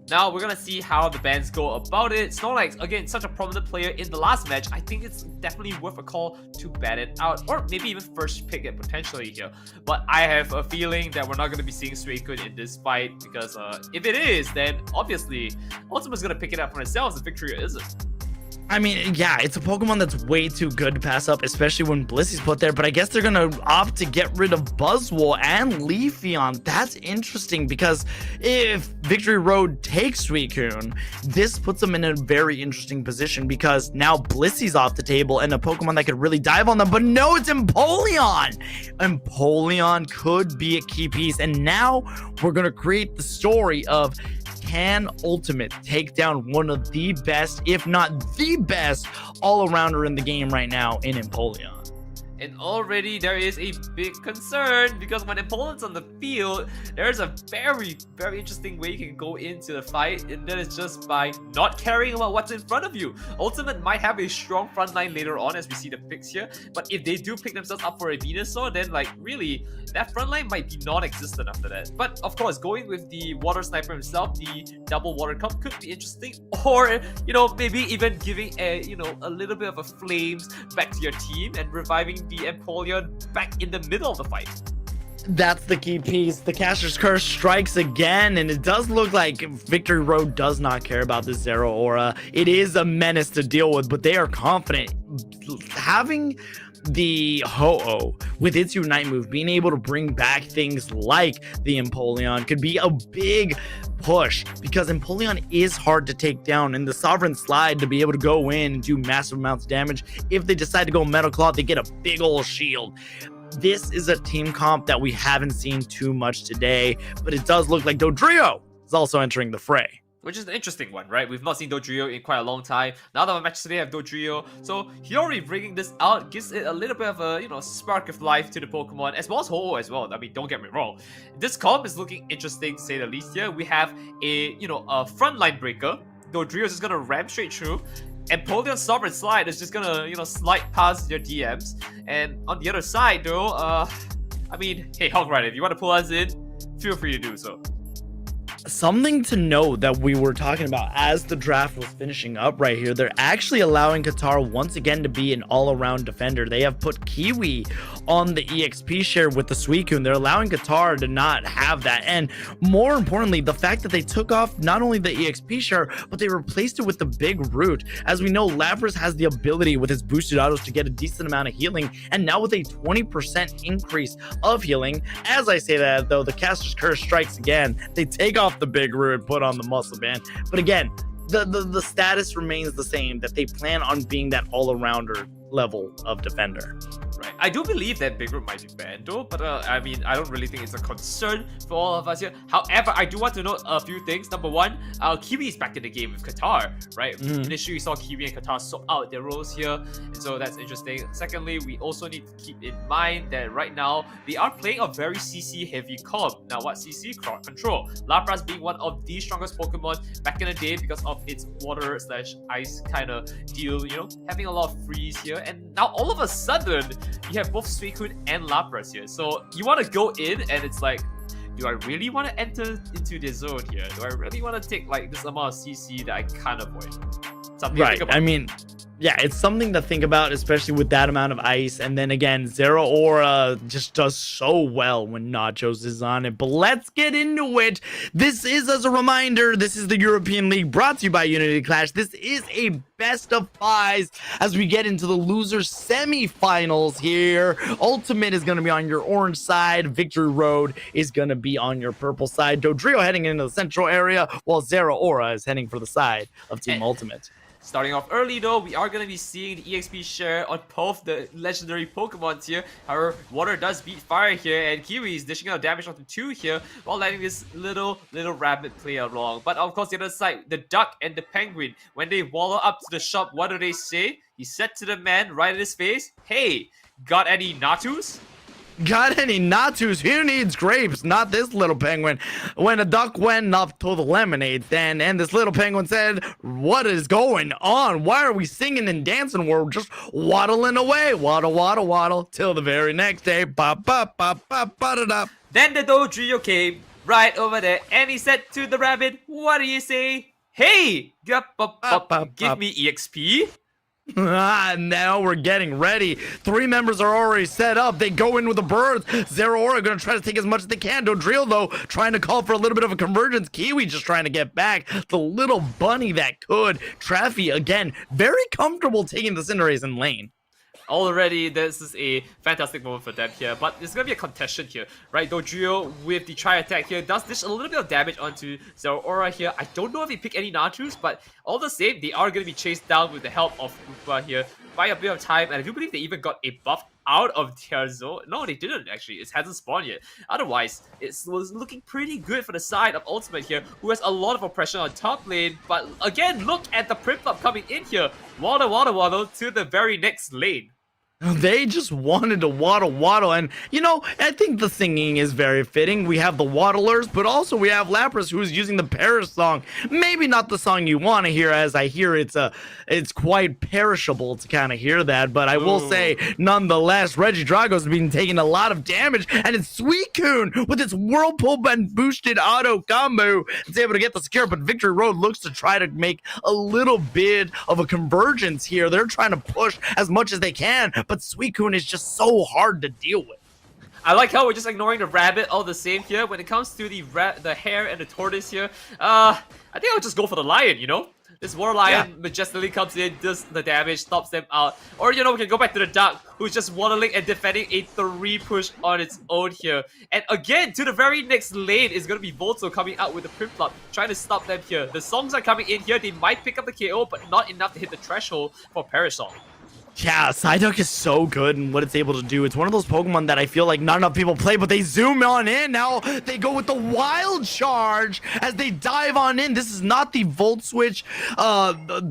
Now we're gonna see how the bands go about it. Snorlax, again, such a prominent player in the last match. I think it's definitely worth a call to bat it out, or maybe even first pick it potentially here. But I have a feeling that we're not gonna be seeing Suicune in this fight, because if it is, then obviously Ultimate's gonna pick it up for themselves if Victory isn't. I mean, yeah, it's a Pokemon that's way too good to pass up, especially when Blissey's put there, but I guess they're going to opt to get rid of Buzzwole and Leafeon. That's interesting because if Victory Road takes Suicune, this puts them in a very interesting position because now Blissey's off the table and a Pokemon that could really dive on them, but no, it's Empoleon! Empoleon could be a key piece, and now we're going to create the story of, can Ultimate take down one of the best, if not the best, all-arounder in the game right now in Empoleon? And already there is a big concern because when Empoleon's on the field, there's a very, very interesting way you can go into the fight, and that is just by not caring about what's in front of you. Ultimate might have a strong front line later on as we see the picks here, but if they do pick themselves up for a Venusaur, then really that front line might be non-existent after that. But of course, going with the Water Sniper himself, the double Water Cup could be interesting, or maybe even giving a little bit of a flames back to your team and reviving the Empoleon back in the middle of the fight. That's the key piece. The Caster's Curse strikes again, and it does look like Victory Road does not care about the Zero Aura. It is a menace to deal with, but they are confident. Having the Ho-Oh with its Unite move, being able to bring back things like the Empoleon could be a big push, because Empoleon is hard to take down, and the Sovereign Slide to be able to go in and do massive amounts of damage. If they decide to go Metal Claw, they get a big ol' shield. This is a team comp that we haven't seen too much today, but it does look like Dodrio is also entering the fray. Which is an interesting one, right? We've not seen Dodrio in quite a long time. Now that my matches today have Dodrio, so Hiyori bringing this out gives it a little bit of a, spark of life to the Pokemon, as well as Ho-Oh as well. I mean, don't get me wrong. This comp is looking interesting, to say the least here. We have a frontline breaker. Dodrio is just gonna ram straight through. And Empoleon's Sovereign Slide is just gonna, slide past your DMs. And on the other side, though, I mean, hey, Hog Rider, if you want to pull us in, feel free to do so. Something to note that we were talking about as the draft was finishing up right here, they're actually allowing Qatar once again to be an all-around defender. They have put Kiwi on the EXP share with the Suicune. They're allowing Qatar to not have that. And more importantly, the fact that they took off not only the EXP share, but they replaced it with the big root. As we know, Lapras has the ability with his boosted autos to get a decent amount of healing. And now with a 20% increase of healing, as I say that though, the Caster's Curse strikes again. They take off the big root and put on the muscle band. But again, the status remains the same, that they plan on being that all-arounder level of defender. Right. I do believe that Big Root might be banned though, but I mean, I don't really think it's a concern for all of us here. However, I do want to note a few things. Number one, Kiwi is back in the game with Qatar, right? Initially, we saw Kiwi and Qatar sort out their roles here, and so that's interesting. Secondly, we also need to keep in mind that right now, they are playing a very CC-heavy comp. Now, what CC? Crowd control. Lapras being one of the strongest Pokemon back in the day because of its water/ice kind of deal, having a lot of freeze here. And now, all of a sudden, you have both Suicune and Lapras here. So you want to go in and it's like, do I really want to enter into the zone here? Do I really want to take like this amount of CC that I can't avoid? Something right. I mean, yeah, it's something to think about, especially with that amount of ice. And then again, Zero Aura just does so well when Nachos is on it. But let's get into it. This is, as a reminder, this is the European League brought to you by Unity Clash. This is a best of fives as we get into the loser semifinals here. Ultimate is going to be on your orange side. Victory Road is going to be on your purple side. Dodrio heading into the central area, while Zero Aura is heading for the side of Team Ultimate. Starting off early though, we are going to be seeing the EXP share on both the legendary Pokemon here. However, Water does beat Fire here, and Kiwi is dishing out damage onto 2 here while letting this little rabbit play along. But of course, the other side, the Duck and the Penguin, when they wallow up to the shop, what do they say? He said to the man right in his face, "Hey, got any Natus?" Got any Natus? Who needs grapes? Not this little penguin. When a duck went up to the lemonade stand, and this little penguin said, "What is going on? Why are we singing and dancing? We're just waddling away. Waddle, waddle, waddle, till the very next day. Bop, bop, bop, bop, ba-da-da." Then the Dodrio came right over there, and he said to the rabbit, "What do you say? Hey, give me EXP." Now we're getting ready. 3 members are already set up. They go in with the birds. Zero Aura going to try to take as much as they can. Dodrio, though, trying to call for a little bit of a convergence. Kiwi just trying to get back. The little bunny that could. Traffy, again, very comfortable taking the Cinderace in lane. Already, this is a fantastic moment for them here, but there's going to be a contention here, right? Dodrio with the tri-attack here does dish a little bit of damage onto Zero Aura here. I don't know if he picked any Natus, but all the same, they are going to be chased down with the help of Koopa here by a bit of time, and I do believe they even got a buff out of their zone. No, they didn't actually. It hasn't spawned yet. Otherwise, it was looking pretty good for the side of Ultimate here, who has a lot of oppression on top lane. But again, look at the Prinplup coming in here. Waddle to the very next lane. They just wanted to waddle, and I think the singing is very fitting. We have the waddlers, but also we have Lapras, who's using the Paris song. Maybe not the song you want to hear, as I hear it's quite perishable to kind of hear that. But I will say, nonetheless, Regidrago's been taking a lot of damage, and it's Suicune with its Whirlpool and boosted auto combo. It's able to get the secure, but Victory Road looks to try to make a little bit of a convergence here. They're trying to push as much as they can, but Suicune is just so hard to deal with. I like how we're just ignoring the rabbit all the same here. When it comes to the hare and the tortoise here, I think I'll just go for the lion, This War Lion majestically comes in, does the damage, stops them out. Or, you know, we can go back to the Duck, who's just waddling and defending a 3 push on its own here. And again, to the very next lane is going to be Volto coming out with the Primplop, trying to stop them here. The Songs are coming in here. They might pick up the KO, but not enough to hit the threshold for Parasol. Yeah, Psyduck is so good in what it's able to do. It's one of those Pokemon that I feel like not enough people play, but they zoom on in. Now they go with the Wild Charge as they dive on in. This is not the Volt Switch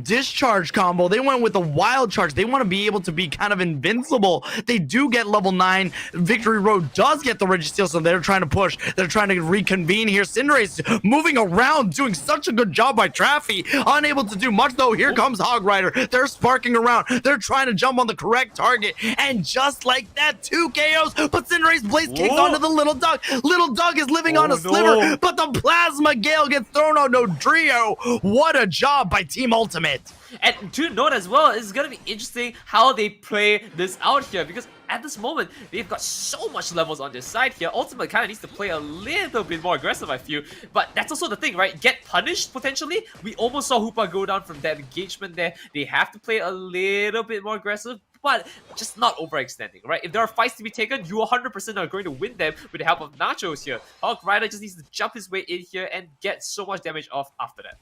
Discharge combo. They went with the Wild Charge. They want to be able to be kind of invincible. They do get level 9. Victory Road does get the Registeel, so they're trying to push. They're trying to reconvene here. Cinderace moving around, doing such a good job by Traffy. Unable to do much, though. Here comes Hog Rider. They're sparking around. They're trying to jump on the correct target, and just like that, 2 KOs, but Cinderace Blaze kicks onto the Little Duck. Little Duck is living on a sliver, but the Plasma Gale gets thrown on Dodrio. What a job by Team Ultimate. And to note as well, it's going to be interesting how they play this out here, because at this moment, they've got so much levels on their side here. Ultimate kind of needs to play a little bit more aggressive, I feel. But that's also the thing, right? Get punished, potentially. We almost saw Hoopa go down from that engagement there. They have to play a little bit more aggressive, but just not overextending, right? If there are fights to be taken, you 100% are going to win them with the help of Nachos here. Hog Rider just needs to jump his way in here and get so much damage off after that.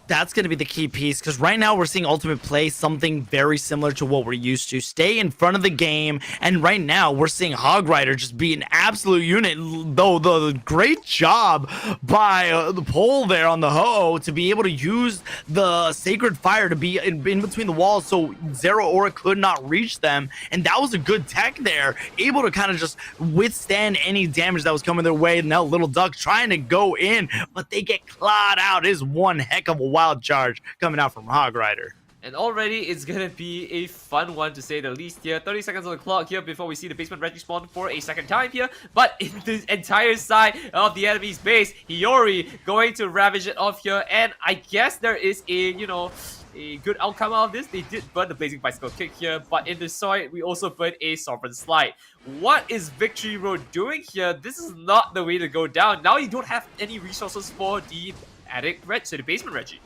That's going to be the key piece, because right now we're seeing Ultimate play something very similar to what we're used to. Stay in front of the game, and right now we're seeing Hog Rider just be an absolute unit, though the great job by the pole there on the Ho-Oh to be able to use the Sacred Fire to be in between the walls so Zero Aura could not reach them, and that was a good tech there, able to kind of just withstand any damage that was coming their way. Now Little Duck trying to go in, but they get clawed out. It is one heck of a Wild Charge coming out from Hog Rider. And already it's gonna be a fun one to say the least here. 30 seconds on the clock here before we see the basement Reggie spawn for a second time here. But in the entire side of the enemy's base, Hiyori going to ravage it off here. And I guess there is a, you know, a good outcome out of this. They did burn the Blazing Bicycle Kick here, but in the side, we also burned a Sovereign Slide. What is Victory Road doing here? This is not the way to go down. Now you don't have any resources for the Attic Red, so the basement Reggie.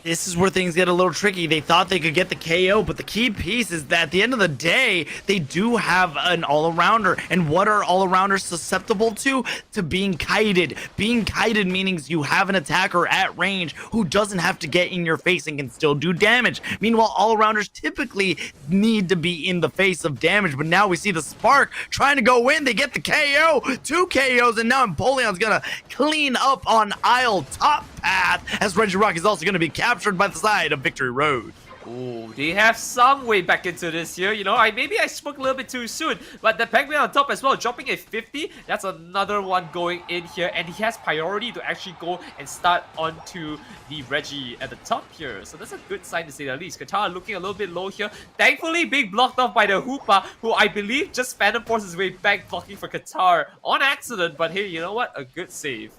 This is where things get a little tricky. They thought they could get the KO, but the key piece is that at the end of the day, they do have an all-arounder. And what are all-arounders susceptible to? To being kited. Being kited means you have an attacker at range who doesn't have to get in your face and can still do damage. Meanwhile, all-arounders typically need to be in the face of damage, but now we see the Spark trying to go in. They get the KO, 2 KOs, and now Empoleon's gonna clean up on aisle top path as Regirock is also gonna be captured by the side of Victory Road. Ooh, they have some way back into this here. You know, maybe I spoke a little bit too soon, but the Penguin on top as well, dropping a 50. That's another one going in here, and he has priority to actually go and start onto the Reggie at the top here. So that's a good sign to say the least. Katara looking a little bit low here. Thankfully, being blocked off by the Hoopa, who I believe just Phantom Force his way back, blocking for Katara on accident. But hey, you know what? A good save.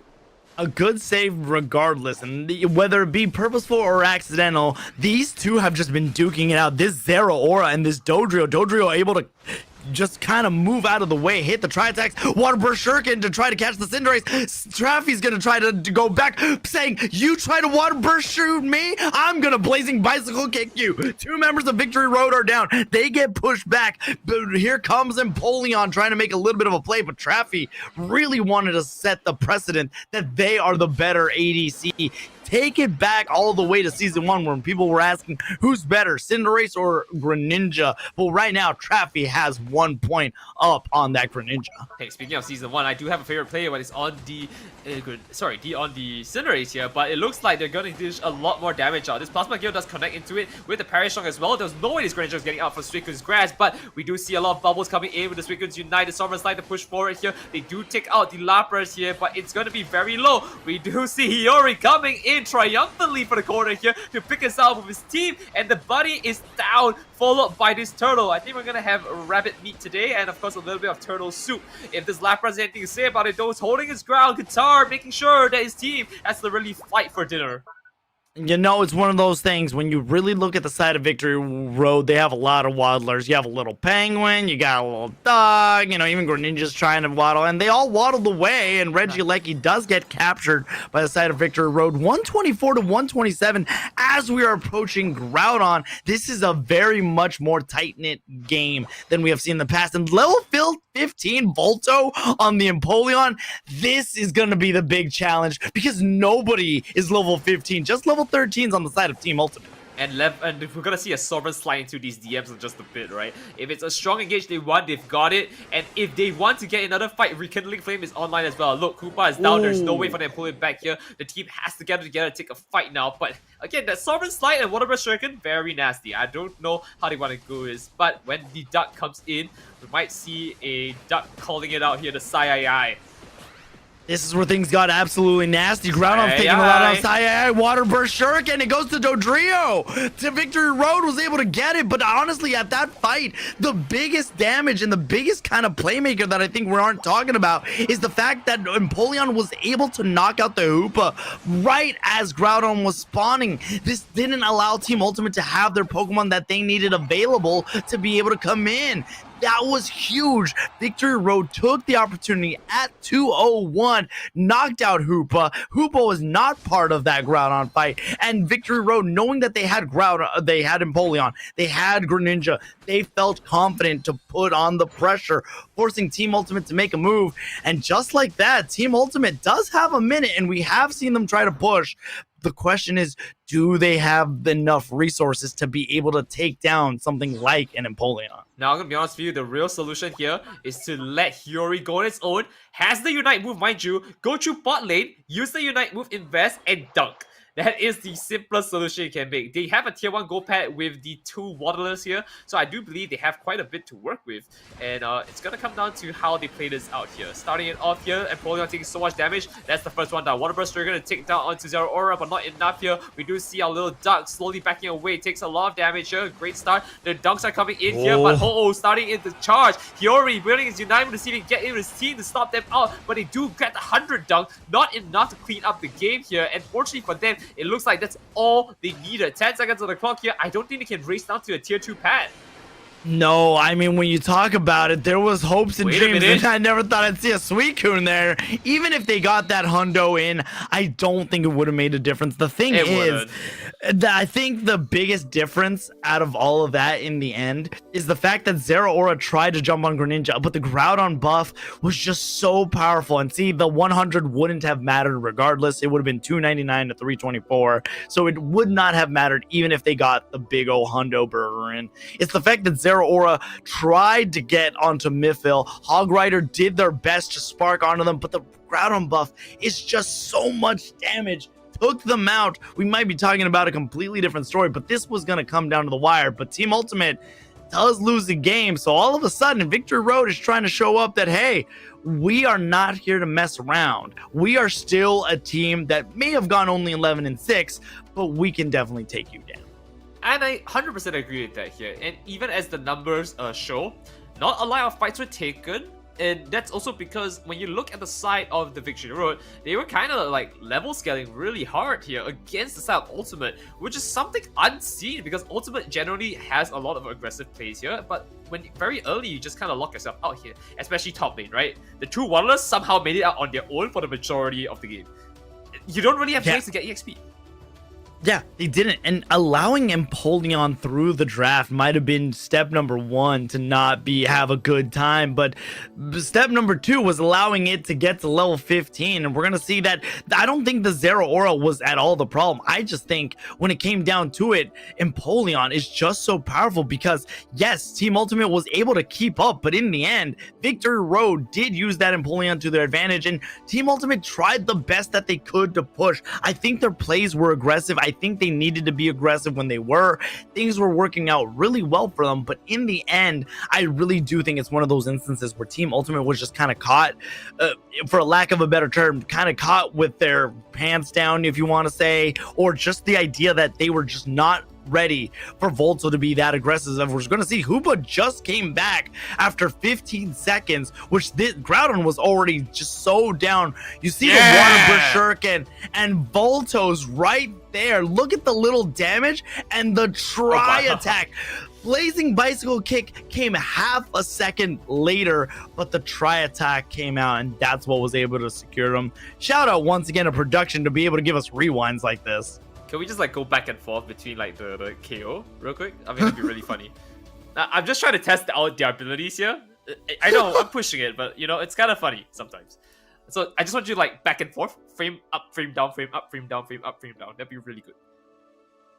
A good save regardless, and whether it be purposeful or accidental, these two have just been duking it out. This Zero Aura and this Dodrio able to just kind of move out of the way, hit the tri-attacks, Water Burst Shuriken to try to catch the Cinderace. Traffy's gonna try to go back, saying, you try to Water Burst shoot me, I'm gonna Blazing Bicycle kick you. 2 members of Victory Road are down. They get pushed back, but here comes Empoleon trying to make a little bit of a play, but Traffy really wanted to set the precedent that they are the better ADC. Take it back all the way to Season 1 when people were asking who's better, Cinderace or Greninja. Well, right now, Traffy has 1 point up on that Greninja. Hey, speaking of Season 1, I do have a favorite player, but it's on the on the Cinderace here, but it looks like they're going to dish a lot more damage out. This Plasma Gale does connect into it with the Parry Strong as well. There's no way this Greninja is getting out for Suicune's Grass, but we do see a lot of bubbles coming in with the Suicune's Unite. The Sovereign Slide to push forward here. They do take out the Lapras here, but it's going to be very low. We do see Hiyori coming in triumphantly for the corner here to pick us out with his team, and the buddy is down, followed by this turtle. I think we're gonna have rabbit meat today, and of course a little bit of turtle soup. If this Lapras has anything to say about it, though, he's holding his ground, Guitar making sure that his team has to really fight for dinner. You know, it's one of those things when you really look at the side of Victory Road, they have a lot of waddlers. You have a little penguin, you got a little dog, you know, even Greninja's trying to waddle, and they all waddled away, and Regieleki does get captured by the side of Victory Road, 124 to 127 as we are approaching Groudon. This is a very much more tight-knit game than we have seen in the past, and level 15 Volto on the Empoleon, this is going to be the big challenge because nobody is level 15, just level 13s on the side of Team Ultimate. And if we're gonna see a Sovereign slide into these DMs in just a bit, right? If it's a strong engage they want, they've got it. And if they want to get another fight, Rekindling Flame is online as well. Look, Koopa is down. There's no way for them to pull it back here. The team has to get together to take a fight now. But again, that Sovereign slide and Water Breath Shuriken, very nasty. I don't know how they want to go this. But when the duck comes in, we might see a duck calling it out here, the Sai. This is where things got absolutely nasty. Groudon taking a lot on Sai. Water Burst Shuriken. It goes to Dodrio. To Victory Road was able to get it. But honestly, at that fight, the biggest damage and the biggest kind of playmaker that I think we aren't talking about is the fact that Empoleon was able to knock out the Hoopa right as Groudon was spawning. This didn't allow Team Ultimate to have their Pokemon that they needed available to be able to come in. That was huge. Victory Road took the opportunity at 201, knocked out Hoopa. Hoopa was not part of that Groudon fight. And Victory Road, knowing that they had Groudon, they had Empoleon, they had Greninja, they felt confident to put on the pressure, forcing Team Ultimate to make a move. And just like that, Team Ultimate does have a minute, and we have seen them try to push. The question is, do they have enough resources to be able to take down something like an Empoleon? Now, I'm going to be honest with you, the real solution here is to let Hiyori go on its own, has the Unite move, mind you, go through bot lane, use the Unite move, invest, and dunk. That is the simplest solution you can make. They have a tier 1 gold pad with the 2 waddlers here, so I do believe they have quite a bit to work with. And it's going to come down to how they play this out here. Starting it off here, Empoleon taking so much damage. That's the first one down. Water Burst, we're going to take down onto Zero Aura, but not enough here. We do see our little duck slowly backing away. Takes a lot of damage here. Great start. The dunks are coming in here, but starting in the charge. Hiyori building his Unite to see if he can get in his team to stop them out, but they do get the 100 dunk. Not enough to clean up the game here, and fortunately for them, it looks like that's all they needed. 10 seconds on the clock here. I don't think they can race down to a tier 2 pad. No, I mean, when you talk about it, there was hopes and dreams, and I never thought I'd see a Suicune there. Even if they got that hundo in, I don't think it would have made a difference. The thing is, that I think the biggest difference out of all of that in the end is the fact that Zero Aura tried to jump on Greninja, but the Groudon buff was just so powerful. And see, the 100 wouldn't have mattered regardless. It would have been 299 to 324, so it would not have mattered even if they got the big ol' hundo burger in. It's the fact that Zero Aura tried to get onto Mythville. Hog Rider did their best to spark onto them, but the Groudon buff is just so much damage. Took them out. We might be talking about a completely different story, but this was going to come down to the wire. But Team Ultimate does lose the game, so all of a sudden Victory Road is trying to show up that, hey, we are not here to mess around. We are still a team that may have gone only 11-6, but we can definitely take you down. And I 100% agree with that here. And even as the numbers show, not a lot of fights were taken. And that's also because when you look at the side of the Victory Road, they were kind of like level scaling really hard here against the side of Ultimate, which is something unseen because Ultimate generally has a lot of aggressive plays here. But when very early, you just kind of lock yourself out here, especially top lane, right? The 2 Waddlers somehow made it out on their own for the majority of the game. You don't really have chance to get EXP. Yeah, they didn't. And allowing Empoleon through the draft might have been step number 1 to not have a good time. But step number 2 was allowing it to get to level 15. And we're going to see that I don't think the Zero Aura was at all the problem. I just think when it came down to it, Empoleon is just so powerful because, yes, Team Ultimate was able to keep up. But in the end, Victory Road did use that Empoleon to their advantage. And Team Ultimate tried the best that they could to push. I think their plays were aggressive. I think they needed to be aggressive when they were. Things were working out really well for them, but in the end, I really do think it's one of those instances where Team Ultimate was just kind of caught, for a lack of a better term, kind of caught with their pants down, if you want to say, or just the idea that they were just not ready for Volto to be that aggressive. We're going to see Hoopa just came back after 15 seconds, which this Groudon was already just so down. You see the Water Burst Shuriken and Volto's right there. Look at the little damage and the attack. Blazing Bicycle Kick came half a second later, but the attack came out, and that's what was able to secure him. Shout out once again to production to be able to give us rewinds like this. Can we just like go back and forth between like the KO real quick? I mean, it'd be really funny. I'm just trying to test out their abilities here. I know I'm pushing it, but you know, it's kind of funny sometimes. So I just want you to like back and forth, frame up, frame down, frame up, frame down, frame up, frame down. That'd be really good.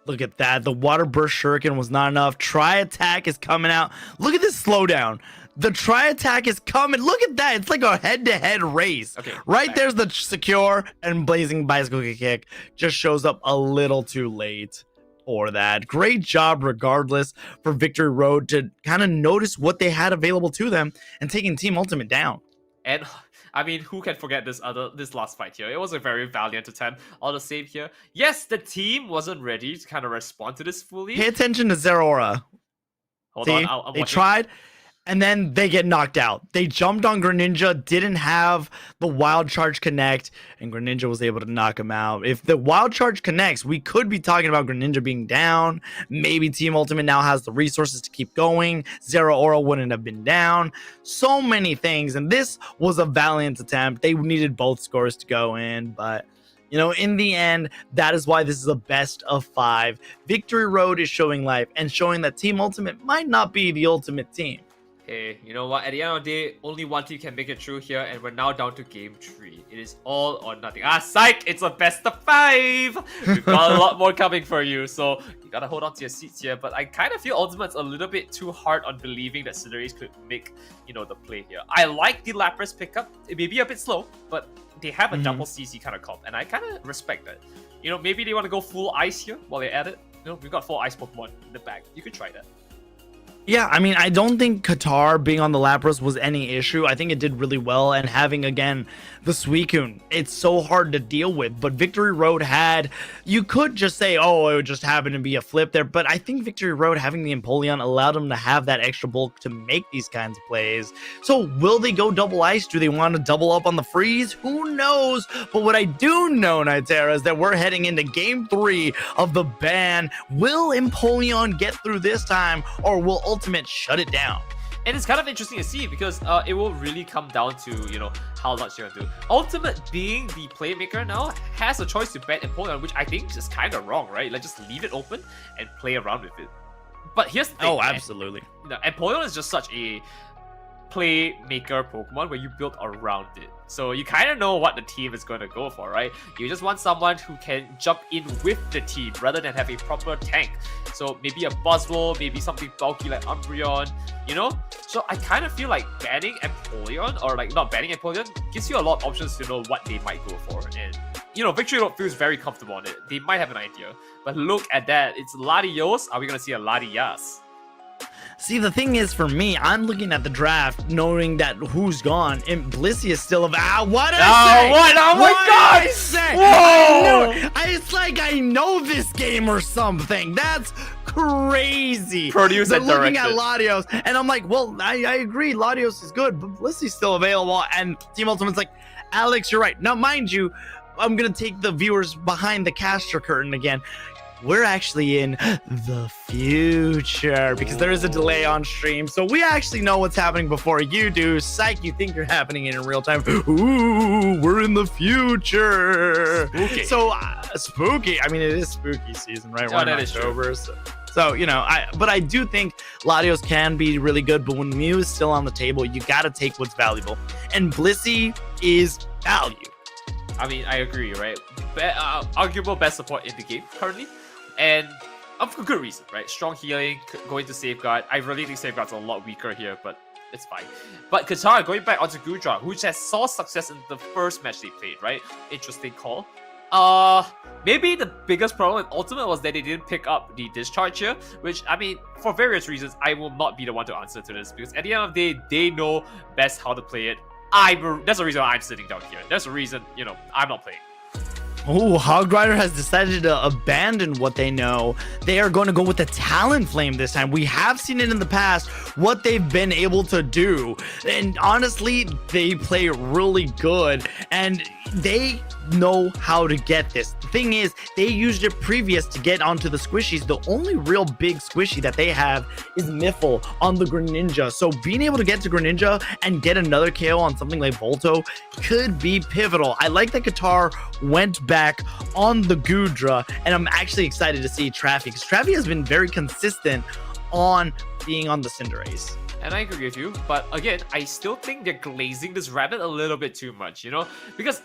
Look at that. The Water Burst Shuriken was not enough. Attack is coming out. Look at this slowdown. The attack is coming. Look at that. It's like a head-to-head race. Okay, right there's the secure, and Blazing Bicycle Kick just shows up a little too late for that. Great job regardless for Victory Road to kind of notice what they had available to them and taking Team Ultimate down. And I mean, who can forget this last fight here? It was a very valiant attempt. All the same here. Yes, the team wasn't ready to kind of respond to this fully. Pay attention to Zeraora. Hold on, I'm they watching. tried, and then they get knocked out. They jumped on Greninja, didn't have the Wild Charge connect, and Greninja was able to knock him out. If the Wild Charge connects, we could be talking about Greninja being down. Maybe Team Ultimate now has the resources to keep going. Zeraora wouldn't have been down. So many things, and this was a valiant attempt. They needed both scores to go in, but you know, in the end, that is why this is a best of 5. Victory Road is showing life and showing that Team Ultimate might not be the ultimate team. Hey, you know what? At the end of the day, only one team can make it through here, and we're now down to game 3. It is all or nothing. Psych! It's a best of 5! We've got a lot more coming for you, so you gotta hold on to your seats here. But I kind of feel Ultimate's a little bit too hard on believing that Cinderace could make, you know, the play here. I like the Lapras pickup. It may be a bit slow, but they have a double CC kind of comp, and I kind of respect that. You know, maybe they want to go full ice here while they're at it. You know, we've got 4 ice Pokemon in the bag. You could try that. Yeah, I mean, I don't think Qatar being on the Lapras was any issue. I think it did really well, and having, again, the Suicune, it's so hard to deal with. But Victory Road had, you could just say, oh, it would just happen to be a flip there. But I think Victory Road, having the Empoleon, allowed them to have that extra bulk to make these kinds of plays. So will they go double ice? Do they want to double up on the freeze? Who knows? But what I do know, Nitera, is that we're heading into game 3 of the ban. Will Empoleon get through this time, or will Ultimate shut it down? And it's kind of interesting to see because it will really come down to, you know, how much you're gonna do. Ultimate being the playmaker now has a choice to ban Empoleon, which I think is kind of wrong, right? Like, just leave it open and play around with it. But here's the thing. Oh, absolutely. Empoleon is just such a playmaker Pokemon where you build around it. So you kind of know what the team is going to go for, right? You just want someone who can jump in with the team rather than have a proper tank. So maybe a Buzzwole, maybe something bulky like Umbreon, you know? So I kind of feel like banning Empoleon, or like not banning Empoleon, gives you a lot of options to know what they might go for. And you know, Victory Road feels very comfortable on it. They might have an idea. But look at that. It's Latios. Are we going to see a Latias? See, the thing is, for me, I'm looking at the draft, knowing that who's gone, and Blissey is still about. What did I say? What? Oh my God! Whoa! It's like I know this game or something. That's crazy. Produced and directed. Looking at Latios, and I'm like, well, I agree, Latios is good, but Blissey's still available, and Team Ultimate's like, Alex, you're right. Now, mind you, I'm gonna take the viewers behind the caster curtain again. We're actually in the future because there is a delay on stream. So we actually know what's happening before you do. Psych, you think you're happening in real time. Ooh, we're in the future. Spooky. So spooky. I mean, it is spooky season, right? We're in October. So, you know, but I do think Latios can be really good. But when Mew is still on the table, you got to take what's valuable. And Blissey is value. I mean, I agree, right? Arguable best support in the game currently. And for good reason, right? Strong healing, going to Safeguard. I really think Safeguard's a lot weaker here, but it's fine. But Katara, going back onto Gudra, who just saw success in the first match they played, right? Interesting call. Maybe the biggest problem with Ultimate was that they didn't pick up the discharge here, which, I mean, for various reasons, I will not be the one to answer to this, because at the end of the day, they know best how to play it. That's the reason why I'm sitting down here. That's the reason, you know, I'm not playing. Oh, Hog Rider has decided to abandon what they know. They are going to go with the Talon Flame this time. We have seen it in the past, what they've been able to do. And honestly, they play really good. And they know how to get this. The thing is, they used it previous to get onto the squishies. The only real big squishy that they have is Miffle on the Greninja. So being able to get to Greninja and get another KO on something like Volto could be pivotal. I like that Qatar went back on the Gudra, and I'm actually excited to see Traffy, because Traffy has been very consistent on being on the Cinderace. And I agree with you, but again, I still think they're glazing this rabbit a little bit too much, you know? Because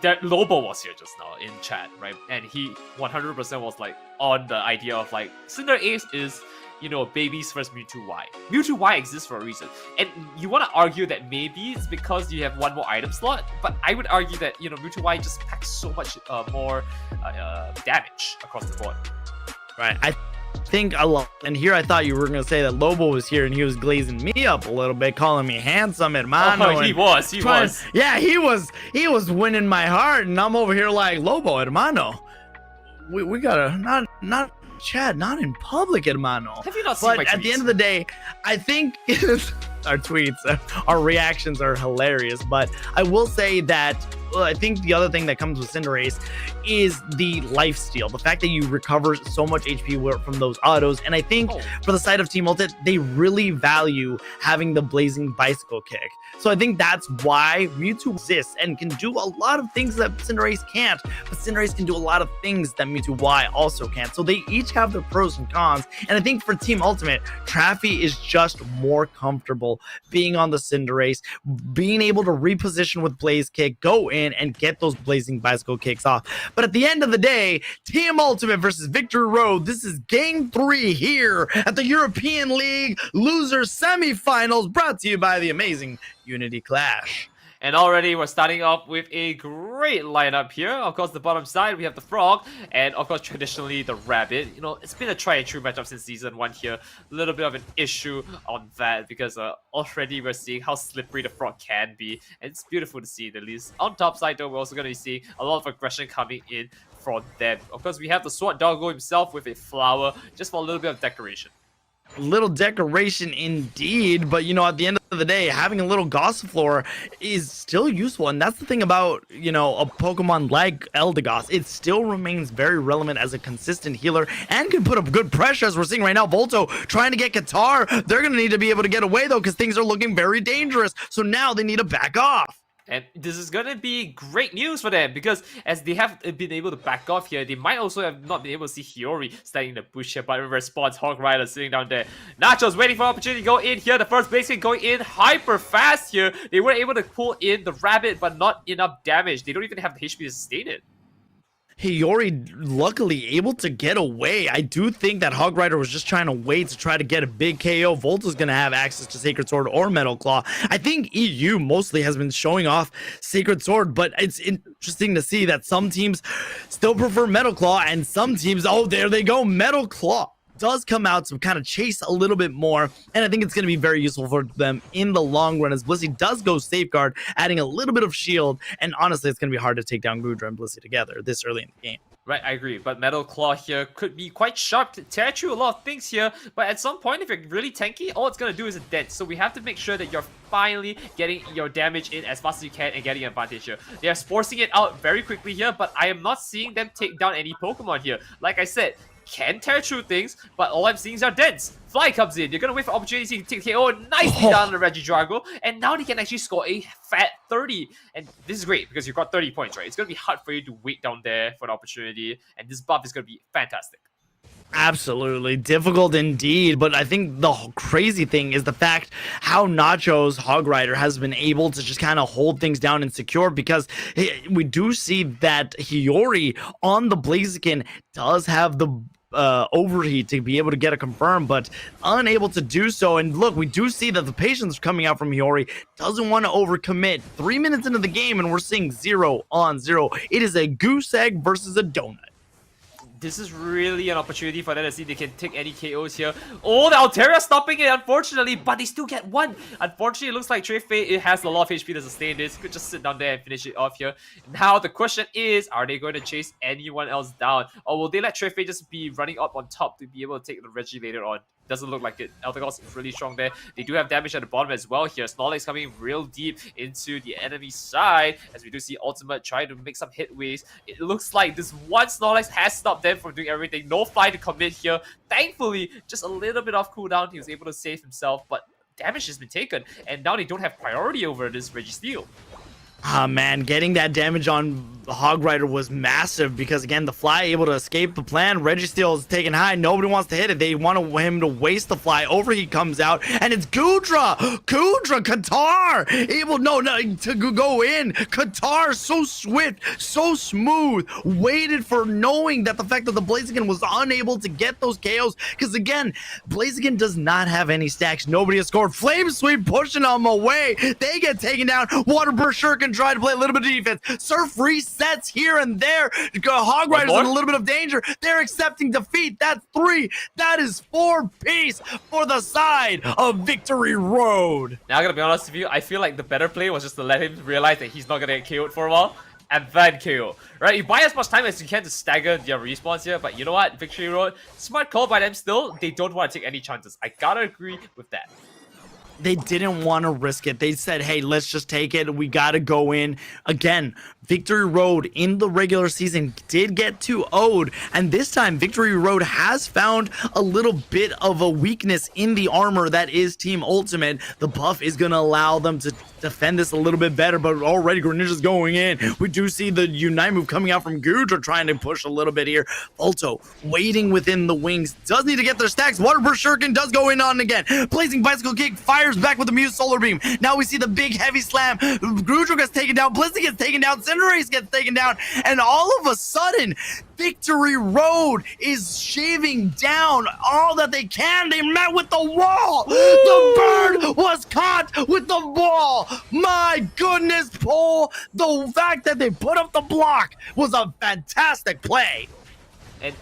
that Lobo was here just now in chat, right? And he 100% was like on the idea of like Cinderace is, you know, baby's first Mewtwo Y. Mewtwo Y exists for a reason. And you want to argue that maybe it's because you have one more item slot, but I would argue that, you know, Mewtwo Y just packs so much more damage across the board. Right. I think a lot, and here I thought you were going to say that Lobo was here and he was glazing me up a little bit, calling me handsome hermano. Oh, he was. Yeah, he was winning my heart, and I'm over here like, Lobo hermano, we gotta not chat, not in public, hermano. Have you not seen my tweets? At the end of the day, I think our tweets, our reactions are hilarious. But I will say that I think the other thing that comes with Cinderace is the lifesteal. The fact that you recover so much HP from those autos. And I think for the side of Team Ultimate, they really value having the Blazing Bicycle Kick. So I think that's why Mewtwo exists and can do a lot of things that Cinderace can't. But Cinderace can do a lot of things that Mewtwo Y also can't. So they each have their pros and cons. And I think for Team Ultimate, Traffy is just more comfortable being on the Cinderace, being able to reposition with Blaze Kick, go in and get those Blazing Bicycle Kicks off. But at the end of the day, Team Ultimate versus Victory Road. This is Game 3 here at the European League Losers Semifinals, brought to you by the amazing Unity Clash. And already we're starting off with a great lineup here. Of course, the bottom side, we have the Frog, and of course, traditionally, the Rabbit. You know, it's been a try and true matchup since Season 1 here. A little bit of an issue on that, because already we're seeing how slippery the Frog can be, and it's beautiful to see, at least. On top side, though, we're also going to be seeing a lot of aggression coming in from them. Of course, we have the Sword Doggo himself with a flower, just for a little bit of decoration. Little decoration indeed, but you know, at the end of the day, having a little Gossifleur is still useful. And that's the thing about, you know, a Pokemon like Eldegoss. It still remains very relevant as a consistent healer and can put up good pressure, as we're seeing right now. Volto trying to get Qatar. They're going to need to be able to get away, though, because things are looking very dangerous. So now they need to back off. And this is going to be great news for them, because as they have been able to back off here, they might also have not been able to see Hiyori standing in the bush here, but in response, Hog Rider sitting down there. Nachos waiting for opportunity to go in here. The first basic going in hyper fast here. They were able to pull in the Rabbit, but not enough damage. They don't even have the HP to sustain it. Hiyori luckily able to get away. I do think that Hog Rider was just trying to wait to try to get a big KO. Volta's going to have access to Sacred Sword or Metal Claw. I think EU mostly has been showing off Sacred Sword, but it's interesting to see that some teams still prefer Metal Claw and some teams, oh, there they go, Metal Claw does come out to kind of chase a little bit more, and I think it's going to be very useful for them in the long run, as Blissey does go Safeguard, adding a little bit of shield, and honestly, it's going to be hard to take down Gudra and Blissey together this early in the game. Right, I agree, but Metal Claw here could be quite sharp to tear through a lot of things here, but at some point, if you're really tanky, all it's going to do is a dent, so we have to make sure that you're finally getting your damage in as fast as you can and getting an advantage here. They are forcing it out very quickly here, but I am not seeing them take down any Pokemon here. Like I said, can tear through things, but all I'm seeing is our dents. Fly comes in. You're going to wait for opportunity to take KO nicely down the Regidrago, and now they can actually score a fat 30. And this is great because you've got 30 points, right? It's going to be hard for you to wait down there for an opportunity, and this buff is going to be fantastic. Absolutely difficult indeed, but I think the crazy thing is the fact how Nacho's Hog Rider has been able to just kind of hold things down and secure, because we do see that Hiyori on the Blaziken does have the overheat to be able to get a confirm, but unable to do so. And look, we do see that the patience coming out from Hiyori doesn't want to overcommit. 3 minutes into the game and we're seeing 0 on 0. It is a goose egg versus a donut. this is really an opportunity for them to see if they can take any KOs here. Oh, the Altaria stopping it, unfortunately, but they still get one. Unfortunately, it looks like Trey Fei, it has a lot of HP to sustain this. Could just sit down there and finish it off here. Now, the question is, are they going to chase anyone else down? Or will they let Trey Fei just be running up on top to be able to take the Reggie later on? Doesn't look like it. Eldegoss is really strong there. They do have damage at the bottom as well here. Snorlax coming real deep into the enemy side as we do see Ultimate trying to make some hitways. It looks like this one Snorlax has stopped them from doing everything. No fly to commit here. Thankfully, just a little bit off cooldown. He was able to save himself, but damage has been taken. And now they don't have priority over this Registeel. Ah, man, getting that damage on Hog Rider was massive because, again, the fly able to escape the plan. Registeel is taken high. Nobody wants to hit it. They want him to waste the fly. Overheat comes out, and it's Gudra! Gudra, Qatar! Able, no, to go in. Qatar, so swift, so smooth. Waited for knowing that the fact that the Blaziken was unable to get those KOs because, again, Blaziken does not have any stacks. Nobody has scored. Flame Sweep pushing them away. They get taken down. Water Burst Shuriken try to play a little bit of defense. Surf resets here and there. Hog Rider's in a little bit of danger. They're accepting defeat. That's 3. That is 4 piece for the side of Victory Road. Now, I'm gonna be honest with you, I feel like the better play was just to let him realize that he's not gonna get KO'd for a while. And then KO. Right? You buy as much time as you can to stagger their respawns here, but you know what? Victory Road, smart call by them still. They don't want to take any chances. I gotta agree with that. They didn't want to risk it. They said, hey, let's just take it. We got to go in. Again, Victory Road in the regular season did get 2-0'd. And this time, Victory Road has found a little bit of a weakness in the armor that is Team Ultimate. The buff is going to allow them to defend this a little bit better, but already Greninja's going in. We do see the Unite move coming out from Gudra trying to push a little bit here. Volto waiting within the wings. Does need to get their stacks. Water Burst Shuriken does go in on again. Blazing Bicycle Kick fires back with the Muse Solar Beam. Now we see the big heavy slam. Gudra gets taken down. Blizzard gets taken down. Cinderace gets taken down. And all of a sudden, Victory Road is shaving down all that they can. They met with the wall. The bird was caught with the ball. My goodness, Paul. The fact that they put up the block was a fantastic play. And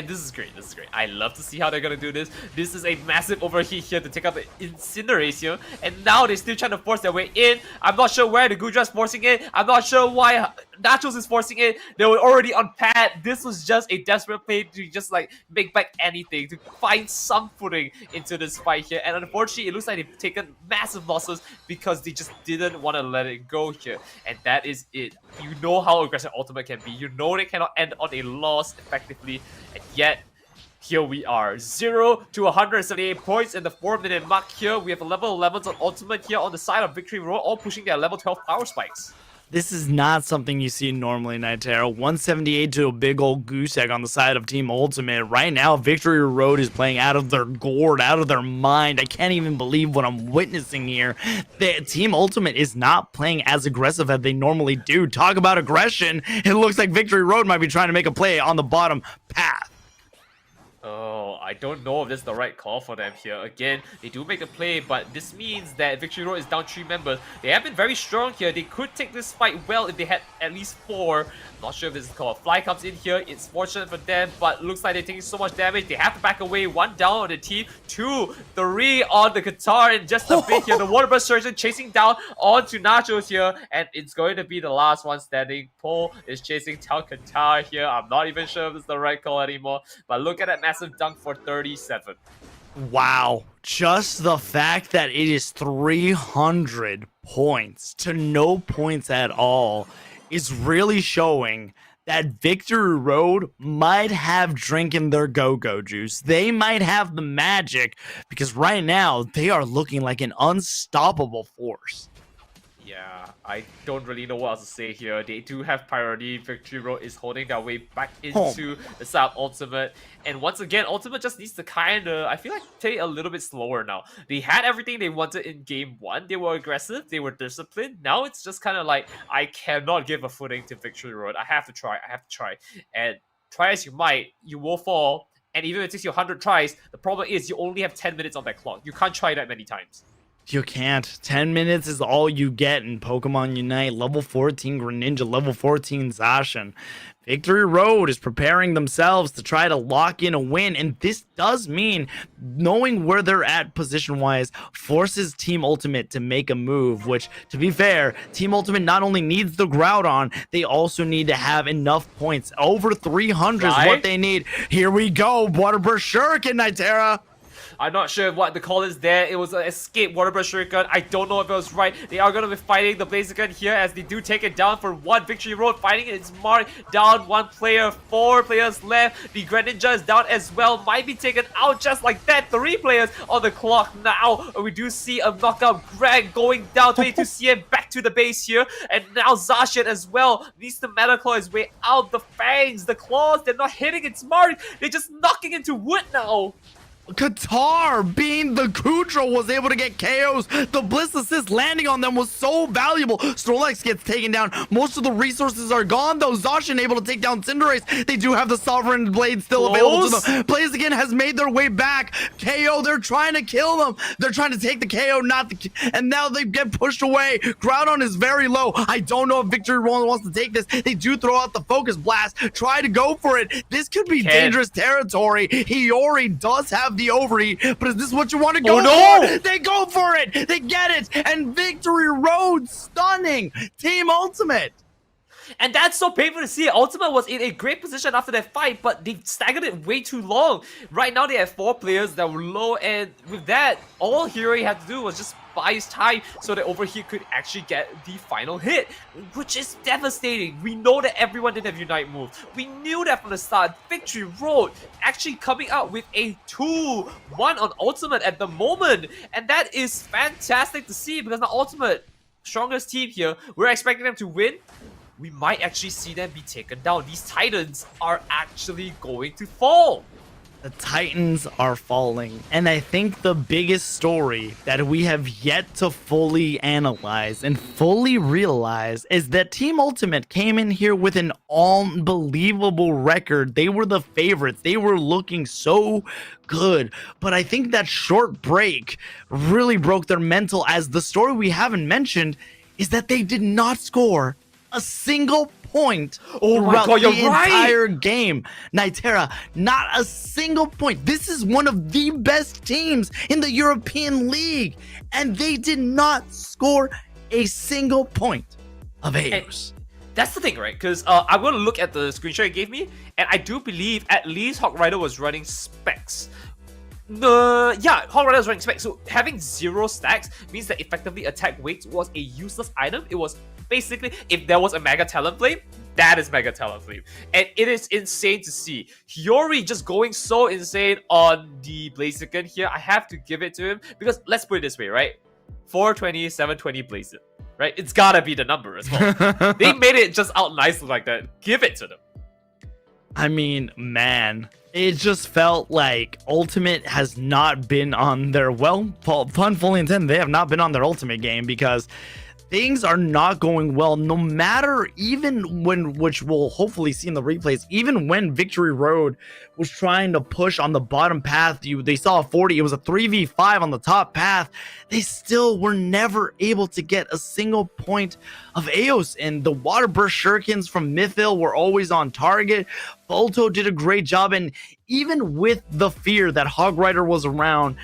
this is great. This is great. I love to see how they're gonna do this. This is a massive overheat here to take out the Incinerate here, and now they're still trying to force their way in. I'm not sure where the Gudra's forcing it. I'm not sure why Nachos is forcing it. They were already on pad. This was just a desperate play to just like make back anything, to find some footing into this fight here. And unfortunately, it looks like they've taken massive losses because they just didn't want to let it go here. And that is it. You know how aggressive Ultimate can be. You know they cannot end on a loss effectively. And yet, here we are. 0 to 178 points in the 4-minute mark here. We have a level 11 on Ultimate here on the side of Victory Road, all pushing their level 12 power spikes. This is not something you see normally, Nitero. 178 to a big old goose egg on the side of Team Ultimate. Right now, Victory Road is playing out of their gourd, out of their mind. I can't even believe what I'm witnessing here. Team Ultimate is not playing as aggressive as they normally do. Talk about aggression. It looks like Victory Road might be trying to make a play on the bottom path. Oh, I don't know if this is the right call for them here. Again, they do make a play, but this means that Victory Road is down 3 members. They have been very strong here. They could take this fight well if they had at least 4. Not sure if this is called. Fly comes in here. It's fortunate for them, but looks like they're taking so much damage. They have to back away. 1 down on the team. 2, 3 on the Qatar in just a bit here. The Water Burst Surgeon chasing down onto Nachos here, and it's going to be the last one standing. Paul is chasing down Qatar here. I'm not even sure if this is the right call anymore, but look at that massive dunk for 37. Wow. Just the fact that it is 300 points to no points at all is really showing that Victory Road might have drinking their go-go juice. They might have the magic because right now they are looking like an unstoppable force. Yeah, I don't really know what else to say here. They do have priority. Victory Road is holding their way back into the side of Ultimate. And once again, Ultimate just needs to kind of, I feel like, play a little bit slower now. They had everything they wanted in Game 1. They were aggressive. They were disciplined. Now it's just kind of like, I cannot give a footing to Victory Road. I have to try. I have to try. And try as you might, you will fall. And even if it takes you 100 tries, the problem is you only have 10 minutes on that clock. You can't try that many times. You can't. 10 minutes is all you get in Pokemon Unite. Level 14 Greninja, level 14 Zacian. Victory Road is preparing themselves to try to lock in a win, and this does mean knowing where they're at position-wise forces Team Ultimate to make a move, which, to be fair, Team Ultimate not only needs the Groudon, they also need to have enough points. Over 300 is what they need. Here we go, Water Burst Shuriken, Nitera! I'm not sure what the call is there. It was an escape Water Burst Shuriken. I don't know if it was right. They are going to be fighting the Blaziken here as they do take it down for one. Victory Road fighting its mark. Down one player. 4 players left. The Greninja is down as well. Might be taken out just like that. 3 players on the clock now. We do see a knockout. Greg going down. 22 CM back to the base here. And now Zacian as well needs to Meta Claw his way out. The fangs, the claws, they're not hitting its mark. They're just knocking into wood now. Qatar being the Kudra was able to get KOs. The Bliss Assist landing on them was so valuable. Snorlax gets taken down. Most of the resources are gone though. Zacian able to take down Cinderace. They do have the Sovereign Blade still available to them. Blaziken has made their way back. KO, they're trying to kill them. They're trying to take the KO, not the... And now they get pushed away. Groudon is very low. I don't know if Victory Road wants to take this. They do throw out the Focus Blast. Try to go for it. This could be dangerous territory. Hiyori does have the overheat, but is this what you want to go for? They go for it. They get it. And Victory Road stunning Team Ultimate. And that's so painful to see. Ultimate was in a great position after that fight, but they staggered it way too long. Right now, they have 4 players that were low, and with that, all Hiyori had to do was just buy his time so that Overheat could actually get the final hit, which is devastating. We know that everyone didn't have Unite move. We knew that from the start. Victory Road actually coming out with a 2-1 on Ultimate at the moment, and that is fantastic to see because now Ultimate, strongest team here, we're expecting them to win. We might actually see them be taken down. These Titans are actually going to fall. The Titans are falling, and I think the biggest story that we have yet to fully analyze and fully realize is that Team Ultimate came in here with an unbelievable record. They were the favorites. They were looking so good, but I think that short break really broke their mental, as the story we haven't mentioned is that they did not score a single point throughout the entire game. Nitera, not a single point. This is one of the best teams in the European League, and they did not score a single point of Aos. That's the thing, right? Because I'm going to look at the screenshot it gave me, and I do believe at least Hawk Rider was running specs. Yeah, Hawk Rider was running specs, so having 0 stacks means that effectively attack weight was a useless item. It was basically, if there was a Mega Talonflame, that is Mega Talonflame. And it is insane to see. Hiyori just going so insane on the Blaziken here. I have to give it to him because let's put it this way, right? 420, 720 Blaziken, right? It's gotta be the number as well. They made it just out nicely like that. Give it to them. I mean, man, it just felt like Ultimate has not been on their, well, pun fully intended, they have not been on their Ultimate game, because things are not going well, no matter, even when, which we'll hopefully see in the replays, even when Victory Road was trying to push on the bottom path, they saw a 40, it was a 3v5 on the top path, they still were never able to get a single point of Aos, and the Water Burst Shurikens from Mythil were always on target. Volto did a great job, and even with the fear that Hog Rider was around,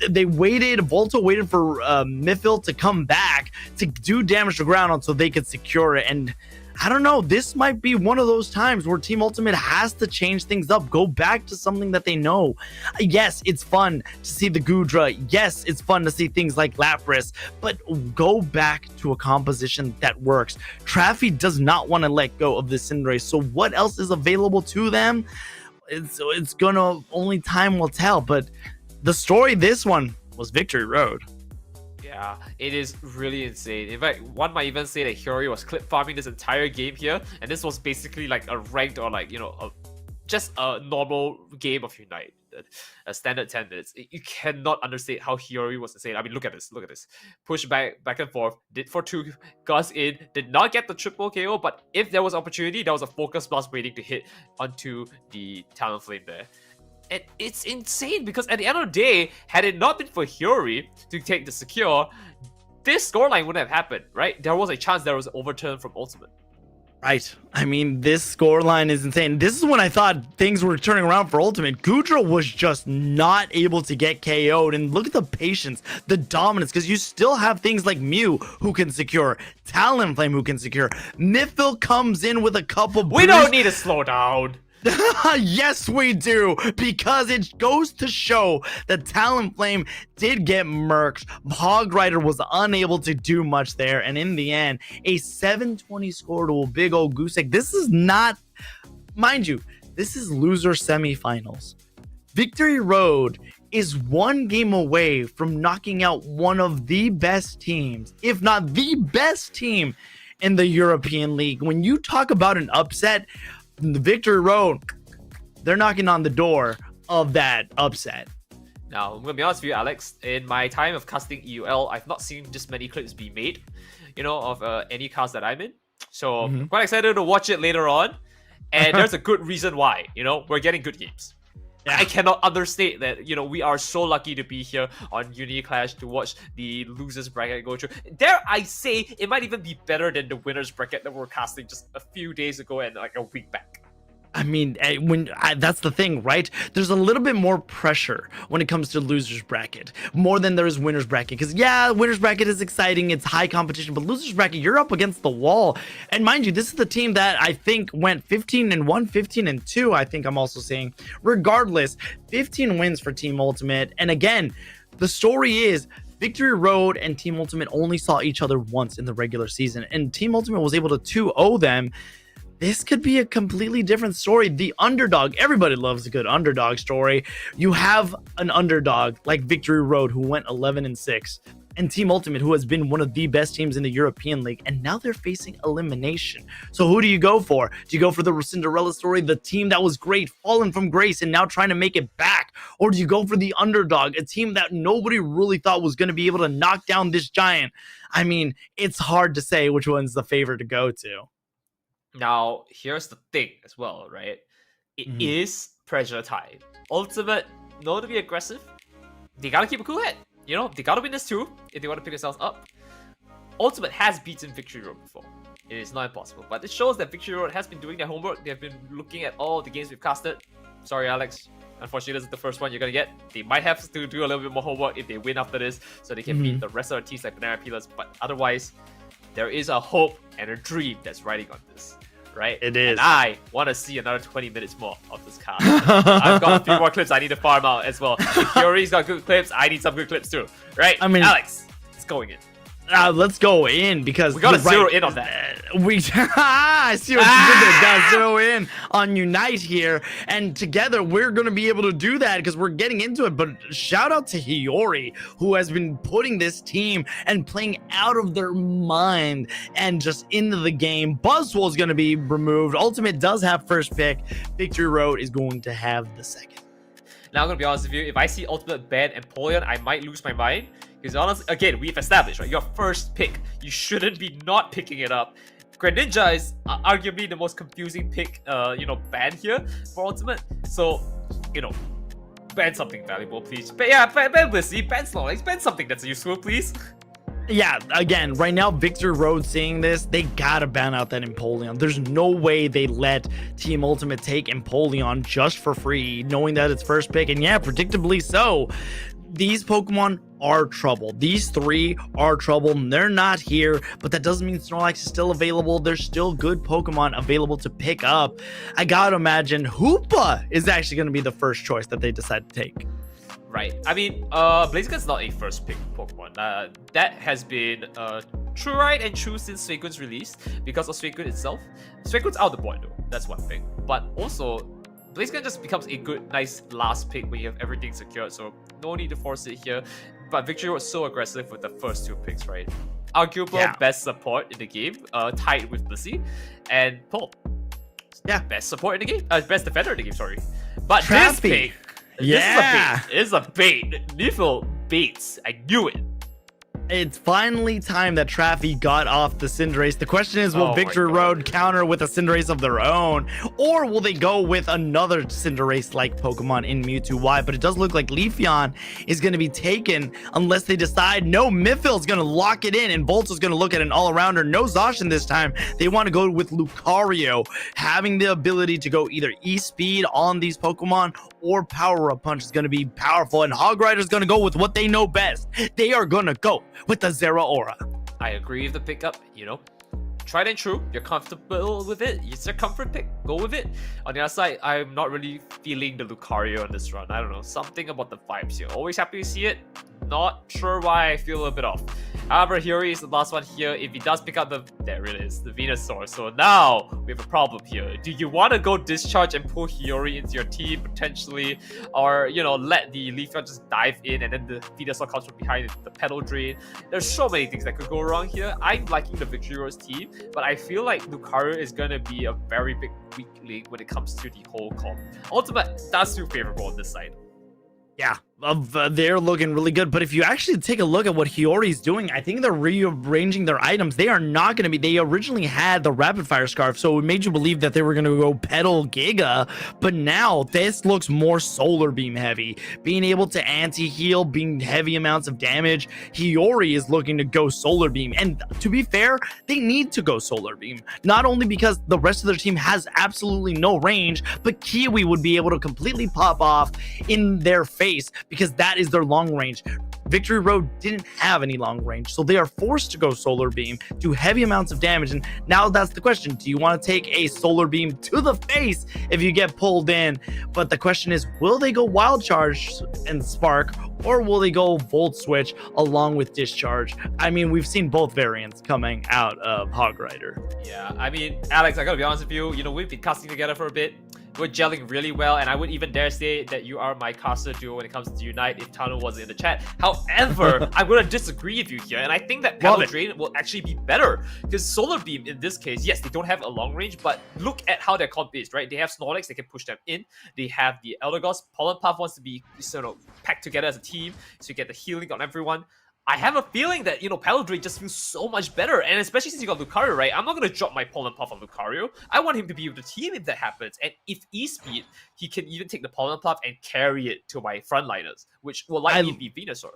Volto waited for Mythil to come back to do damage to Groudon so they could secure it. And I don't know, this might be one of those times where Team Ultimate has to change things up, go back to something that they know. Yes, it's fun to see the Gudra. Yes, it's fun to see things like Lapras, but go back to a composition that works. Traffy does not want to let go of the Cinderace, so what else is available to them? It's gonna, only time will tell, but the story this one was Victory Road. Yeah, it is really insane. In fact, one might even say that Hiyori was clip farming this entire game here, and this was basically like a ranked or like, you know, just a normal game of Unite. A standard 10 minutes. You cannot understate how Hiyori was insane. I mean, look at this. Push back and forth. Did for 2, got in. Did not get the triple KO, but if there was opportunity, there was a Focus Blast waiting to hit onto the Talonflame there. And it's insane because at the end of the day, had it not been for Hiyori to take the secure, this scoreline wouldn't have happened, right? There was a chance there was an overturn from Ultimate. Right. I mean, this scoreline is insane. This is when I thought things were turning around for Ultimate. Gudra was just not able to get KO'd. And look at the patience, the dominance, because you still have things like Mew who can secure, Talonflame who can secure. Mythville comes in with a couple We don't need to slow down. Yes, we do, because it goes to show that Talonflame did get murked. Hog Rider was unable to do much there, and in the end, a 720 score to a big old goose egg. This is not, mind you, this is loser semifinals. Victory Road is one game away from knocking out one of the best teams, if not the best team in the European League. When you talk about an upset, the Victory Road, they're knocking on the door of that upset. Now, I'm going to be honest with you, Alex. In my time of casting EUL, I've not seen this many clips be made, of any cast that I'm in. So I'm quite excited to watch it later on. And there's a good reason why, we're getting good games. Yeah. I cannot understate that, we are so lucky to be here on Unity Clash to watch the losers bracket go through. Dare I say, it might even be better than the winners bracket that we're casting just a few days ago and like a week back. I mean, that's the thing, right? There's a little bit more pressure when it comes to losers bracket, more than there is winners bracket. Because yeah, winners bracket is exciting, it's high competition, but losers bracket, you're up against the wall. And mind you, this is the team that I think went 15-1, 15-2. I think I'm also saying, regardless, 15 wins for Team Ultimate. And again, the story is Victory Road and Team Ultimate only saw each other once in the regular season, and Team Ultimate was able to 2-0 them. This could be a completely different story. The underdog, everybody loves a good underdog story. You have an underdog like Victory Road who went 11-6, and Team Ultimate who has been one of the best teams in the European League, and now they're facing elimination. So who do you go for? Do you go for the Cinderella story, the team that was great, fallen from grace, and now trying to make it back? Or do you go for the underdog, a team that nobody really thought was going to be able to knock down this giant? I mean, it's hard to say which one's the favorite to go to. Now, here's the thing as well, right? It is pressure time. Ultimate, know to be aggressive. They gotta keep a cool head. They gotta win this too if they want to pick themselves up. Ultimate has beaten Victory Road before. It is not impossible, but it shows that Victory Road has been doing their homework. They have been looking at all the games we've casted. Sorry, Alex. Unfortunately, this is the first one you're gonna get. They might have to do a little bit more homework if they win after this, so they can beat the rest of the teams like Banana Peelers. But otherwise, there is a hope and a dream that's riding on this. Right? It is. And I want to see another 20 minutes more of this cast. I've got a few more clips I need to farm out as well. If Fury's got good clips, I need some good clips too. Right? I mean, Alex, it's going in. Let's go in because we gotta zero in on that. I see what you did there. Gotta zero in on Unite here, and together we're gonna be able to do that because we're getting into it. But shout out to Hiyori, who has been putting this team and playing out of their mind and just into the game. Buzzwole is gonna be removed. Ultimate does have first pick. Victory Road is going to have the second. Now I'm gonna be honest with you. If I see Ultimate ban Empoleon, I might lose my mind. Because honestly, again, we've established, right? Your first pick, you shouldn't be not picking it up. Greninja is arguably the most confusing pick, ban here for Ultimate. So, ban something valuable, please. But yeah, ban Blissey, ban Snorlax, ban something that's useful, please. Yeah, again, right now, Victory Road seeing this, they gotta ban out that Empoleon. There's no way they let Team Ultimate take Empoleon just for free, knowing that it's first pick, and yeah, predictably so. These Pokemon are trouble. These three are trouble, and they're not here, but that doesn't mean Snorlax is still available. There's still good Pokemon available to pick up. I gotta imagine Hoopa is actually gonna be the first choice that they decide to take. Right. I mean, Blaziken's not a first pick Pokemon. That has been true, right, and true since Suicune's release because of Suicune itself. Suicune's out of the board though. That's one thing. But also, Blaziken just becomes a good, nice last pick when you have everything secured. So no need to force it here. But Victory was so aggressive with the first two picks, right? Arguable best support in the game, tied with Blissey and Paul. Yeah, best support in the game, best defender in the game. Sorry, but Trappy. This pick. This is a bait. Nifl baits. I knew it. It's finally time that Traffy got off the Cinderace. The question is, will Oh my Victory God. Road counter with a Cinderace of their own? Or will they go with another Cinderace-like Pokemon in Mewtwo Y? But it does look like Leafeon is going to be taken unless they decide, no, Miffle's going to lock it in and Volto's going to look at an all-arounder. No Zacian this time. They want to go with Lucario, having the ability to go either E-Speed on these Pokemon or Power Up Punch is going to be powerful. And Hog Rider's going to go with what they know best. They are going to go with the Zeraora. I agree with the pickup, you know. Tried and true, you're comfortable with it. It's your comfort pick, go with it. On the other side, I'm not really feeling the Lucario on this run. I don't know, something about the vibes here. Always happy to see it. Not sure why I feel a bit off. However, Hiyori is the last one here. If he does pick up there it is, the Venusaur. So now we have a problem here. Do you want to go discharge and pull Hiyori into your team potentially? Or, you know, let the Leafeon just dive in and then the Venusaur comes from behind the Pedal Drain? There's so many things that could go wrong here. I'm liking the Victory Road's team, but I feel like Lucario is going to be a very big weak link when it comes to the whole comp. Ultimate does feel favorable on this side. Yeah, they're looking really good. But if you actually take a look at what Hiyori's doing, I think they're rearranging their items. They are not going to be. They originally had the Rapid Fire Scarf, so it made you believe that they were going to go Petal Giga. But now this looks more Solar Beam heavy, being able to anti-heal, being heavy amounts of damage. Hiyori is looking to go Solar Beam, and to be fair, they need to go Solar Beam. Not only because the rest of their team has absolutely no range, but Kiwi would be able to completely pop off in their face, because that is their long range. Victory Road didn't have any long range, so they are forced to go Solar Beam, do heavy amounts of damage. And now that's the question: do you want to take a Solar Beam to the face if you get pulled in? But the question is, will they go Wild Charge and Spark, or will they go Volt Switch along with Discharge? I mean, we've seen both variants coming out of Hog Rider. Yeah, I mean, Alex, I gotta be honest with you. You know, we've been casting together for a bit. We're gelling really well, and I would even dare say that you are my caster duo when it comes to Unite if Tano wasn't in the chat. However, I'm going to disagree with you here, and I think that Pedal Drain will actually be better, because Solar Beam in this case, yes, they don't have a long range, but look at how their comp is, right? They have Snorlax, they can push them in. They have the Elder Gods. Pollen Puff wants to be sort of packed together as a team, so you get the healing on everyone. I have a feeling that, you know, Pedal Drain just feels so much better, and especially since you got Lucario, right? I'm not going to drop my Pollen Puff on Lucario. I want him to be with the team if that happens, and if E-Speed, he can even take the Pollen Puff and carry it to my frontliners, which will likely be Venusaur.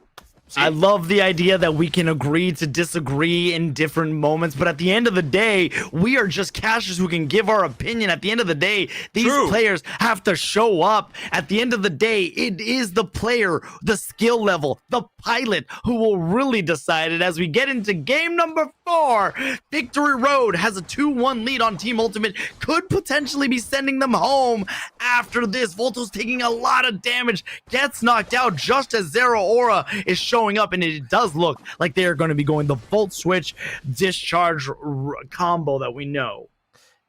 See? I love the idea that we can agree to disagree in different moments, but at the end of the day, we are just casters who can give our opinion. At the end of the day, these players have to show up. At the end of the day, it is the player, the skill level, the pilot who will really decide it. As we get into game number 4, Victory Road has a 2-1 lead on Team Ultimate, could potentially be sending them home after this. Volto's taking a lot of damage, gets knocked out just as Zeraora is showing up, and it does look like they are going to be going the Volt Switch Discharge combo that we know.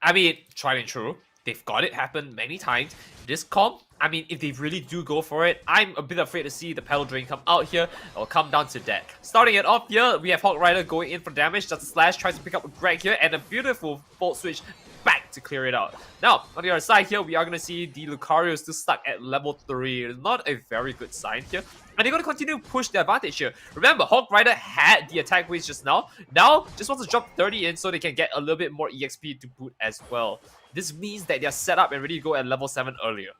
I mean, tried and true. They've got it happen many times. This comp, I mean, if they really do go for it, I'm a bit afraid to see the Pedal Drain come out here. It'll come down to that. Starting it off here, we have Hog Rider going in for damage. Just a slash, tries to pick up a Greg here, and a beautiful Volt Switch back to clear it out. Now, on the other side here, we are going to see the Lucario still stuck at level 3. It's not a very good sign here. And they're going to continue to push the advantage here. Remember, Hog Rider had the attack waves just now. Now, just wants to drop 30 in so they can get a little bit more EXP to boot as well. This means that they're set up and ready to go at level 7 earlier.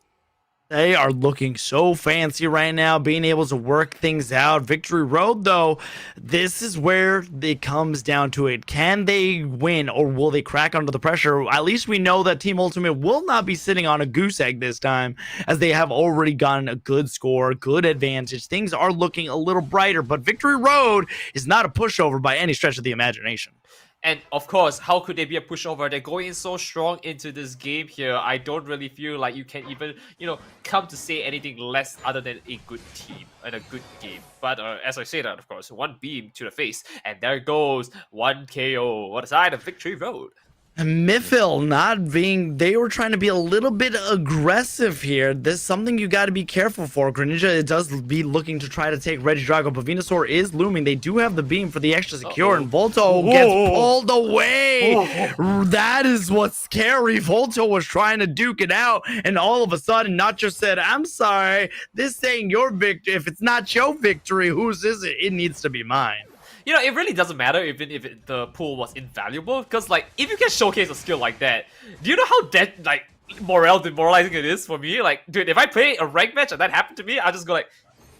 They are looking so fancy right now, being able to work things out. Victory Road, though, this is where it comes down to it. Can they win, or will they crack under the pressure? At least we know that Team Ultimate will not be sitting on a goose egg this time, as they have already gotten a good score, good advantage. Things are looking a little brighter, but Victory Road is not a pushover by any stretch of the imagination. And of course, how could they be a pushover? They're going in so strong into this game here. I don't really feel like you can even, you know, come to say anything less other than a good team and a good game. But as I say that, of course, one beam to the face, and there goes one KO on the side of Victory Road. Miffle not being, they were trying to be a little bit aggressive here. There's something you got to be careful for. Greninja, it does be looking to try to take Regidrago, but Venusaur is looming. They do have the beam for the extra secure, and Volto gets pulled away. That is what's scary. Volto was trying to duke it out, and all of a sudden, Nacho said, I'm sorry, this ain't your victory. If it's not your victory, whose is it? It needs to be mine. you know, it really doesn't matter even if the pool was invaluable, because like if you can showcase a skill like that, do you know how demoralizing it is for me? Like, dude, if I play a rank match and that happened to me, I just go like,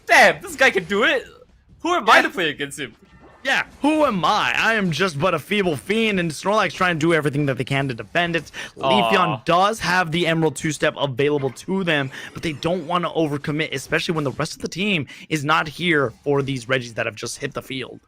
damn, this guy can do it. Who am I to play against him? Yeah, who am I? I am just but a feeble fiend, and Snorlax trying to do everything that they can to defend it. Leafeon does have the Emerald 2-step available to them, but they don't want to overcommit, especially when the rest of the team is not here for these Regis that have just hit the field.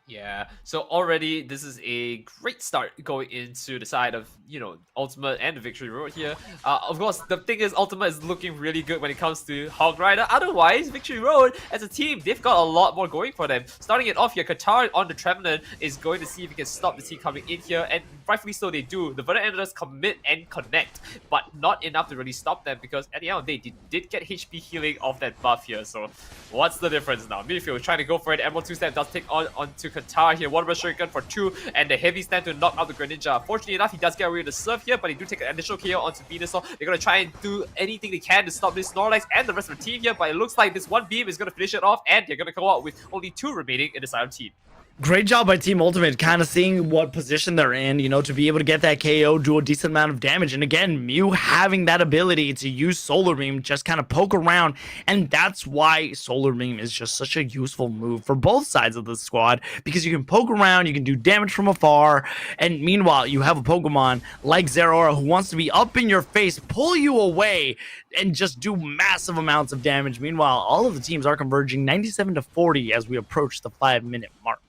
Yeah, so already this is a great start going into the side of, you know, Ultimate and the Victory Road here. Of course, the thing is Ultimate is looking really good when it comes to Hog Rider. Otherwise, Victory Road as a team, they've got a lot more going for them. Starting it off here, Qatar on the Trevenant is going to see if he can stop the team coming in here, and rightfully so they do. The Verdant Enders commit and connect, but not enough to really stop them, because at the end of the day, they did get HP healing off that buff here. So what's the difference now? Midfield trying to go for it. Emerald 2-step does take onto Qatar here. Water Shuriken for 2, and the heavy stand to knock out the Greninja. Fortunately enough, he does get away with the surf here, but he do take an additional KO onto Venusaur. They're gonna try and do anything they can to stop this Snorlax and the rest of the team here, but it looks like this one beam is gonna finish it off, and they're gonna come out with only 2 remaining in the side of team. Great job by Team Ultimate, kind of seeing what position they're in, you know, to be able to get that KO, do a decent amount of damage. And again, Mew having that ability to use Solar Beam, just kind of poke around. And that's why Solar Beam is just such a useful move for both sides of the squad, because you can poke around, you can do damage from afar. And meanwhile, you have a Pokemon like Zeraora who wants to be up in your face, pull you away, and just do massive amounts of damage. Meanwhile, all of the teams are converging 97-40 as we approach the 5-minute mark.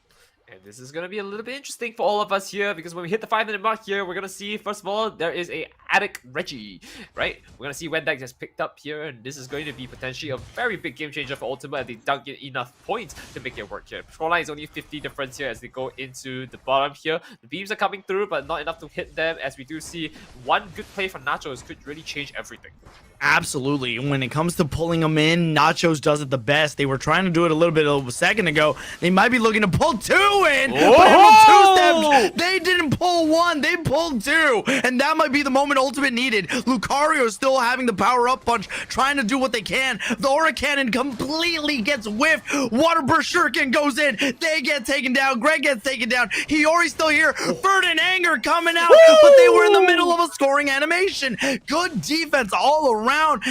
And this is going to be a little bit interesting for all of us here, because when we hit the 5-minute mark here, we're going to see, first of all, there is a Attic Reggie, right? We're going to see when that gets picked up here, and this is going to be potentially a very big game changer for Ultimate if they don't get enough points to make it work here. Scoreline is only 50 difference here as they go into the bottom here. The beams are coming through, but not enough to hit them, as we do see one good play from Nachos could really change everything. Absolutely. When it comes to pulling them in, Nachos does it the best. They were trying to do it a little bit of a second ago. They might be looking to pull 2 in, but Emerald 2 steps. They didn't pull 1, they pulled 2, and that might be the moment Ultimate needed. Lucario still having the power-up punch, trying to do what they can. The Aura Cannon completely gets whiffed. Water Burst Shuriken goes in. They get taken down. Greg gets taken down. Hiyori's still here. Verdant Anger coming out, but they were in the middle of a scoring animation. Good defense all around.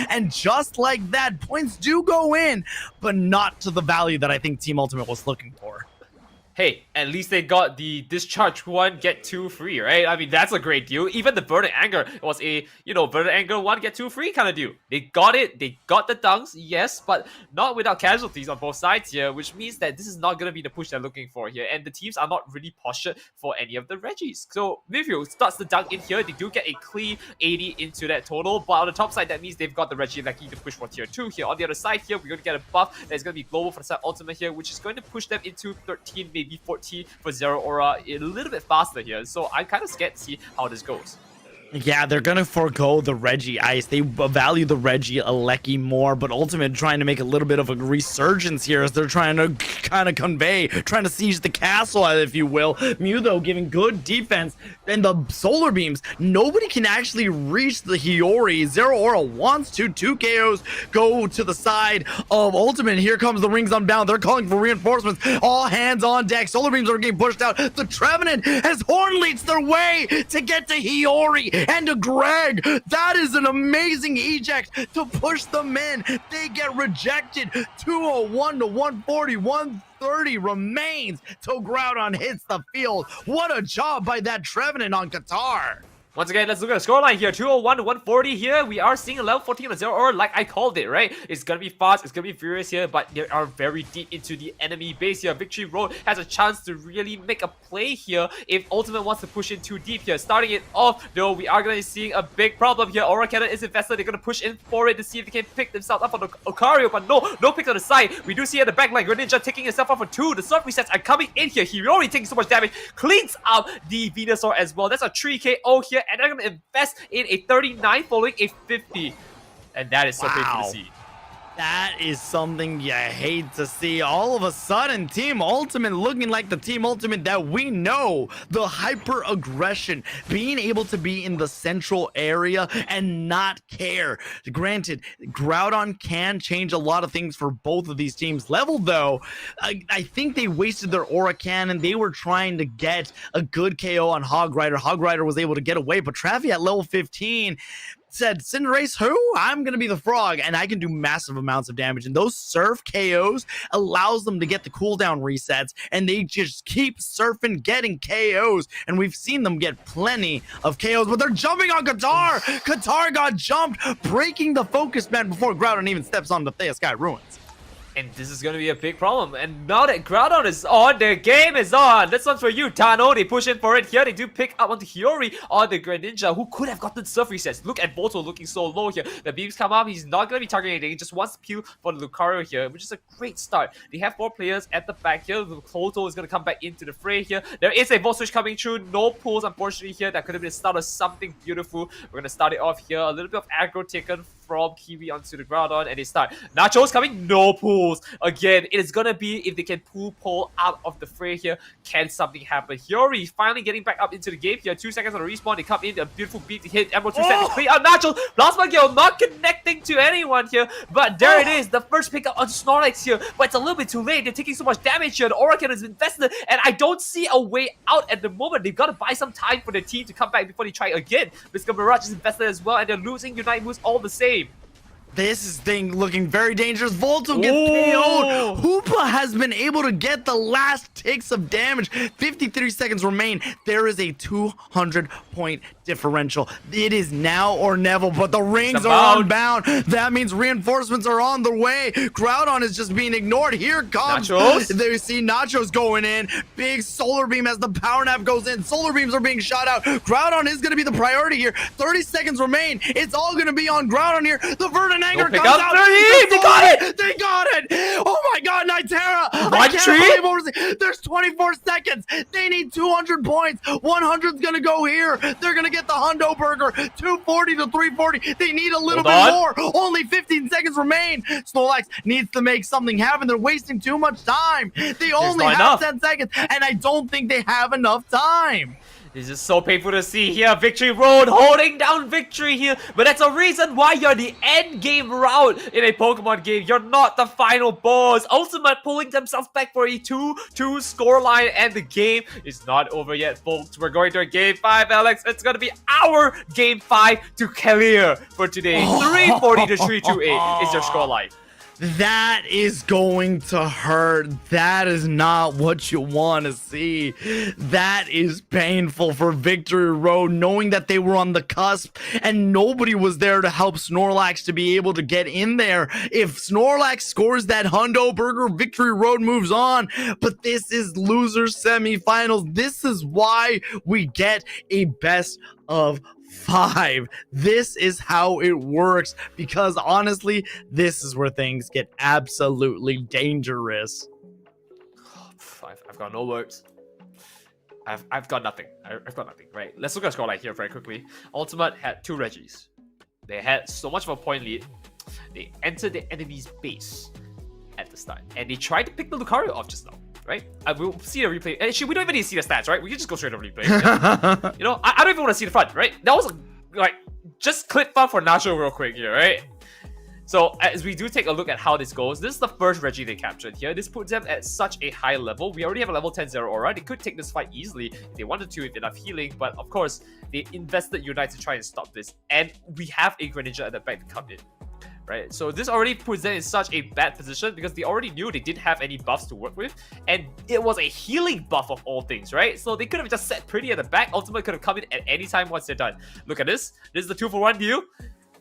And just like that, points do go in, but not to the value that I think Team Ultimate was looking for. Hey, at least they got the discharge 1, get 2 free, right? I mean, that's a great deal. Even the Verdant Anger was a, you know, Verdant Anger 1, get 2 free kind of deal. They got it, they got the dunks, yes, but not without casualties on both sides here, which means that this is not going to be the push they're looking for here, and the teams are not really postured for any of the Regis. So, Midfield starts the dunk in here. They do get a clean 80 into that total, but on the top side, that means they've got the Reggie lucky to push for tier 2 here. On the other side here, we're going to get a buff that's going to be global for the side Ultimate here, which is going to push them into 13, maybe 14 for Zeraora a little bit faster here. So I'm kind of scared to see how this goes. Yeah, they're gonna forego the Reggie Ice. They value the Reggie Alecki more, but Ultimate trying to make a little bit of a resurgence here as they're trying to kind of convey, trying to siege the castle, if you will. Mew, though, giving good defense, and the Solar Beams, nobody can actually reach the Hiyori. Zeraora wants to. 2 KOs go to the side of Ultimate. Here comes the Rings Unbound. They're calling for reinforcements. All hands on deck. Solar Beams are getting pushed out. The Trevenant has Horn leads their way to get to Hiyori and to Greg. That is an amazing eject to push them in. They get rejected. 201 to 140, 130 remains till Groudon hits the field. What a job by that Trevenant on Qatar. Once again, let's look at the scoreline here. 201 to 140 here. We are seeing a level 14 on Zeraora, like I called it, right? It's gonna be fast, it's gonna be furious here, but they are very deep into the enemy base here. Victory Road has a chance to really make a play here if Ultimate wants to push in too deep here. Starting it off, though, we are gonna be seeing a big problem here. Aura Cannon is invested. They're gonna push in for it to see if they can pick themselves up on the Lucario, but no pick on the side. We do see at the back line, Greninja taking himself off for 2. The surf resets are coming in here. He already taking so much damage. Cleans out the Venusaur as well. That's a 3 KO here, and they're gonna invest in a 39 following a 50. And that is so painful to see. That is something you hate to see. All of a sudden, Team Ultimate looking like the Team Ultimate that we know. The hyper aggression, being able to be in the central area and not care. Granted, Groudon can change a lot of things for both of these teams. Level though, I think they wasted their Aura Cannon. They were trying to get a good KO on Hog Rider. Hog Rider was able to get away, but Travi at level 15 said, Cinderace, who? I'm going to be the frog, and I can do massive amounts of damage. And those surf KOs allows them to get the cooldown resets, and they just keep surfing, getting KOs. And we've seen them get plenty of KOs, but they're jumping on Qatar. Qatar got jumped, breaking the focus man before Groudon even steps on the Thea Sky Ruins. And this is going to be a big problem. And now that Groudon is on, the game is on. This one's for you, Tano. They push in for it here. They do pick up onto Hiyori on the Greninja, who could have gotten surf resets. Look at Boto looking so low here. The beams come up. He's not going to be targeting anything. He just wants to peel for the Lucario here, which is a great start. They have 4 players at the back here. The Boto is going to come back into the fray here. There is a Volt Switch coming through. No pulls, unfortunately, here. That could have been the start of something beautiful. We're going to start it off here. A little bit of aggro taken from Kiwi onto the Groudon, and they start. Nacho's coming, no pulls. Again, it is gonna be if they can pull out of the fray here. Can something happen? Hiyori finally getting back up into the game here. 2 seconds on the respawn. They come in, a beautiful beat to hit Emerald 2 seconds. Clean out Nacho. Plasma Gale not connecting to anyone here, but there it is. The first pickup on Snorlax here, but it's a little bit too late. They're taking so much damage here. The Aura Cannon is invested, and I don't see a way out at the moment. They've got to buy some time for the team to come back before they try again. Mr. Mirage is invested as well, and they're losing Unite moves all the same. This is thing looking very dangerous. Volto gets KO'd. Hoopa has been able to get the last ticks of damage. 53 seconds remain. There is a 200-point differential. It is now or never, but the rings are unbound. That means reinforcements are on the way. Groudon is just being ignored. Here comes Nachos. They see Nachos going in. Big solar beam as the power nap goes in. Solar beams are being shot out. Groudon is going to be the priority here. 30 seconds remain. It's all going to be on Groudon here. The Verdant Anger comes out. They got it! They got it! Oh my god, Nitera! One tree? There's 24 seconds. They need 200 points. 100's gonna go here. They're gonna get the Hundo Burger. 240 to 340. They need a little bit more. Only 15 seconds remain. Snorlax needs to make something happen. They're wasting too much time. They only have 10 seconds, and I don't think they have enough time. This is so painful to see here. Victory Road holding down victory here. But that's a reason why you're the end game route in a Pokemon game. You're not the final boss. Ultimate pulling themselves back for a 2-2 scoreline. And the game is not over yet, folks. We're going to a game 5, Alex. It's going to be our game 5 to clear for today. 340 to 328 is your scoreline. That is going to hurt. That is not what you want to see. That is painful for Victory Road, knowing that they were on the cusp and nobody was there to help Snorlax to be able to get in there. If Snorlax scores that Hundo Burger, Victory Road moves on. But this is loser semifinals. This is why we get a best of 5. This is how it works, because honestly, this is where things get absolutely dangerous. I've got no words. I've got nothing. I've got nothing. Right. Let's look at the scoreline here very quickly. Ultimate had 2 Reggies. They had so much of a point lead. They entered the enemy's base at the start, and they tried to pick the Lucario off just now. Right? We'll see the replay. Actually, we don't even need to see the stats, right? We can just go straight to replay. Yeah? You know, I don't even want to see the front, right? That was like just clip fun for Nacho real quick here, right? So as we do take a look at how this goes, this is the first Reggie they captured here. This puts them at such a high level. We already have a level 10-0 aura. They could take this fight easily if they wanted to, with enough healing. But of course, they invested Unite to try and stop this. And we have a Greninja at the back to come in. Right, so this already puts them in such a bad position because they already knew they didn't have any buffs to work with, and it was a healing buff of all things, right? So they could have just sat pretty at the back. Ultimate could have come in at any time once they're done. Look at this. This is the 2-for-1 deal.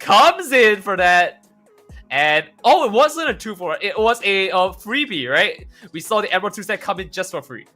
Comes in for that. And oh, it wasn't a 2-for-1. It was a freebie, right? We saw the Emerald 2-step come in just for free.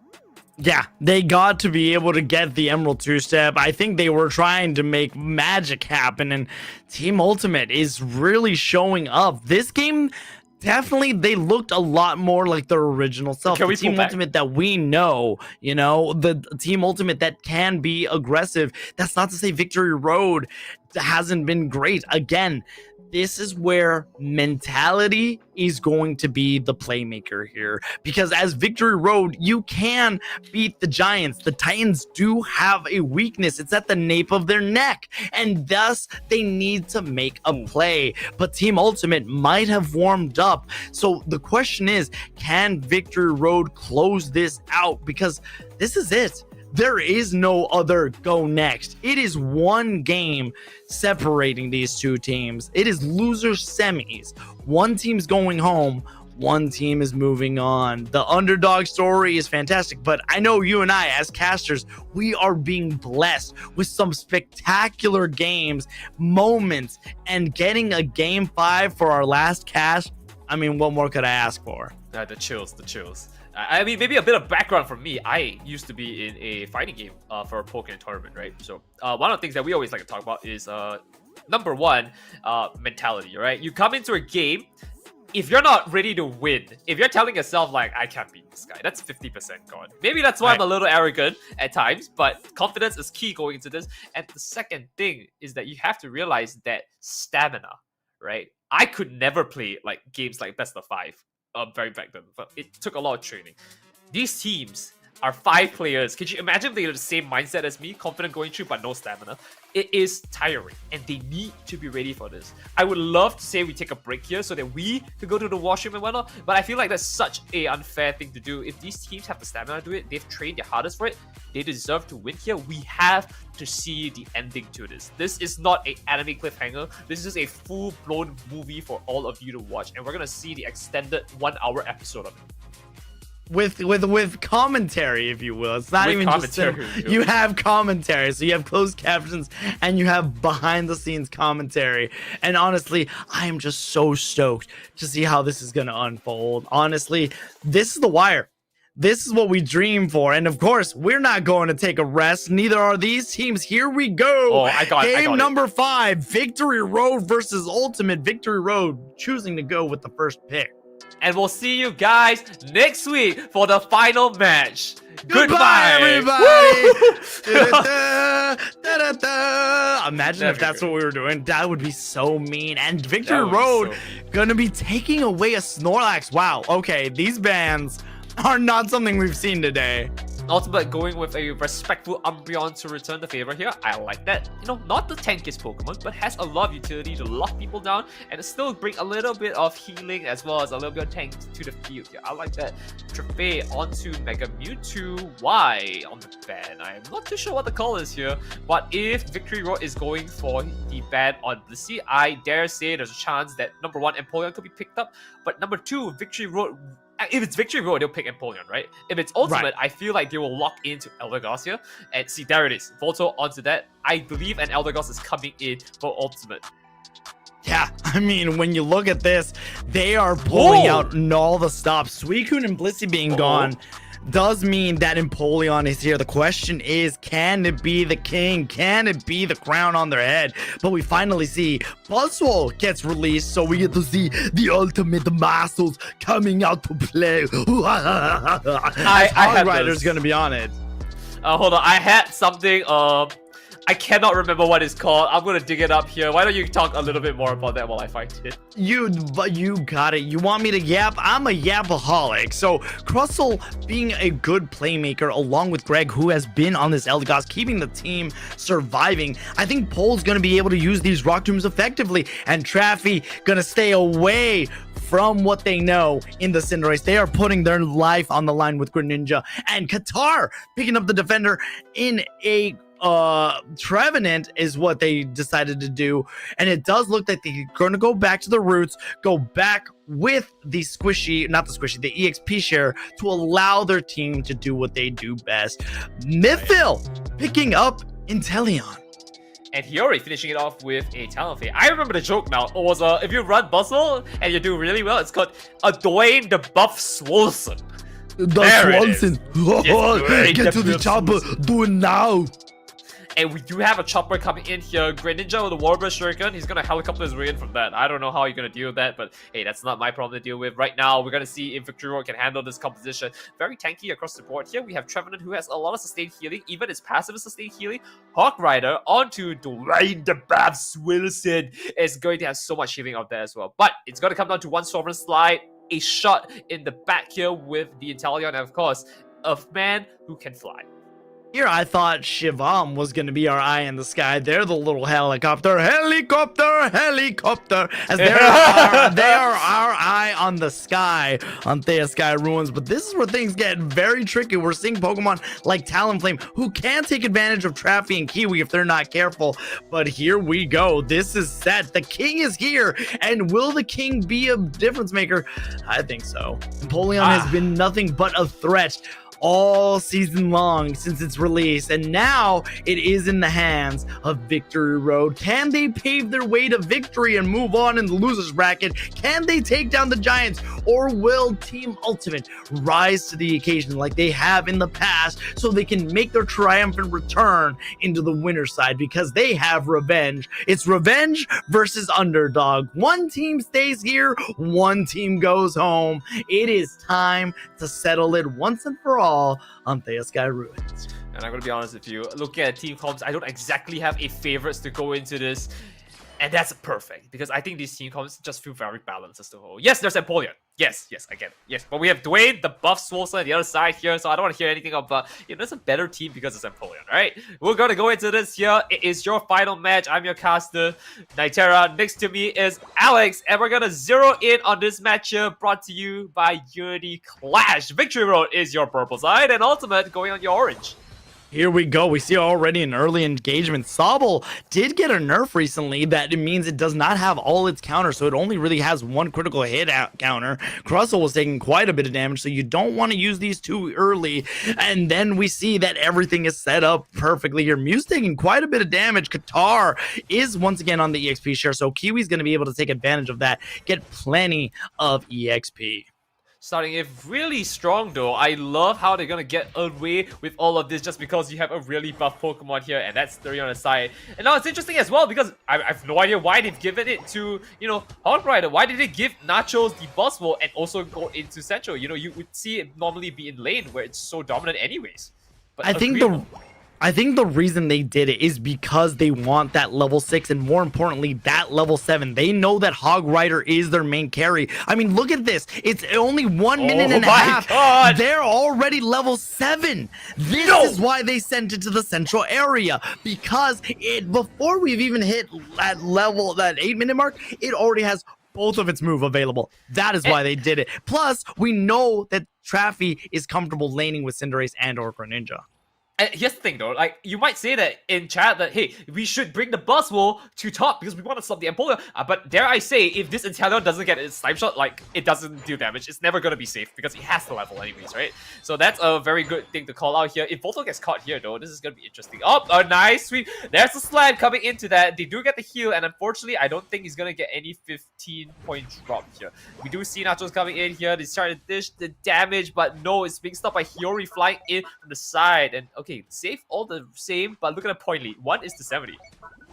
Yeah, they got to be able to get the Emerald 2-step. I think they were trying to make magic happen, and Team Ultimate is really showing up. This game, definitely, they looked a lot more like their original self. The Team Ultimate that we know, you know, the Team Ultimate that can be aggressive. That's not to say Victory Road hasn't been great. Again, this is where mentality is going to be the playmaker here. Because as Victory Road, you can beat the Giants. The Titans do have a weakness. It's at the nape of their neck. And thus, they need to make a play. But Team Ultimate might have warmed up. So the question is, can Victory Road close this out? Because this is it. There is no other go next. It is one game separating these two teams. It is loser semis. One team's going home. One team is moving on. The underdog story is fantastic, but I know you and I, as casters, we are being blessed with some spectacular games, moments, and getting a game 5 for our last cast. I mean, what more could I ask for? The chills. I mean, maybe a bit of background from me. I used to be in a fighting game for a Pokemon tournament, right? So one of the things that we always like to talk about is number one, mentality, right? You come into a game, if you're not ready to win, if you're telling yourself like, I can't beat this guy, that's 50% gone. Maybe that's why I'm a little arrogant at times, but confidence is key going into this. And the second thing is that you have to realize that stamina, right? I could never play like games like best of 5. Very back then, but it took a lot of training. These teams are 5 players. Could you imagine if they had the same mindset as me, confident going through but no stamina? It is tiring, and they need to be ready for this. I would love to say we take a break here so that we could go to the washroom and whatnot, but I feel like that's such a unfair thing to do. If these teams have the stamina to do it, they've trained their hardest for it, they deserve to win here. We have to see the ending to this. This is not an anime cliffhanger. This is a full-blown movie for all of you to watch, and we're gonna see the extended 1-hour episode of it. With commentary, if you will. It's not With even just you have commentary. So you have closed captions and you have behind the scenes commentary. And honestly, I am just so stoked to see how this is going to unfold. Honestly, this is The Wire. This is what we dream for. And of course, we're not going to take a rest. Neither are these teams. Here we go. Oh, I got Game number 5, Victory Road versus Ultimate. Victory Road choosing to go with the first pick. And we'll see you guys next week for the final match. Goodbye, everybody. Imagine if that's what we were doing. That would be so mean. And Victory Road gonna be taking away a Snorlax. Wow. Okay, these bans are not something we've seen today. Ultimate going with a respectful Umbreon to return the favor here. I like that. You know, not the tankiest Pokemon, but has a lot of utility to lock people down and still bring a little bit of healing as well as a little bit of tank to the field here. I like that. Trefe onto Mega Mewtwo. Why on the ban? I'm not too sure what the call is here, but if Victory Road is going for the ban on Blissey, I dare say there's a chance that number 1, Empoleon could be picked up, but number 2, Victory Road. If it's Victory Road, they'll pick Empoleon, right? If it's Ultimate, Right. I feel like they will lock into Eldegoss here. And see, there it is. Volto onto that. I believe an Eldegoss is coming in for Ultimate. Yeah, I mean, when you look at this, they are pulling Whoa. out all the stops. Suicune and Blissey being gone does mean that Empoleon is here. The question is, can it be the king? Can it be the crown on their head? But we finally see Buzzwole gets released, so we get to see the ultimate muscles coming out to play. I had Rider's this. gonna be on it. Hold on. I had something. I cannot remember what it's called. I'm gonna dig it up here. Why don't you talk a little bit more about that while I find it? But you got it. You want me to yap? I'm a yapaholic. So Crustle being a good playmaker along with Greg, who has been on this Eldegoss, keeping the team surviving. I think Pole's gonna be able to use these Rock Tombs effectively, and Traffy gonna stay away from what they know in the Cinderace. They are putting their life on the line with Greninja, and Qatar picking up the defender in a Trevenant is what they decided to do, and it does look like they're going to go back to the roots, go back with the the EXP share to allow their team to do what they do best. Mythville picking up Inteleon. And Hiyori finishing it off with a Talonflame. I remember the joke now. It was if you run Bustle and you do really well, it's called a Dwayne the Buff Swolson. The There it is. Swanson. Yes, Get to the chopper. Do it now. And we do have a chopper coming in here. Greninja with the Warbird Shuriken. He's gonna helicopter his way in from that. I don't know how you're gonna deal with that, but hey, that's not my problem to deal with. Right now, we're gonna see if Victory Road can handle this composition. Very tanky across the board here. We have Trevenant, who has a lot of sustained healing. Even his passive is sustained healing. Hawk Rider onto Dwayne the Babs Wilson is going to have so much healing out there as well. But it's gonna come down to one Sovereign Slide, a shot in the back here with the Inteleon, and of course, a man who can fly. Here, I thought Shivam was going to be our eye in the sky. They're the little helicopter, as they are our eye on the sky on Thea Sky Ruins. But this is where things get very tricky. We're seeing Pokemon like Talonflame who can take advantage of Traffy and Kiwi if they're not careful. But here we go. This is set. The king is here. And will the king be a difference maker? I think so. Empoleon has been nothing but a threat all season long since its release, and now it is in the hands of Victory Road. Can they pave their way to victory and move on in the losers bracket? Can they take down the Giants, or will Team Ultimate rise to the occasion like they have in the past so they can make their triumphant return into the winner's side, because they have revenge? It's revenge versus underdog. One team stays here, one team goes home. It is time to settle it once and for all on Thea Sky Ruins. And I'm gonna be honest with you, looking at team comps, I don't exactly have a favorites to go into this. And that's perfect, because I think these team comps just feel very balanced as a whole. Yes, there's Empoleon. Yes, I get it. Yes, but we have Dwayne, the buff Swolson on the other side here, so I don't want to hear anything about, there's a better team because it's Empoleon, right? We're gonna go into this here. It is your final match. I'm your caster, Nitera. Next to me is Alex, and we're gonna zero in on this match here, brought to you by Unity Clash. Victory Road is your purple side, and Ultimate going on your orange. Here we go. We see already an early engagement. Sobble did get a nerf recently that it means it does not have all its counters, so it only really has one critical hit out counter. Crustle was taking quite a bit of damage, so you don't want to use these too early. And then we see that everything is set up perfectly here. Mew's taking quite a bit of damage. Qatar is once again on the EXP share, so Kiwi's going to be able to take advantage of that, get plenty of EXP. Starting if really strong though. I love how they're gonna get away with all of this just because you have a really buff Pokemon here, and that's 30 on the side. And now it's interesting as well because I have no idea why they've given it to, Hawk Rider. Why did they give Nachos the Buzzwole and also go into Central? You would see it normally be in lane where it's so dominant anyways. But I think the reason they did it is because they want that level 6 and more importantly, that level 7. They know that Hog Rider is their main carry. I mean, look at this. It's only 1 minute and a half. God. They're already level 7. This is why they sent it to the central area, because before we've even hit that 8-minute mark, it already has both of its move available. That is why they did it. Plus, we know that Traffy is comfortable laning with Cinderace and or Greninja. Here's the thing though, you might say that in chat that, hey, we should bring the Buzzwole to top because we want to stop the Empoleon. But dare I say, if this Inteleon doesn't get its Slime Shot, it doesn't deal damage, it's never going to be safe because it has the level anyways, right? So that's a very good thing to call out here. If Volto gets caught here though, this is going to be interesting. Oh, a nice sweep. There's a slam coming into that. They do get the heal, and unfortunately, I don't think he's going to get any 15-point drop here. We do see Nachos coming in here. They try to dish the damage, but no, it's being stopped by Hiyori flying in from the side. And okay, safe all the same, but look at the point lead. 1 is to 70.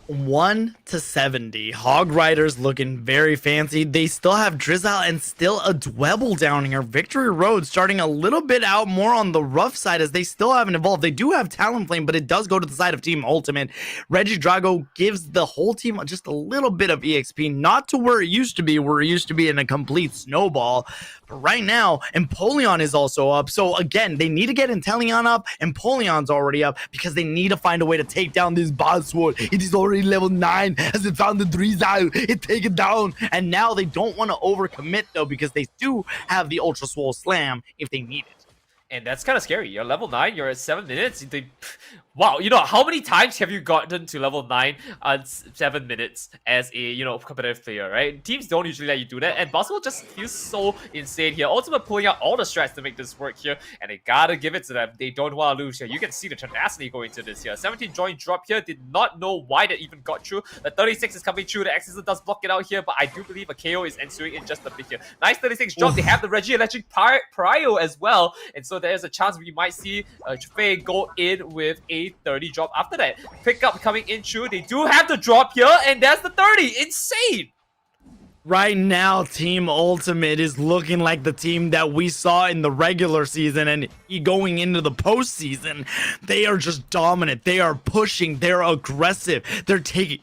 1 to 70. Hog Riders looking very fancy. They still have Drizzle and still a Dwebble down here. Victory Road starting a little bit out more on the rough side as they still haven't evolved. They do have Talonflame, but it does go to the side of Team Ultimate. Regidrago gives the whole team just a little bit of EXP, not to where it used to be, in a complete snowball. But right now, Empoleon is also up. So again, they need to get Inteleon up. Empoleon's already up because they need to find a way to take down this Buzzwole. It is already level 9 as it found the Drizzle. It take it down. And now they don't want to overcommit though, because they do have the Ultra Swole Slam if they need it. And that's kind of scary. You're level 9, you're at 7 minutes. Wow, how many times have you gotten to level 9 on 7 minutes as a, competitive player, right? Teams don't usually let you do that, and Buzzwole just feels so insane here. Ultimate pulling out all the strats to make this work here, and they gotta give it to them. They don't want to lose here. You can see the tenacity going into this here. 17 joint drop here. Did not know why that even got through. The 36 is coming through. The Exorcism does block it out here, but I do believe a KO is ensuing in just a bit here. Nice 36 drop. They have the Reggie Electric Prio as well, and so so there's a chance we might see Trafei go in with a 30 drop after that. Pickup coming in true. They do have the drop here, and that's the 30. Insane! Right now, Team Ultimate is looking like the team that we saw in the regular season, and going into the postseason, they are just dominant. They are pushing. They're aggressive. They're taking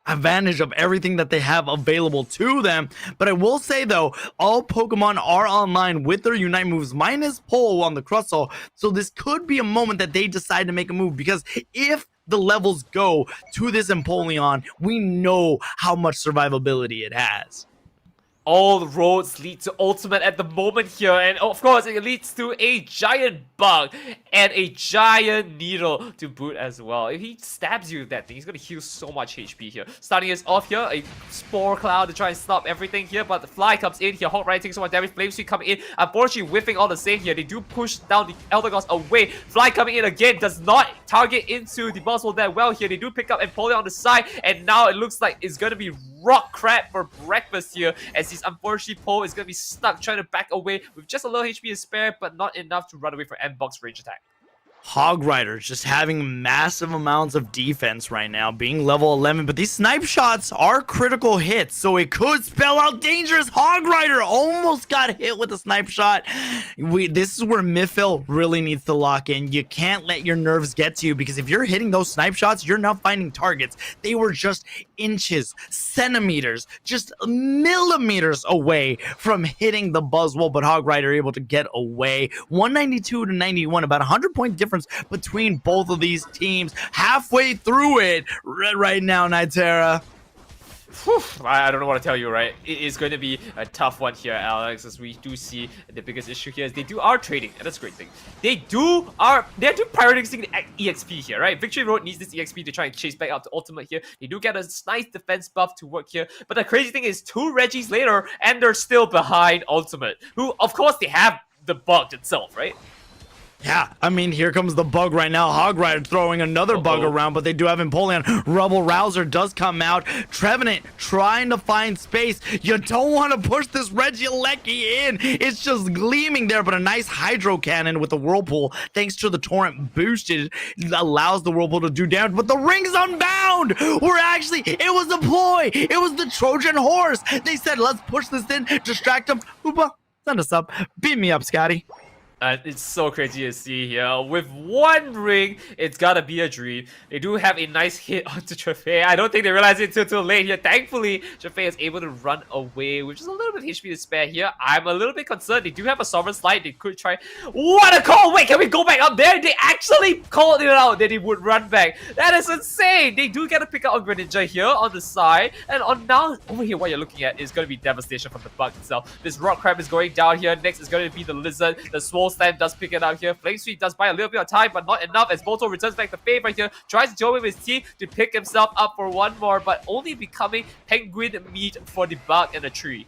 advantage of everything that they have available to them. But I will say, though, all Pokemon are online with their Unite moves, minus Pole on the Crustle. So this could be a moment that they decide to make a move, because if the levels go to this Empoleon, we know how much survivability it has. All roads lead to Ultimate at the moment here, and of course it leads to a giant bug and a giant needle to boot as well. If he stabs you with that thing, he's gonna heal so much HP here. Starting us off here, a Spore Cloud to try and stop everything here, but the Fly comes in here, Hawk Rider takes so much damage, Flame Sweep coming in, unfortunately whiffing all the same here. They do push down the Elder Gods away. Fly coming in again, does not target into the Buzzwole that well here. They do pick up Empoleon on the side, and now it looks like it's gonna be rock crab for breakfast here, as he's unfortunately Poe is going to be stuck trying to back away with just a little HP to spare, but not enough to run away for N-Box range attack. Hog Riders just having massive amounts of defense right now, being level 11, but these snipe shots are critical hits, so it could spell out dangerous. Hog Rider almost got hit with a snipe shot. This is where Mythville really needs to lock in. You can't let your nerves get to you, because if you're hitting those snipe shots, you're not finding targets. They were just inches, centimeters, just millimeters away from hitting the Buzzwole, but Hog Rider able to get away. 192 to 91, about 100-point difference between both of these teams. Halfway through it right now, Nitera. I don't know what to tell you, right? It is going to be a tough one here, Alex, as we do see the biggest issue here is they are trading, and that's a great thing. They're prioritizing the EXP here, right? Victory Road needs this EXP to try and chase back out to Ultimate here. They do get a nice defense buff to work here, but the crazy thing is 2 Reggies later, and they're still behind Ultimate, who, of course, they have the bug itself, right? Yeah, I mean, here comes the bug right now. Hog Rider throwing another bug around, but they do have Empoleon. Rubble Rouser does come out. Trevenant trying to find space. You don't want to push this Regieleki in. It's just gleaming there, but a nice Hydro Cannon with the Whirlpool, thanks to the Torrent boosted, allows the Whirlpool to do damage, but the Ring's Unbound! It was a ploy! It was the Trojan Horse! They said, let's push this in, distract them. Hoopa, send us up. Beat me up, Scotty. It's so crazy to see here. With 1 ring, it's gotta be a dream. They do have a nice hit onto Trafei. I don't think they realize it until too late here. Thankfully, Trafei is able to run away, which is a little bit HP to spare here. I'm a little bit concerned. They do have a Sovereign Slide. They could try. What a call! Wait, can we go back up there? They actually called it out that they would run back. That is insane. They do get a pick up on Greninja here on the side. And on now, over here, what you're looking at is going to be devastation from the bug itself. This Rock Crab is going down here. Next is going to be the Lizard. The Swole Slam does pick it out here. Flame Sweep does buy a little bit of time, but not enough, as Volto returns back the favor here. Tries to join with his team to pick himself up for 1 more, but only becoming penguin meat for the bug and the tree.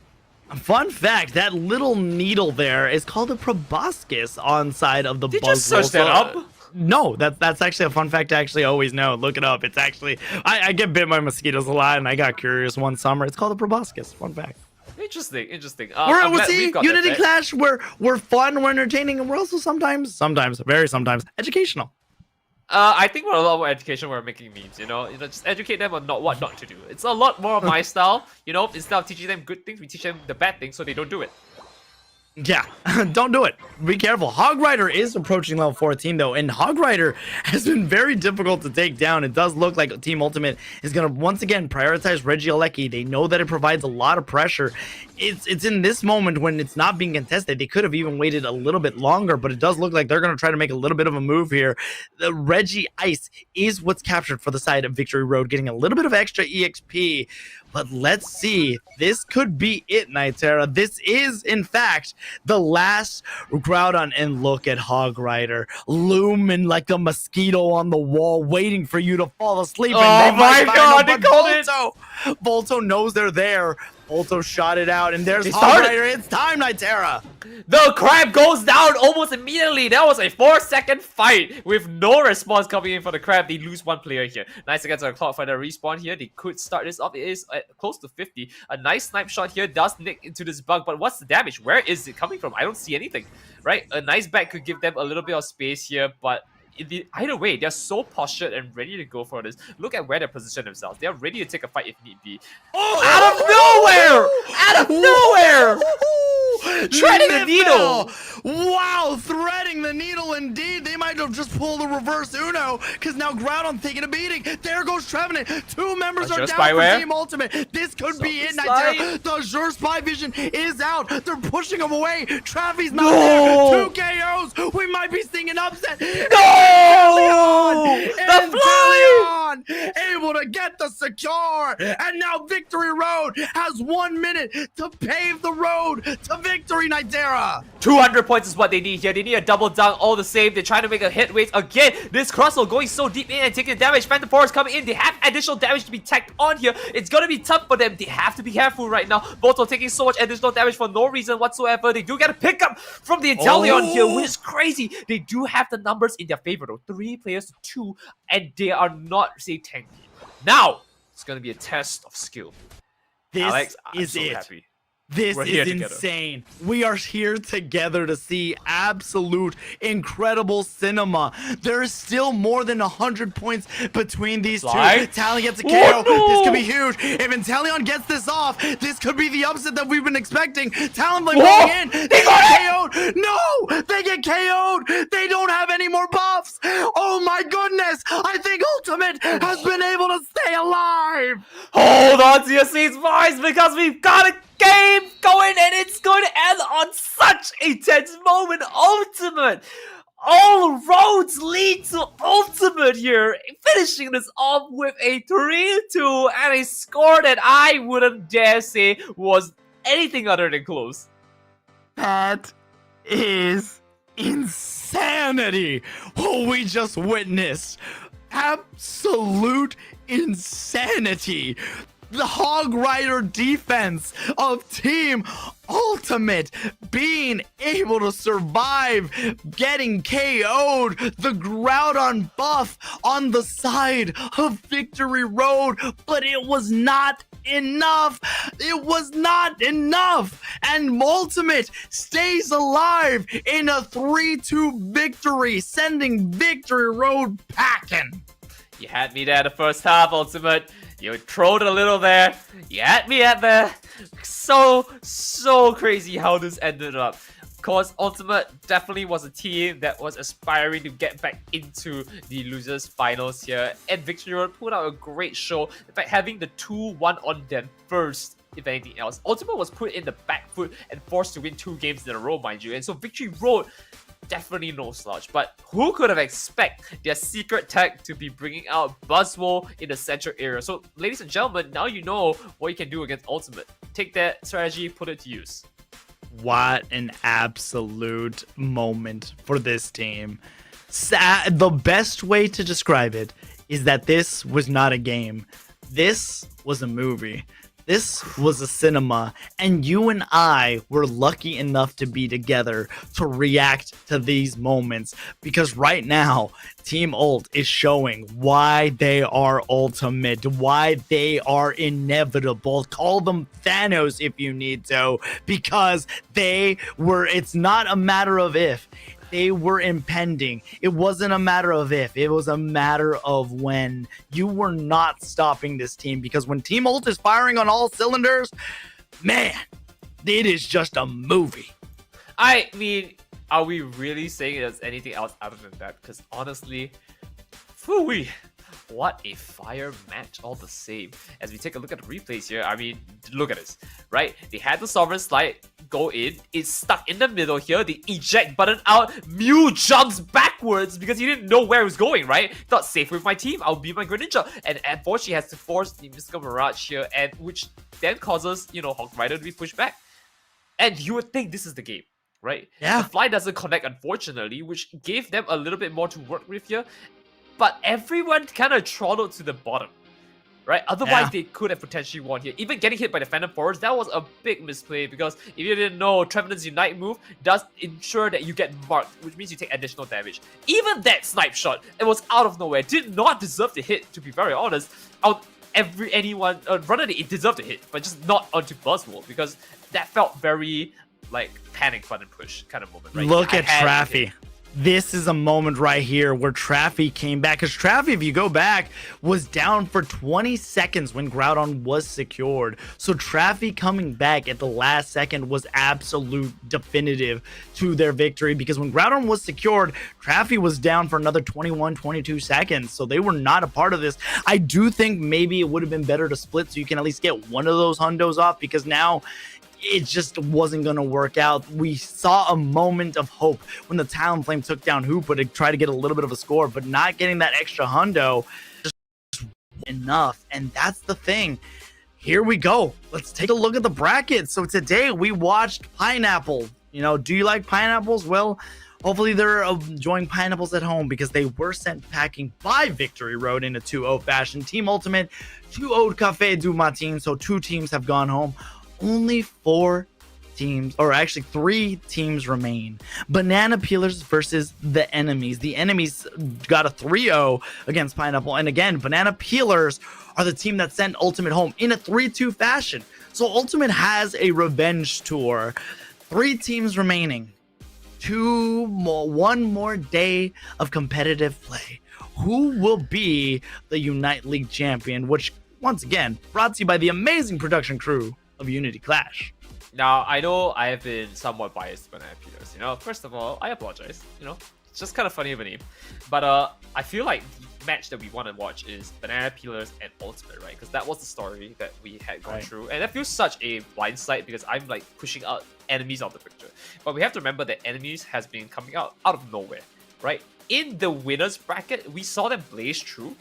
Fun fact, that little needle there is called a proboscis on side of the Buzzwole. Did you just search that up? No, that's actually a fun fact to actually always know. Look it up. It's actually, I get bit by mosquitoes a lot, and I got curious one summer. It's called a proboscis. Fun fact. Interesting. Unity Clash, we're fun, we're entertaining, and we're also sometimes, very sometimes, educational. I think we're a lot more educational when we're making memes, you know, just educate them on what not to do. It's a lot more of my style, you know, instead of teaching them good things, we teach them the bad things so they don't do it. Yeah, don't do it. Be careful. Hog Rider is approaching level 14 though, and Hog Rider has been very difficult to take down. It does look like Team Ultimate is going to once again prioritize Regieleki. They know that it provides a lot of pressure. It's in this moment when it's not being contested. They could have even waited a little bit longer, but it does look like they're going to try to make a little bit of a move here. The Reggie Ice is what's captured for the side of Victory Road, getting a little bit of extra EXP. But let's see. This could be it, Nitera. This is, in fact, the last Groudon. And look at Hog Rider looming like a mosquito on the wall, waiting for you to fall asleep. Oh my god, they called it! Volto knows they're there. Ulto shot it out, and there's They Hog started- Rider. It's time, Nitera. The crab goes down almost immediately. That was a 4-second fight with no response coming in for the crab. They lose one player here. Nice against our clock for the respawn here. They could start this off. It is close to 50. A nice snipe shot here does nick into this bug, but what's the damage? Where is it coming from? I don't see anything, right? A nice back could give them a little bit of space here, but either way, they're so postured and ready to go for this. Look at where they position themselves. They're ready to take a fight if need be. Out of nowhere! Out of nowhere! Treading the needle! Wow, threading the needle indeed. They might have just pulled a reverse Uno, because now Groudon's taking a beating. There goes Trevenant. 2 members are down for Team Ultimate. This could be it, Nitera. The Azure Spy Vision is out. They're pushing him away. Travi's not there. 2 KOs. We might be seeing an upset. No! And Talion able to get the secure. And now Victory Road has 1 minute to pave the road to victory, Nitera. 200 points is what they need here. They need a double dunk all the same. They're trying to make a hit weight again. This crossbow going so deep in and taking the damage. Phantom Forest coming in. They have additional damage to be tacked on here. It's gonna be tough for them. They have to be careful right now. Both are taking so much additional damage for no reason whatsoever. They do get a pickup from the Inteleon here, which is crazy. They do have the numbers in their favor though. 3 players to 2, and they are not, say, tanky. Now, it's gonna be a test of skill. This Alex, I'm is so it. happy. This We're here is together. insane. We are here together to see absolute incredible cinema. There is still more than 100 points between these two. Slide. Talion gets a KO. Oh, no. This could be huge. If Inteleon gets this off, this could be the upset that we've been expecting. Talonblade Whoa. going in. They get KO'd. No! They get KO'd. They don't have any more buffs. Oh my goodness. I think Ultimate has been able to stay alive. Hold on to your seats, boys, because we've got a game going, and it's going to end on such a tense moment. Ultimate! All roads lead to Ultimate here, finishing this off with a 3-2 and a score that I wouldn't dare say was anything other than close. That is insanity. What we just witnessed. Absolute insanity. The Hog Rider defense of Team Ultimate being able to survive getting KO'd. The Groudon buff on the side of Victory Road, but it was not enough. It was not enough. And Ultimate stays alive in a 3-2 victory, sending Victory Road packing. You had me there the first half, Ultimate. You trolled a little there. You had me at there. So crazy how this ended up. Of course, Ultimate definitely was a team that was aspiring to get back into the losers finals here. And Victory Road put out a great show. In fact, having the 2-1 on them first, if anything else. Ultimate was put in the back foot and forced to win 2 games in a row, mind you. And so Victory Road, definitely no slouch, but who could have expected their secret tech to be bringing out Buzzwole in the central area? So, ladies and gentlemen, now you know what you can do against Ultimate. Take that strategy, put it to use. What an absolute moment for this team. The best way to describe it is that this was not a game. This was a movie. This was a cinema, and you and I were lucky enough to be together to react to these moments, because right now, Team Ult is showing why they are ultimate, why they are inevitable. Call them Thanos if you need to, because it's not a matter of if. They were impending. It wasn't a matter of if. It was a matter of when. You were not stopping this team, because when Team Ult is firing on all cylinders, man, it is just a movie. I mean, are we really saying there's anything else other than that? Because honestly, phooey. What a fire match all the same. As we take a look at the replays here, I mean, look at this, right? They had the Sovereign Slide go in. It's stuck in the middle here. The eject button out. Mew jumps backwards because he didn't know where he was going, right? Thought, safe with my team, I'll be my Greninja. And unfortunately, has to force the Mystical Mirage here, and which then causes, Hog Rider to be pushed back. And you would think this is the game, right? Yeah. The fly doesn't connect, unfortunately, which gave them a little bit more to work with here. But everyone kind of throttled to the bottom. right? Otherwise, they could have potentially won here. Even getting hit by the Phantom Forwards, that was a big misplay because if you didn't know, Trevenant's Unite move does ensure that you get marked, which means you take additional damage. Even that snipe shot, it was out of nowhere, did not deserve the hit, to be very honest. Anyone runner, it deserved a hit, but just not onto Buzzwole because that felt very like panic button push kind of moment, right? Look at Traffy. This is a moment right here where Traffy came back, because Traffy, if you go back, was down for 20 seconds when Groudon was secured. So Traffy coming back at the last second was absolute definitive to their victory, because when Groudon was secured, Traffy was down for another 21, 22 seconds. So they were not a part of this. I do think maybe it would have been better to split so you can at least get one of those hundos off, because now it just wasn't going to work out. We saw a moment of hope when the Talonflame took down Hoopa to try to get a little bit of a score, but not getting that extra hundo just enough. And that's the thing. Here we go. Let's take a look at the bracket. So today we watched Pineapple. You know, do you like pineapples? Well, hopefully they're enjoying pineapples at home, because they were sent packing by Victory Road in a 2-0 fashion. Team Ultimate 2-0'd Cafe du Matin. So 2 teams have gone home. Only 4 teams, or actually 3 teams remain. Banana Peelers versus the Enemies. The Enemies got a 3-0 against Pineapple. And again, Banana Peelers are the team that sent Ultimate home in a 3-2 fashion. So Ultimate has a revenge tour. 3 teams remaining. 1 more day of competitive play. Who will be the Unite League champion? Which, once again, brought to you by the amazing production crew of Unity Clash. Now, I know I have been somewhat biased to Banana Peelers, you know. First of all, I apologize, you know. It's just kind of funny of a name. But I feel like the match that we want to watch is Banana Peelers and Ultimate, right? Because that was the story that we had gone through. And that feels such a blindside because I'm like pushing out enemies out of the picture. But we have to remember that enemies has been coming out of nowhere, right? In the winners bracket, we saw them blaze through,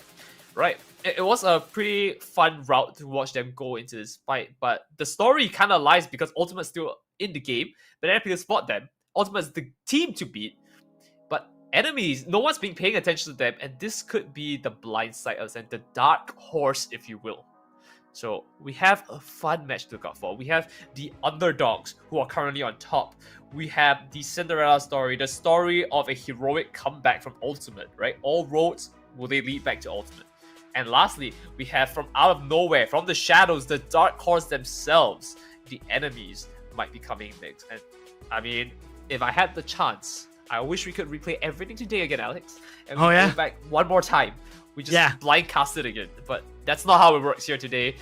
right? It was a pretty fun route to watch them go into this fight, but the story kind of lies because Ultimate's still in the game. Banana Peelers spot them. Ultimate's the team to beat, but enemies, no one's been paying attention to them, and this could be the blind side of them, the dark horse, if you will. So we have a fun match to look out for. We have the underdogs who are currently on top. We have the Cinderella story, the story of a heroic comeback from Ultimate, right? All roads, will they lead back to Ultimate? And lastly, we have from out of nowhere, from the shadows, the Dark Horse themselves. The enemies might be coming next. And I mean, if I had the chance, I wish we could replay everything today again, Alex. And we go back one more time. We just blind cast it again. But that's not how it works here today.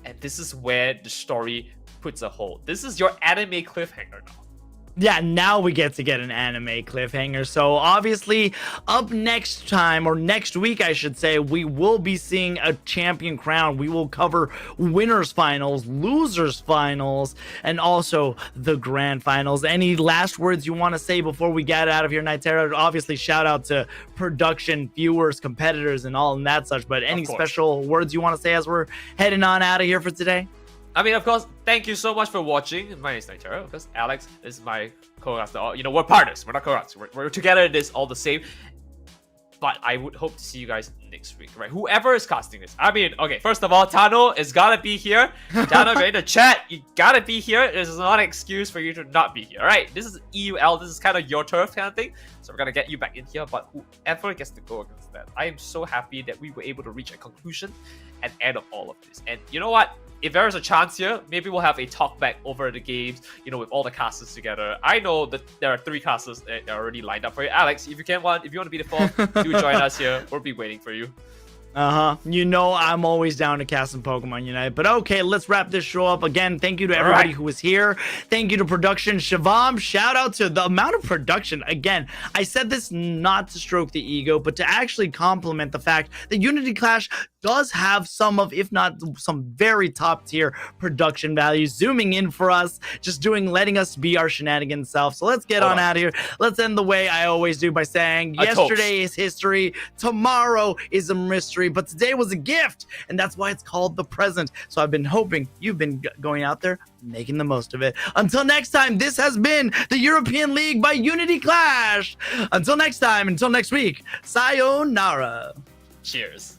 And this is where the story puts a hold. This is your anime cliffhanger now. Yeah, now we get to get an anime cliffhanger. So obviously, up next time, or next week, I should say, we will be seeing a champion crown. We will cover winners finals, losers finals, and also the grand finals. Any last words you want to say before we get out of here, Nitera? Obviously, shout out to production, viewers, competitors, and all and that such. But any special words you want to say as we're heading on out of here for today? I mean, of course, thank you so much for watching. My name is Nitera, because Alex is my co-host. You know, we're partners. We're not co-hosts. We're together in this all the same. But I would hope to see you guys next week, right? Whoever is casting this. I mean, okay, first of all, Tano is gotta be here. Tano, if you're in the chat, you gotta be here. This is not an excuse for you to not be here, all right? This is EUL. This is kind of your turf kind of thing. So we're gonna get you back in here. But whoever gets to go against that, I am so happy that we were able to reach a conclusion and end of all of this. And you know what? If there is a chance here, maybe we'll have a talk back over the games, you know, with all the casters together. I know that there are 3 casters that are already lined up for you. Alex, if you want to be the 4th, do join us here. We'll be waiting for you. You know I'm always down to cast some Pokemon Unite. But okay, let's wrap this show up. Again, thank you to everybody who was here. Thank you to production. Shivam, shout out to the amount of production. Again, I said this not to stroke the ego, but to actually compliment the fact that Unity Clash does have some of, if not some very top tier production values, zooming in for us, just letting us be our shenanigan self. So let's get on out of here. Let's end the way I always do by saying yesterday is history, tomorrow is a mystery, but today was a gift, and that's why it's called the present. So I've been hoping you've been going out there making the most of it. Until next time, this has been the European League by Unity Clash. Until next time, until next week, sayonara. Cheers.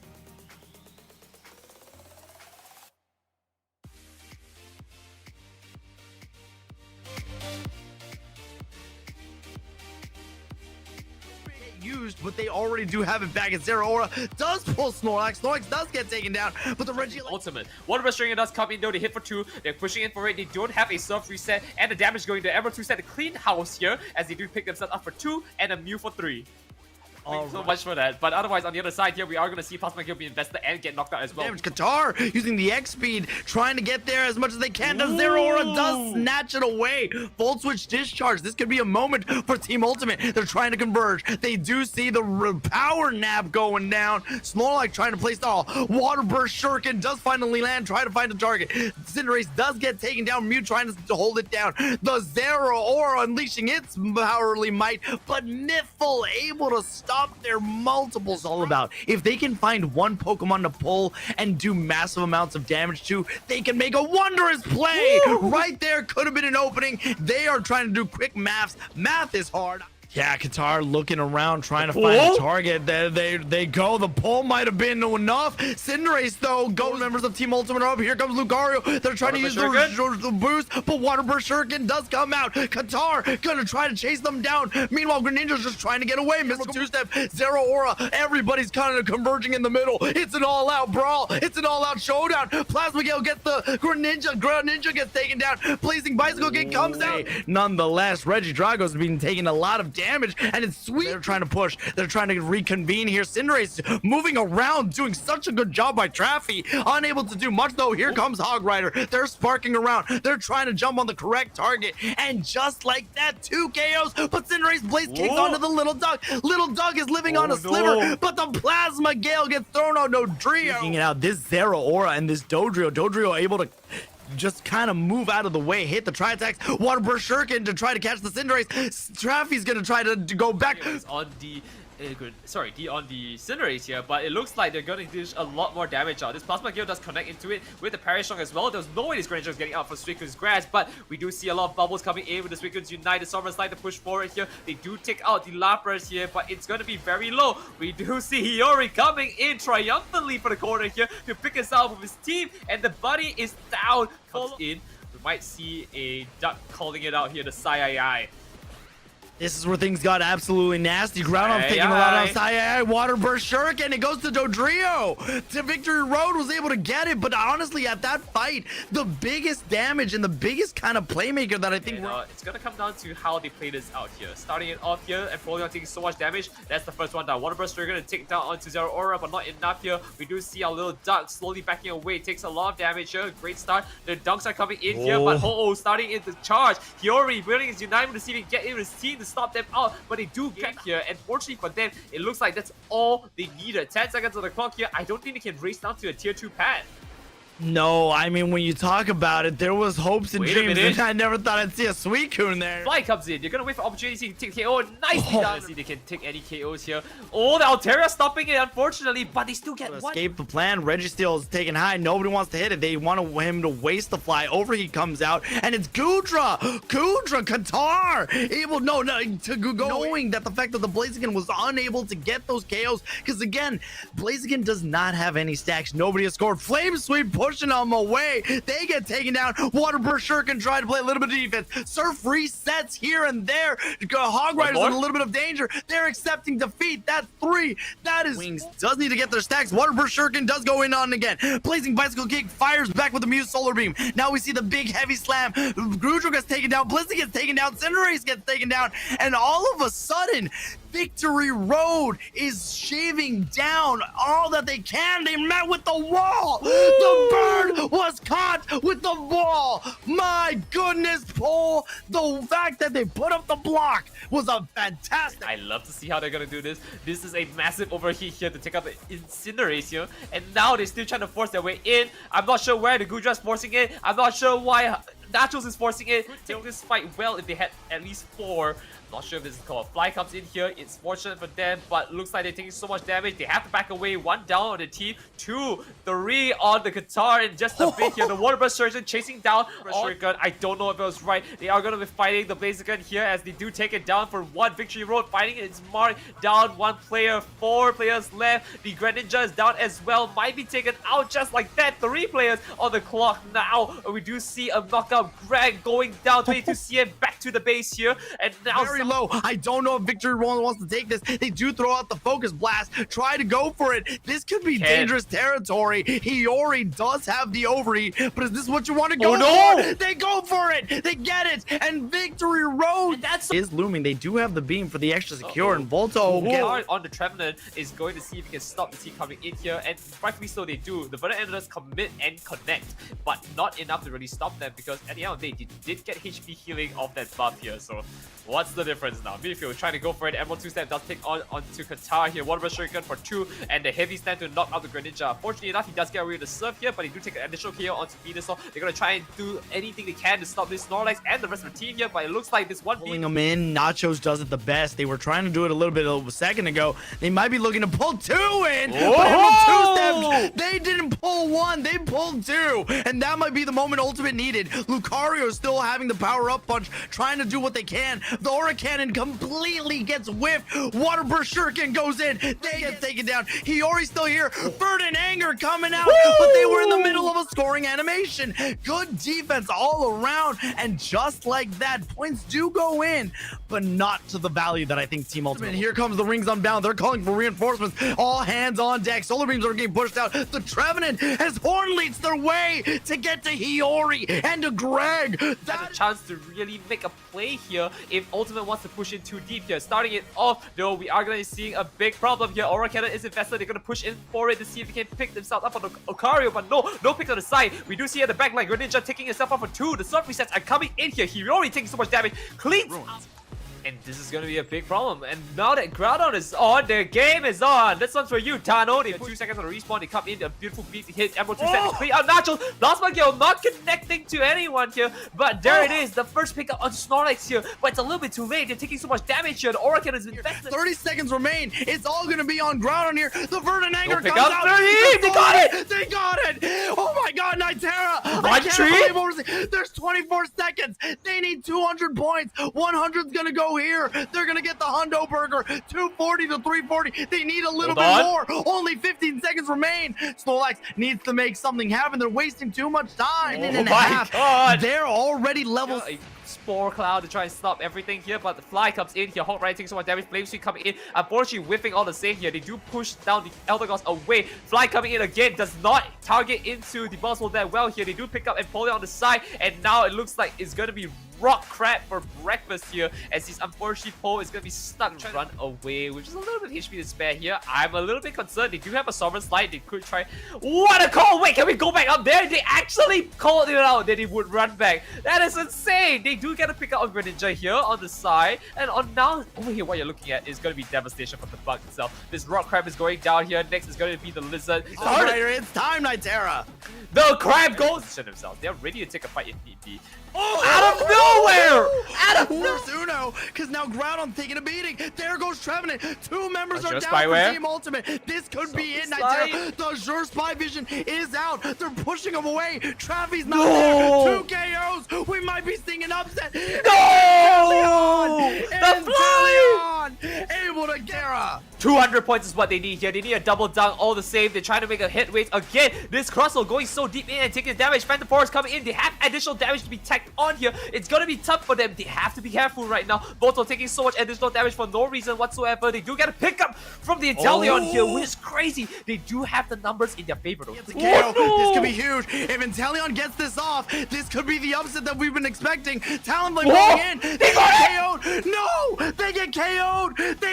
used, but they already do have it back. And Zero Aura does pull Snorlax. Snorlax does get taken down, but the Reggie... Ultimate. Water Breath Stringer does come in though. They hit for 2. They're pushing in for it. They don't have a soft reset, and the damage going to Ever 2 set a clean house here as they do pick themselves up for 2 and a Mew for 3. Thank you so much for that. But otherwise, on the other side here, we are going to see Plasma Gale be invested and get knocked out as well. Damage. Qatar using the X speed, trying to get there as much as they can. The Zero Aura does snatch it away. Volt Switch Discharge. This could be a moment for Team Ultimate. They're trying to converge. They do see the power nap going down. Snorlax trying to play stall. Water Burst Shuriken does finally land, try to find a target. Cinderace does get taken down. Mew trying to hold it down. The Zero Aura unleashing its powerly might, but Niffle able to stop their multiples. All about if they can find one Pokemon to pull and do massive amounts of damage to, they can make a wondrous play. Right there could have been an opening. They are trying to do quick maths. Math is hard. Yeah, Qatar looking around, trying to find a target. They go. The pull might have been enough. Cinderace, though, goes. Members of Team Ultimate are up. Here comes Lucario. They're trying to use the boost, but Water Burst Shuriken does come out. Qatar gonna try to chase them down. Meanwhile, Greninja's just trying to get away. Missile two-step, Zero Aura. Everybody's kind of converging in the middle. It's an all-out brawl. It's an all-out showdown. Plasma Gale gets the Greninja. Greninja gets taken down. Blazing Bicycle Kick comes out. Nonetheless, Reggie Drago's been taking a lot of damage, and it's sweet. They're trying to push. They're trying to reconvene here. Cinderace moving around, doing such a good job by Traffy. Unable to do much, though. Here comes Hog Rider. They're sparking around. They're trying to jump on the correct target, and just like that, 2 KOs. But Cinderace Blaze kicks onto the Little Duck. Little Duck is living on a sliver, but the Plasma Gale gets thrown on Dodrio. Taking it out. This Zero Aura and this Dodrio. Dodrio able to just kind of move out of the way, hit the tri-attacks. Water Burst Shuriken to try to catch the Cinderace. Traffy's gonna try to go back on the on the Cinderace here, but it looks like they're going to dish a lot more damage out. This Plasma Gale does connect into it with the Parry Strong as well. There's no way this Greninja is getting out for Suicune's Grass, but we do see a lot of bubbles coming in with the Suicune's Unite. The Sovereign's like to push forward here. They do take out the Lapras here, but it's going to be very low. We do see Hiyori coming in triumphantly for the corner here to pick us out with his team, and the buddy is down. Comes in. We might see a Duck calling it out here, the Sai. This is where things got absolutely nasty. Groundhog taking a lot of outside. Water Burst Shuriken. It goes to Dodrio. To Victory Road was able to get it, but honestly, at that fight, the biggest damage and the biggest kind of playmaker that I think it's gonna come down to how they play this out here. Starting it off here and Froleon taking so much damage. That's the first one down. Water Burst Trigger to take down onto Zero Aura, but not enough here. We do see our little Duck slowly backing away. Takes a lot of damage here. Great start. The Dunks are coming in here, but Ho-Oh starting in the charge. Hiyori building his Unite to see if he can get in his team to stop them out, but they do get here, and fortunately for them, it looks like that's all they needed. 10 seconds on the clock here. I don't think they can race down to a tier 2 pad. No, I mean, when you talk about it, there was hopes and dreams, and I never thought I'd see a Suicune there. Fly comes in. You're gonna wait for opportunity to take KO. Nicely done. See, they can take any KOs here. Oh, the Altaria stopping it, unfortunately, but they still get one. Escape the plan. Registeel is taking high. Nobody wants to hit it. They want him to waste the fly. Overheat comes out, and it's Goodra. Qatar able to go, knowing that the fact that the Blaziken was unable to get those KOs, because again, Blaziken does not have any stacks. Nobody has scored. Flame Sweep pushing them away. They get taken down. Water Burst Shuriken try to play a little bit of defense. Surf resets here and there. Hog Rider's in a little bit of danger. They're accepting defeat. That's 3. That is Wings does need to get their stacks. Water Burst Shuriken does go in on again. Blazing Bicycle Kick fires back with the Muse Solar Beam. Now we see the big heavy slam. Grudro gets taken down. Blizzard gets taken down. Cinderace gets taken down. And all of a sudden, Victory Road is shaving down all that they can. They met with the wall. The bird was caught with the wall. My goodness, Paul. The fact that they put up the block was a fantastic. I love to see how they're going to do this. This is a massive overheat here to take out the Incinerate here. And now they're still trying to force their way in. I'm not sure where the Gudra's forcing it. I'm not sure why Nachos is forcing it. Take this fight well if they had at least 4. Not sure if this is called. Fly comes in here. It's fortunate for them, but looks like they're taking so much damage. They have to back away. 1 down on the team. 2, 3 on the Qatar in just a bit here. The Water Burst Surgeon chasing down Shuriken. I don't know if it was right. They are going to be fighting the Blaziken here as they do take it down for 1 Victory Road. Fighting its mark down 1 player. 4 players left. The Greninja is down as well. Might be taken out just like that. 3 players on the clock now. We do see a knockout knockout. Greg going down, 22 CM back to the base here, and now Very low. I don't know if Victory Rowan wants to take this. They do throw out the focus blast. Try to go for it. This could be dangerous territory. Hiyori does have the overheat, but is this what you want to go for? They go for it. They get it. And Victory Road is looming. They do have the beam for the extra secure, and Volto on the Trevenant is going to see if he can stop the team coming in here, and rightfully so they do. The Verdant Endless commit and connect, but not enough to really stop them, because at the end of the day, they did get HP healing off that buff here. So what's the difference now? Midfield trying to go for it. Emerald 2-step does take onto Qatar here. Water Burst Shuriken for 2, and the heavy stand to knock out the Greninja. Fortunately enough, he does get away with the surf here, but he do take an additional KO onto Venusaur. They're gonna try and do anything they can to stop this Snorlax and the rest of the team here, but it looks like this one pulling them in. Nachos does it the best. They were trying to do it a little bit a second ago. They might be looking to pull 2 in. But Emerald 2-steps, they didn't pull 1. They pulled 2, and that might be the moment Ultimate needed. Lucario still having the power-up punch, trying to do what they can. The Aura Cannon completely gets whiffed. Water Burst Shuriken goes in. They get taken down. Hiyori's still here. Verdant Anger coming out, but they were in the middle of a scoring animation. Good defense all around, and just like that, points do go in, but not to the value that I think Team Ultimate. And here comes the Rings Unbound. They're calling for reinforcements. All hands on deck. Solar Beams are getting pushed out. The Trevenant has Horn leads their way to get to Hiyori and to Greg. That's a chance to really make a play here if Ultimate wants to push in too deep here. Starting it off, though, we are going to be seeing a big problem here. Aura Cannon is invested. They're going to push in for it to see if they can pick themselves up on the Lucario, but no pick on the side. We do see at the back line, Greninja taking himself up for 2. The surf resets are coming in here. Hiyori taking so much damage. Cleans out. And this is going to be a big problem. And now that Groudon is on, their game is on. This one's for you, Tano. They put 2 seconds on the respawn. They come in, a beautiful beat to hit Emerald 2 seconds. Clean out Nacho. Plasma Gale not connecting to anyone here. But there it is. The first pickup on Snorlax here. But it's a little bit too late. They're taking so much damage here. The Aura Cannon is invested. 30 seconds remain. It's all going to be on Groudon here. The Verdant Anger pick comes up out. 30. They got it. They got it. Oh my God, Nitera. One tree. There's 24 seconds. They need 200 points. 100's going to go here. They're going to get the Hundo Burger. 240 to 340. They need a little bit more. Only 15 seconds remain. Snorlax needs to make something happen. They're wasting too much time. Oh my God. They're already level. Spore Cloud to try and stop everything here, but the Fly comes in here. Hawk Rider taking so much damage. Flame Sweep coming in. Unfortunately, whiffing all the same here. They do push down the Elder Gods away. Fly coming in again. Does not target into the Buzzwole that well here. They do pick up and pull it on the side, and now it looks like it's going to be Rock Crab for breakfast here, as his unfortunate pole is going to be stuck to run away, which is a little bit HP to spare here. I'm a little bit concerned. They do have a Sovereign Slide. They could try. What a call! Wait, can we go back up there? They actually called it out that he would run back. That is insane. They do get to pick up on Greninja here on the side, and on now over here, what you're looking at is going to be devastation from the bug itself. This Rock Crab is going down here. Next is going to be the Lizard. It's time, Nitera. The Crab goes to themselves. They're ready to take a fight if need be. Out of nowhere! Out of Force Uno, because now Groudon's taking a beating. There goes Trevenant. 2 members are down Spyware. for Team Ultimate. This could be it, Nitera. The Azure Spy Vision is out. They're pushing him away. Travi's not there. 2 KOs. We might be seeing an upset. No! The Fly! Able to Gara. 200 points is what they need here. They need a double down all the same. They're trying to make a hit rate again. This Crustle going so deep in and taking damage. Phantom Forest coming in. They have additional damage to be tacked on here. It's going to be tough for them. They have to be careful right now. Volto taking so much additional damage for no reason whatsoever. They do get a pickup from the Inteleon here, which is crazy. They do have the numbers in their favor though. This could be huge. If Inteleon gets this off, this could be the upset that we've been expecting. Talonflame going in. They get KO'd. No! They get KO'd. They